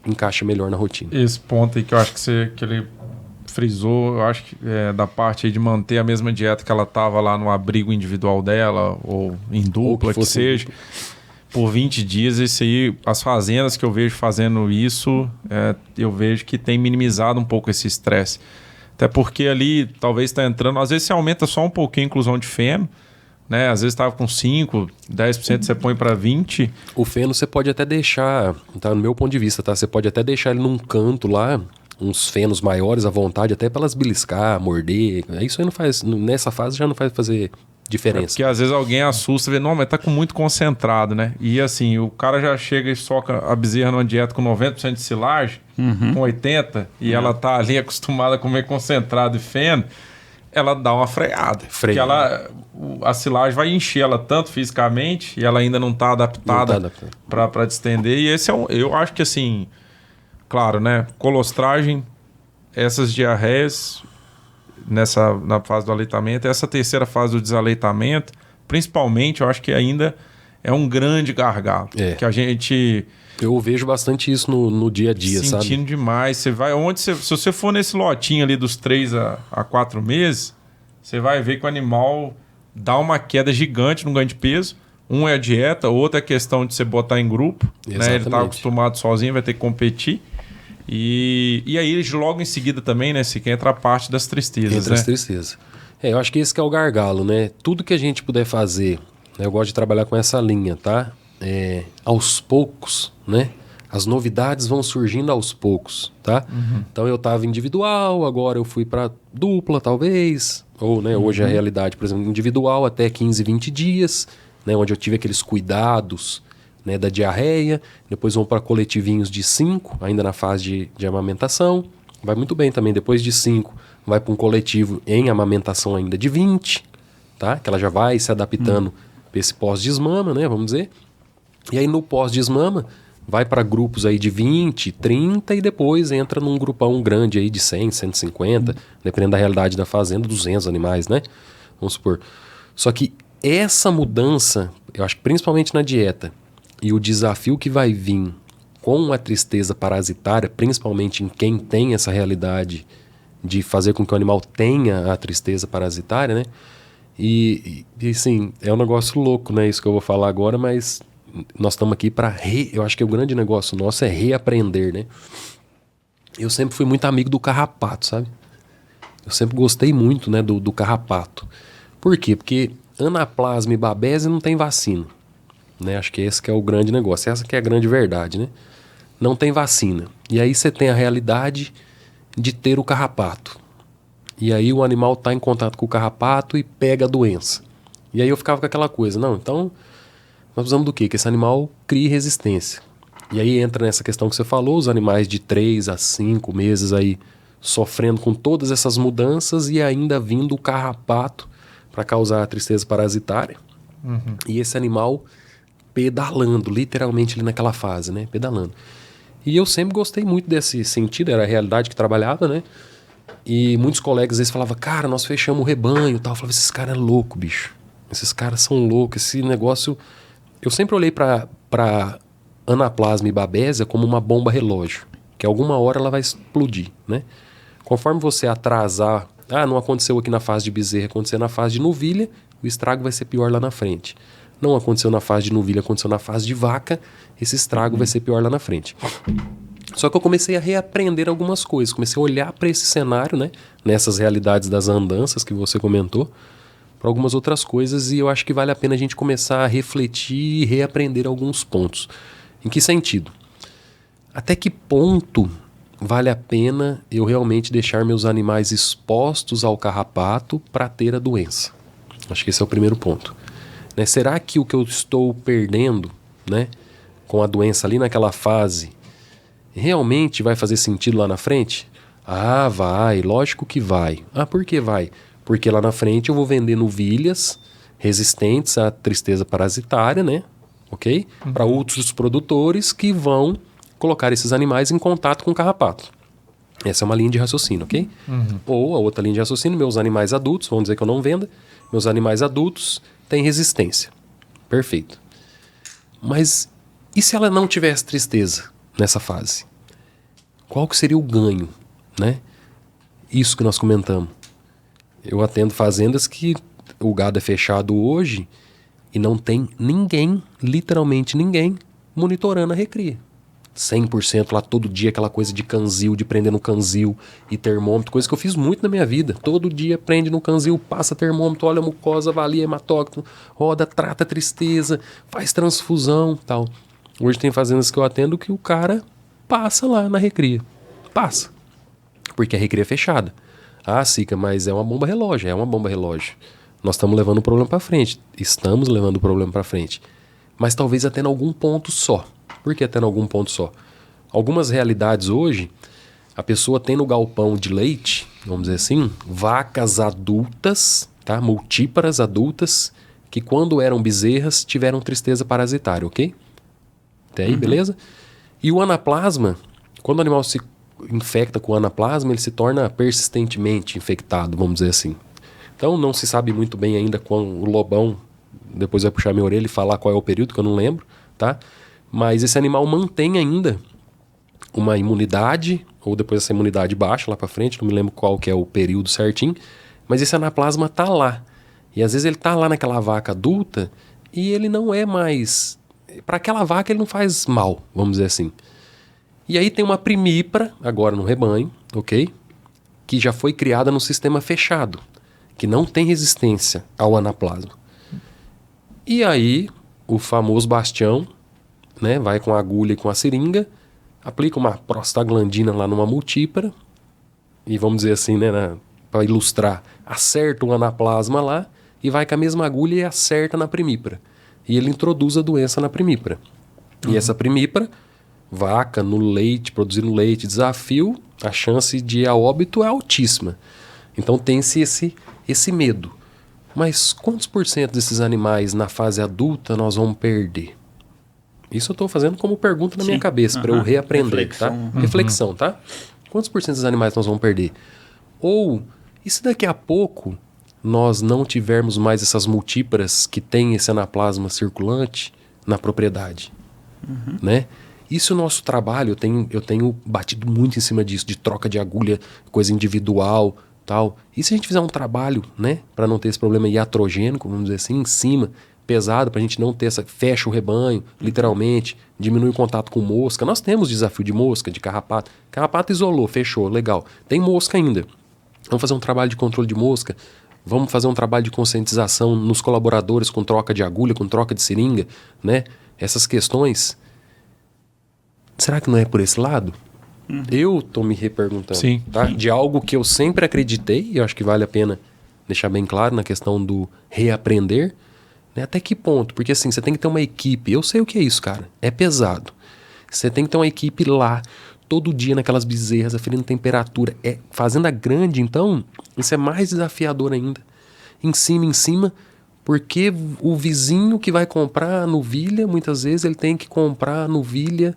encaixa melhor na rotina. Esse ponto aí que eu acho que ele frisou, eu acho que da parte aí de manter a mesma dieta que ela estava lá no abrigo individual dela, ou em dupla, que seja, por 20 dias, isso aí, as fazendas que eu vejo fazendo isso, eu vejo que tem minimizado um pouco esse estresse. Até porque ali, talvez está entrando, às vezes você aumenta só um pouquinho a inclusão de feno, né? Às vezes estava com 5%, 10% você põe para 20%. O feno você pode até deixar, tá? No meu ponto de vista, tá? Você pode até deixar ele num canto lá, uns fenos maiores à vontade, até para elas beliscar, morder. Isso aí não faz, nessa fase já não faz fazer diferença. Porque às vezes alguém assusta, vê, não, mas tá com muito concentrado, né? E assim, o cara já chega e soca a bezerra numa dieta com 90% de silagem, com 80%, e ela tá ali acostumada a comer concentrado e feno, ela dá uma freada. Porque a silagem vai encher ela tanto fisicamente e ela ainda não tá adaptada para distender. E esse eu acho que assim, claro, né? Colostragem, essas diarreias na fase do aleitamento, essa terceira fase do desaleitamento, principalmente, eu acho que ainda é um grande gargalo. Que a gente... Eu vejo bastante isso no dia a dia, sentindo sabe? demais. Você vai se você for nesse lotinho ali dos 3 a 4 meses, você vai ver que o animal dá uma queda gigante no ganho de peso. Um é a dieta, outro é a questão de você botar em grupo. Né? Ele está acostumado sozinho, vai ter que competir. E aí, logo em seguida também, né, se entra a parte das tristezas. Entra as tristezas. Eu acho que esse que é o gargalo, né? Tudo que a gente puder fazer, né, eu gosto de trabalhar com essa linha, tá? Aos poucos, né? As novidades vão surgindo aos poucos, tá? Então eu estava individual, agora eu fui para dupla, talvez. Ou, né, hoje a realidade, por exemplo, individual até 15, 20 dias, né, onde eu tive aqueles cuidados, né, da diarreia. Depois vão para coletivinhos de 5, ainda na fase de amamentação. Vai muito bem também. Depois de 5, vai para um coletivo em amamentação ainda de 20, tá? Que ela já vai se adaptando para esse pós-desmama, né, vamos dizer. E aí no pós-desmama vai para grupos aí de 20, 30 e depois entra num grupão grande aí de 100, 150, dependendo da realidade da fazenda, 200 animais, né? Vamos supor. Só que essa mudança, eu acho que principalmente na dieta, e o desafio que vai vir com a tristeza parasitária, principalmente em quem tem essa realidade de fazer com que o animal tenha a tristeza parasitária, né? E assim, é um negócio louco, né? Isso que eu vou falar agora, mas nós estamos aqui para eu acho que o grande negócio nosso é reaprender, né? Eu sempre fui muito amigo do carrapato, sabe? Eu sempre gostei muito, né, do carrapato. Por quê? Porque anaplasma e babese não tem vacina, né? Acho que esse que é o grande negócio, essa que é a grande verdade, né? Não tem vacina. E aí você tem a realidade de ter o carrapato. E aí o animal está em contato com o carrapato e pega a doença. E aí eu ficava com aquela coisa, não, então nós precisamos do quê? Que esse animal crie resistência. E aí entra nessa questão que você falou, os animais de 3 a 5 meses aí sofrendo com todas essas mudanças e ainda vindo o carrapato para causar a tristeza parasitária. E esse animal pedalando, literalmente ali naquela fase, né? Pedalando. E eu sempre gostei muito desse sentido, era a realidade que trabalhava, né? E muitos colegas às vezes falavam, cara, nós fechamos o rebanho e tal. Eu falava, esses caras é louco, bicho. Esses caras são loucos, esse negócio... Eu sempre olhei para anaplasma e babésia como uma bomba relógio, que alguma hora ela vai explodir, né? Conforme você atrasar, não aconteceu aqui na fase de bezerra, aconteceu na fase de novilha, o estrago vai ser pior lá na frente. Não aconteceu na fase de novilha, aconteceu na fase de vaca, esse estrago vai ser pior lá na frente. Só que eu comecei a reaprender algumas coisas, comecei a olhar para esse cenário, né? Nessas realidades das andanças que você comentou, para algumas outras coisas, e eu acho que vale a pena a gente começar a refletir e reaprender alguns pontos. Em que sentido? Até que ponto vale a pena eu realmente deixar meus animais expostos ao carrapato para ter a doença? Acho que esse é o primeiro ponto. Né? Será que o que eu estou perdendo, né, com a doença ali naquela fase realmente vai fazer sentido lá na frente? Vai, lógico que vai. Por que vai? Porque lá na frente eu vou vender novilhas resistentes à tristeza parasitária, né? Ok? Para outros produtores que vão colocar esses animais em contato com o carrapato. Essa é uma linha de raciocínio, ok? Ou a outra linha de raciocínio, meus animais adultos, vamos dizer que eu não venda, meus animais adultos têm resistência. Perfeito. Mas e se ela não tivesse tristeza nessa fase? Qual que seria o ganho, né? isso que nós comentamos. Eu atendo fazendas que o gado é fechado hoje e não tem ninguém, literalmente ninguém, monitorando a recria. 100% lá todo dia, aquela coisa de canzil, de prender no canzil e termômetro, coisa que eu fiz muito na minha vida. Todo dia prende no canzil, passa termômetro, olha a mucosa, avalia hematócrito, roda, trata tristeza, faz transfusão, tal. Hoje tem fazendas que eu atendo que o cara passa lá na recria. Passa. Porque a recria é fechada. Ah, Sica, mas é uma bomba relógio, é uma bomba relógio. Nós estamos levando o problema para frente. Estamos levando o problema para frente. Mas talvez até em algum ponto só. Por que até em algum ponto só? Algumas realidades hoje, a pessoa tem no galpão de leite, vamos dizer assim, vacas adultas, tá? Multíparas adultas, que quando eram bezerras tiveram tristeza parasitária, ok? Até aí, beleza? E o anaplasma, quando o animal se infecta com o anaplasma, ele se torna persistentemente infectado, vamos dizer assim. Então não se sabe muito bem ainda quando o Lobão depois vai puxar minha orelha e falar qual é o período, que eu não lembro, tá? Mas esse animal mantém ainda uma imunidade, ou depois essa imunidade baixa lá pra frente, não me lembro qual que é o período certinho, mas esse anaplasma tá lá. E às vezes ele tá lá naquela vaca adulta e ele não é mais... Para aquela vaca ele não faz mal, vamos dizer assim. E aí tem uma primípara, agora no rebanho, ok? Que já foi criada no sistema fechado, que não tem resistência ao anaplasma. E aí o famoso Bastião, né, vai com a agulha e com a seringa, aplica uma prostaglandina lá numa multípara, e vamos dizer assim, né, para ilustrar, acerta o anaplasma lá, e vai com a mesma agulha e acerta na primípara. E ele introduz a doença na primípara. E essa primípara, vaca no leite, produzindo leite, desafio, a chance de ir a óbito é altíssima. Então tem-se esse medo. Mas quantos por cento desses animais na fase adulta nós vamos perder? Isso eu estou fazendo como pergunta na minha cabeça, para eu reaprender, reflexão. Tá? Reflexão, tá? Quantos por cento dos animais nós vamos perder? Ou, e se daqui a pouco nós não tivermos mais essas multíparas que têm esse anaplasma circulante na propriedade? Né? Isso é o nosso trabalho, eu tenho batido muito em cima disso, de troca de agulha, coisa individual, tal. E se a gente fizer um trabalho, né, para não ter esse problema iatrogênico, vamos dizer assim, em cima, pesado, para a gente não ter fecha o rebanho, literalmente, diminui o contato com mosca. Nós temos desafio de mosca, de carrapato. Carrapato isolou, fechou, legal. Tem mosca ainda. Vamos fazer um trabalho de controle de mosca. Vamos fazer um trabalho de conscientização nos colaboradores com troca de agulha, com troca de seringa, né? Essas questões. Será que não é por esse lado? Eu tô me reperguntando. Sim. Tá? De algo que eu sempre acreditei, e eu acho que vale a pena deixar bem claro na questão do reaprender, né? Até que ponto? Porque assim, você tem que ter uma equipe. Eu sei o que é isso, cara. É pesado. Você tem que ter uma equipe lá, todo dia naquelas bezerras, aferindo temperatura. Fazenda grande, então, isso é mais desafiador ainda. Em cima, porque o vizinho que vai comprar a novilha, muitas vezes ele tem que comprar a novilha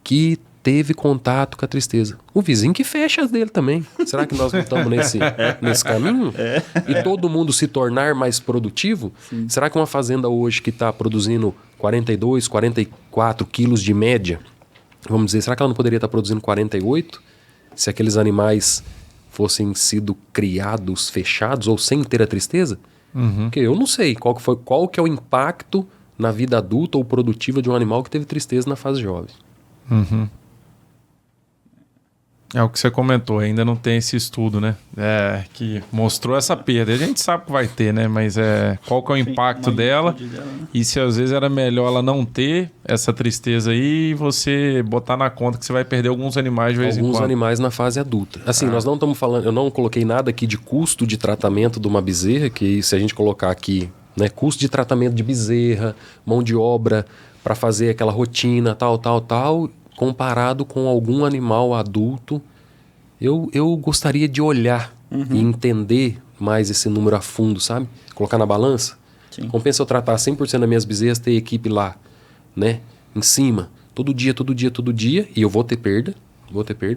que teve contato com a tristeza. O vizinho que fecha as dele também. Será que nós não estamos nesse caminho? E todo mundo se tornar mais produtivo? Sim. Será que uma fazenda hoje que está produzindo 42, 44 quilos de média, vamos dizer, será que ela não poderia estar produzindo 48? Se aqueles animais fossem sido criados fechados ou sem ter a tristeza? Porque eu não sei qual que é o impacto na vida adulta ou produtiva de um animal que teve tristeza na fase jovem. É o que você comentou, ainda não tem esse estudo, né? Que mostrou essa perda. A gente sabe que vai ter, né? Mas qual que é o impacto dela? Né? E se às vezes era melhor ela não ter essa tristeza aí e você botar na conta que você vai perder alguns animais de vez em quando. Alguns animais na fase adulta. Assim, nós não estamos falando... Eu não coloquei nada aqui de custo de tratamento de uma bezerra, que se a gente colocar aqui, né? Custo de tratamento de bezerra, mão de obra para fazer aquela rotina, tal, comparado com algum animal adulto, eu gostaria de olhar e entender mais esse número a fundo, sabe? Colocar na balança. Sim. Compensa eu tratar 100% das minhas bezerras, ter equipe lá, né? Em cima, todo dia, e eu vou ter perda,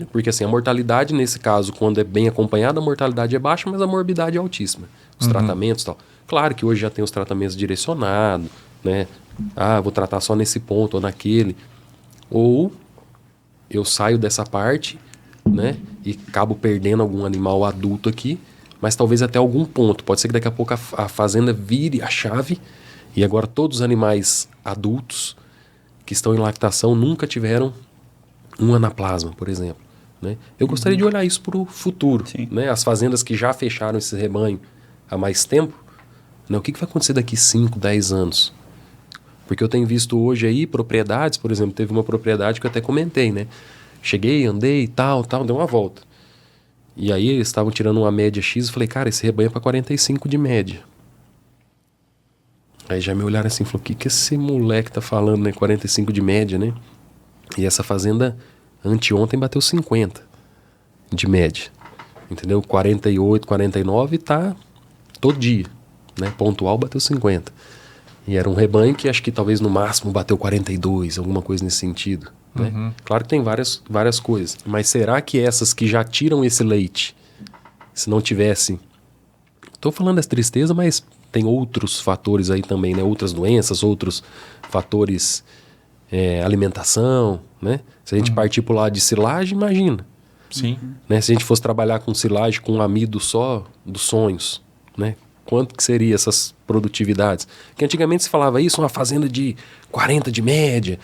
porque assim, a mortalidade nesse caso, quando é bem acompanhada, a mortalidade é baixa, mas a morbidade é altíssima. Os tratamentos e tal. Claro que hoje já tem os tratamentos direcionados, né? Vou tratar só nesse ponto ou naquele. Ou eu saio dessa parte, né? e acabo perdendo algum animal adulto aqui, mas talvez até algum ponto. Pode ser que daqui a pouco a fazenda vire a chave e agora todos os animais adultos que estão em lactação nunca tiveram um anaplasma, por exemplo. Né? Eu gostaria de olhar isso para o futuro. Né? As fazendas que já fecharam esse rebanho há mais tempo, né? O que vai acontecer daqui 5, 10 anos? Porque eu tenho visto hoje aí propriedades, por exemplo, teve uma propriedade que eu até comentei, né? Cheguei, andei, tal, dei uma volta. E aí eles estavam tirando uma média X, eu falei, cara, esse rebanho é para 45 de média. Aí já me olharam assim e falaram, o que esse moleque tá falando, né? 45 de média, né? E essa fazenda, anteontem, bateu 50 de média. Entendeu? 48, 49 tá todo dia, né? Pontual bateu 50. E era um rebanho que acho que talvez no máximo bateu 42, alguma coisa nesse sentido. Né? Claro que tem várias coisas. Mas será que essas que já tiram esse leite, se não tivesse... Estou falando dessa tristeza, mas tem outros fatores aí também, né? Outras doenças, outros fatores, alimentação, né? Se a gente partir para o lado de silagem, imagina. Sim. Né? Se a gente fosse trabalhar com silagem, com um amido só dos sonhos, né? Quanto que seria essas produtividades? Porque antigamente se falava isso, uma fazenda de 40 de média.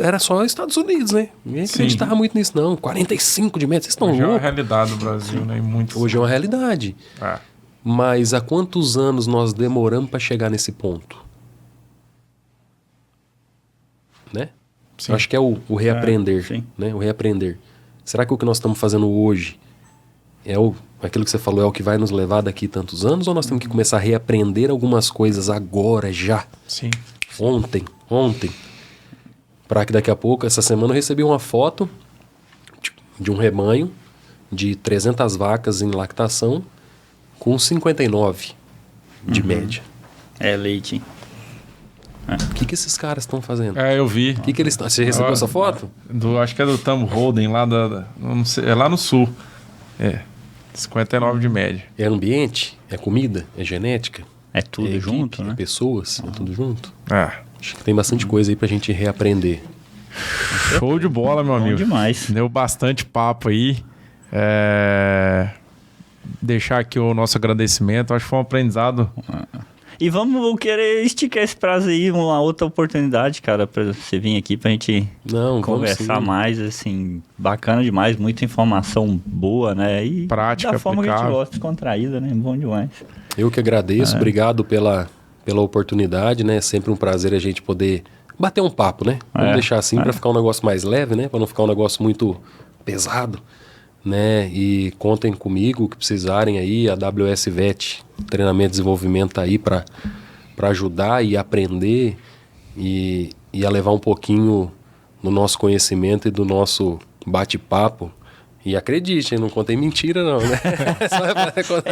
Era só Estados Unidos, né? Ninguém acreditava muito nisso, não. 45 de média, vocês estão loucos. Hoje é uma realidade no Brasil, né? Hoje é uma realidade. Mas há quantos anos nós demoramos para chegar nesse ponto? Né? Eu acho que é o reaprender. Né? O reaprender. Será que o que nós estamos fazendo hoje é aquilo que você falou, é o que vai nos levar daqui tantos anos? Ou nós temos que começar a reaprender algumas coisas agora, já? Sim. Ontem. Para que daqui a pouco, essa semana eu recebi uma foto de um rebanho de 300 vacas em lactação com 59 de média. É leite. O que esses caras estão fazendo? Eu vi. O que eles estão... Você recebeu essa foto? Acho que é do Tom Holden, lá não sei, é lá no sul. 59 de média. É ambiente? É comida? É genética? É tudo junto, equipe, né? É pessoas? É tudo junto? Acho que tem bastante coisa aí pra gente reaprender. Show de bola, meu amigo. Bom demais. Deu bastante papo aí. Deixar aqui o nosso agradecimento. Acho que foi um aprendizado. E vamos querer esticar esse prazo aí, uma outra oportunidade, cara, pra você vir aqui pra gente conversar mais, assim, bacana demais, muita informação boa, né? E prática, da forma aplicável. que a gente gosta, descontraída, né? Bom demais. Eu que agradeço, obrigado pela oportunidade, né? Sempre um prazer a gente poder bater um papo, né? Vamos deixar assim pra ficar um negócio mais leve, né? Pra não ficar um negócio muito pesado, né? E contem comigo, o que precisarem aí, a WS Vet, treinamento e desenvolvimento tá aí para ajudar e aprender e a levar um pouquinho do nosso conhecimento e do nosso bate-papo. E acredite, não contei mentira não, né?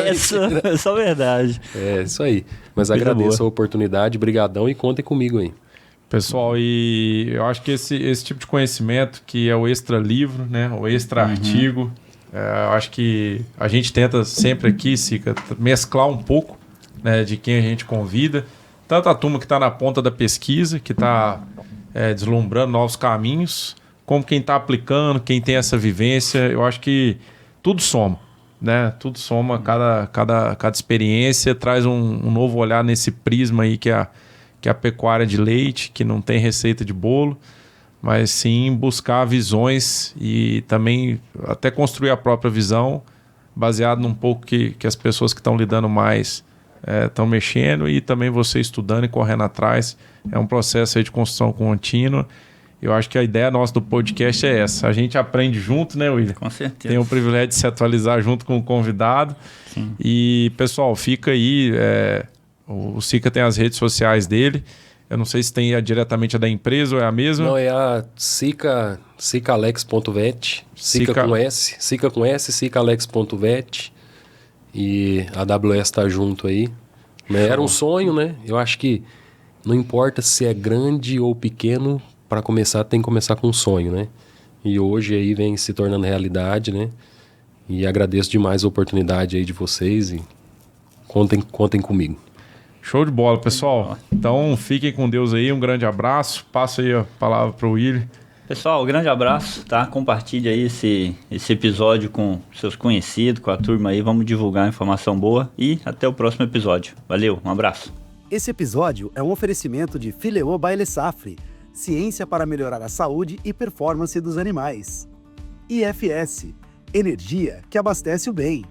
É só verdade. É isso aí. Mas agradeço a oportunidade, brigadão e contem comigo aí. Pessoal, e eu acho que esse tipo de conhecimento, que é o extra livro, né, o extra artigo, eu acho que a gente tenta sempre aqui, Sica, mesclar um pouco, né, de quem a gente convida. Tanto a turma que está na ponta da pesquisa, que está deslumbrando novos caminhos, como quem está aplicando, quem tem essa vivência. Eu acho que tudo soma, né? Tudo soma, cada experiência traz um novo olhar nesse prisma aí que é a pecuária de leite, que não tem receita de bolo, mas sim buscar visões e também até construir a própria visão, baseado num pouco que as pessoas que estão lidando mais estão mexendo, e também você estudando e correndo atrás. É um processo aí de construção contínua. Eu acho que a ideia nossa do podcast é essa. A gente aprende junto, né, William? Com certeza. Tem o privilégio de se atualizar junto com o convidado. Sim. E, pessoal, fica aí... O Sica tem as redes sociais dele. Eu não sei se tem diretamente a da empresa ou é a mesma. Não, é a sicalex.vet. Sica com S. Sica com S, sicalex.vet. E a AWS está junto aí. Né? Era um sonho, né? Eu acho que não importa se é grande ou pequeno, para começar tem que começar com um sonho, né? E hoje aí vem se tornando realidade, né? E agradeço demais a oportunidade aí de vocês e contem comigo. Show de bola, pessoal. Então, fiquem com Deus aí. Um grande abraço. Passo aí a palavra para o William. Pessoal, grande abraço, tá? Compartilhe aí esse episódio com seus conhecidos, com a turma aí. Vamos divulgar informação boa e até o próximo episódio. Valeu, um abraço. Esse episódio é um oferecimento de Fileo Baile Safri, ciência para melhorar a saúde e performance dos animais. IFS, energia que abastece o bem.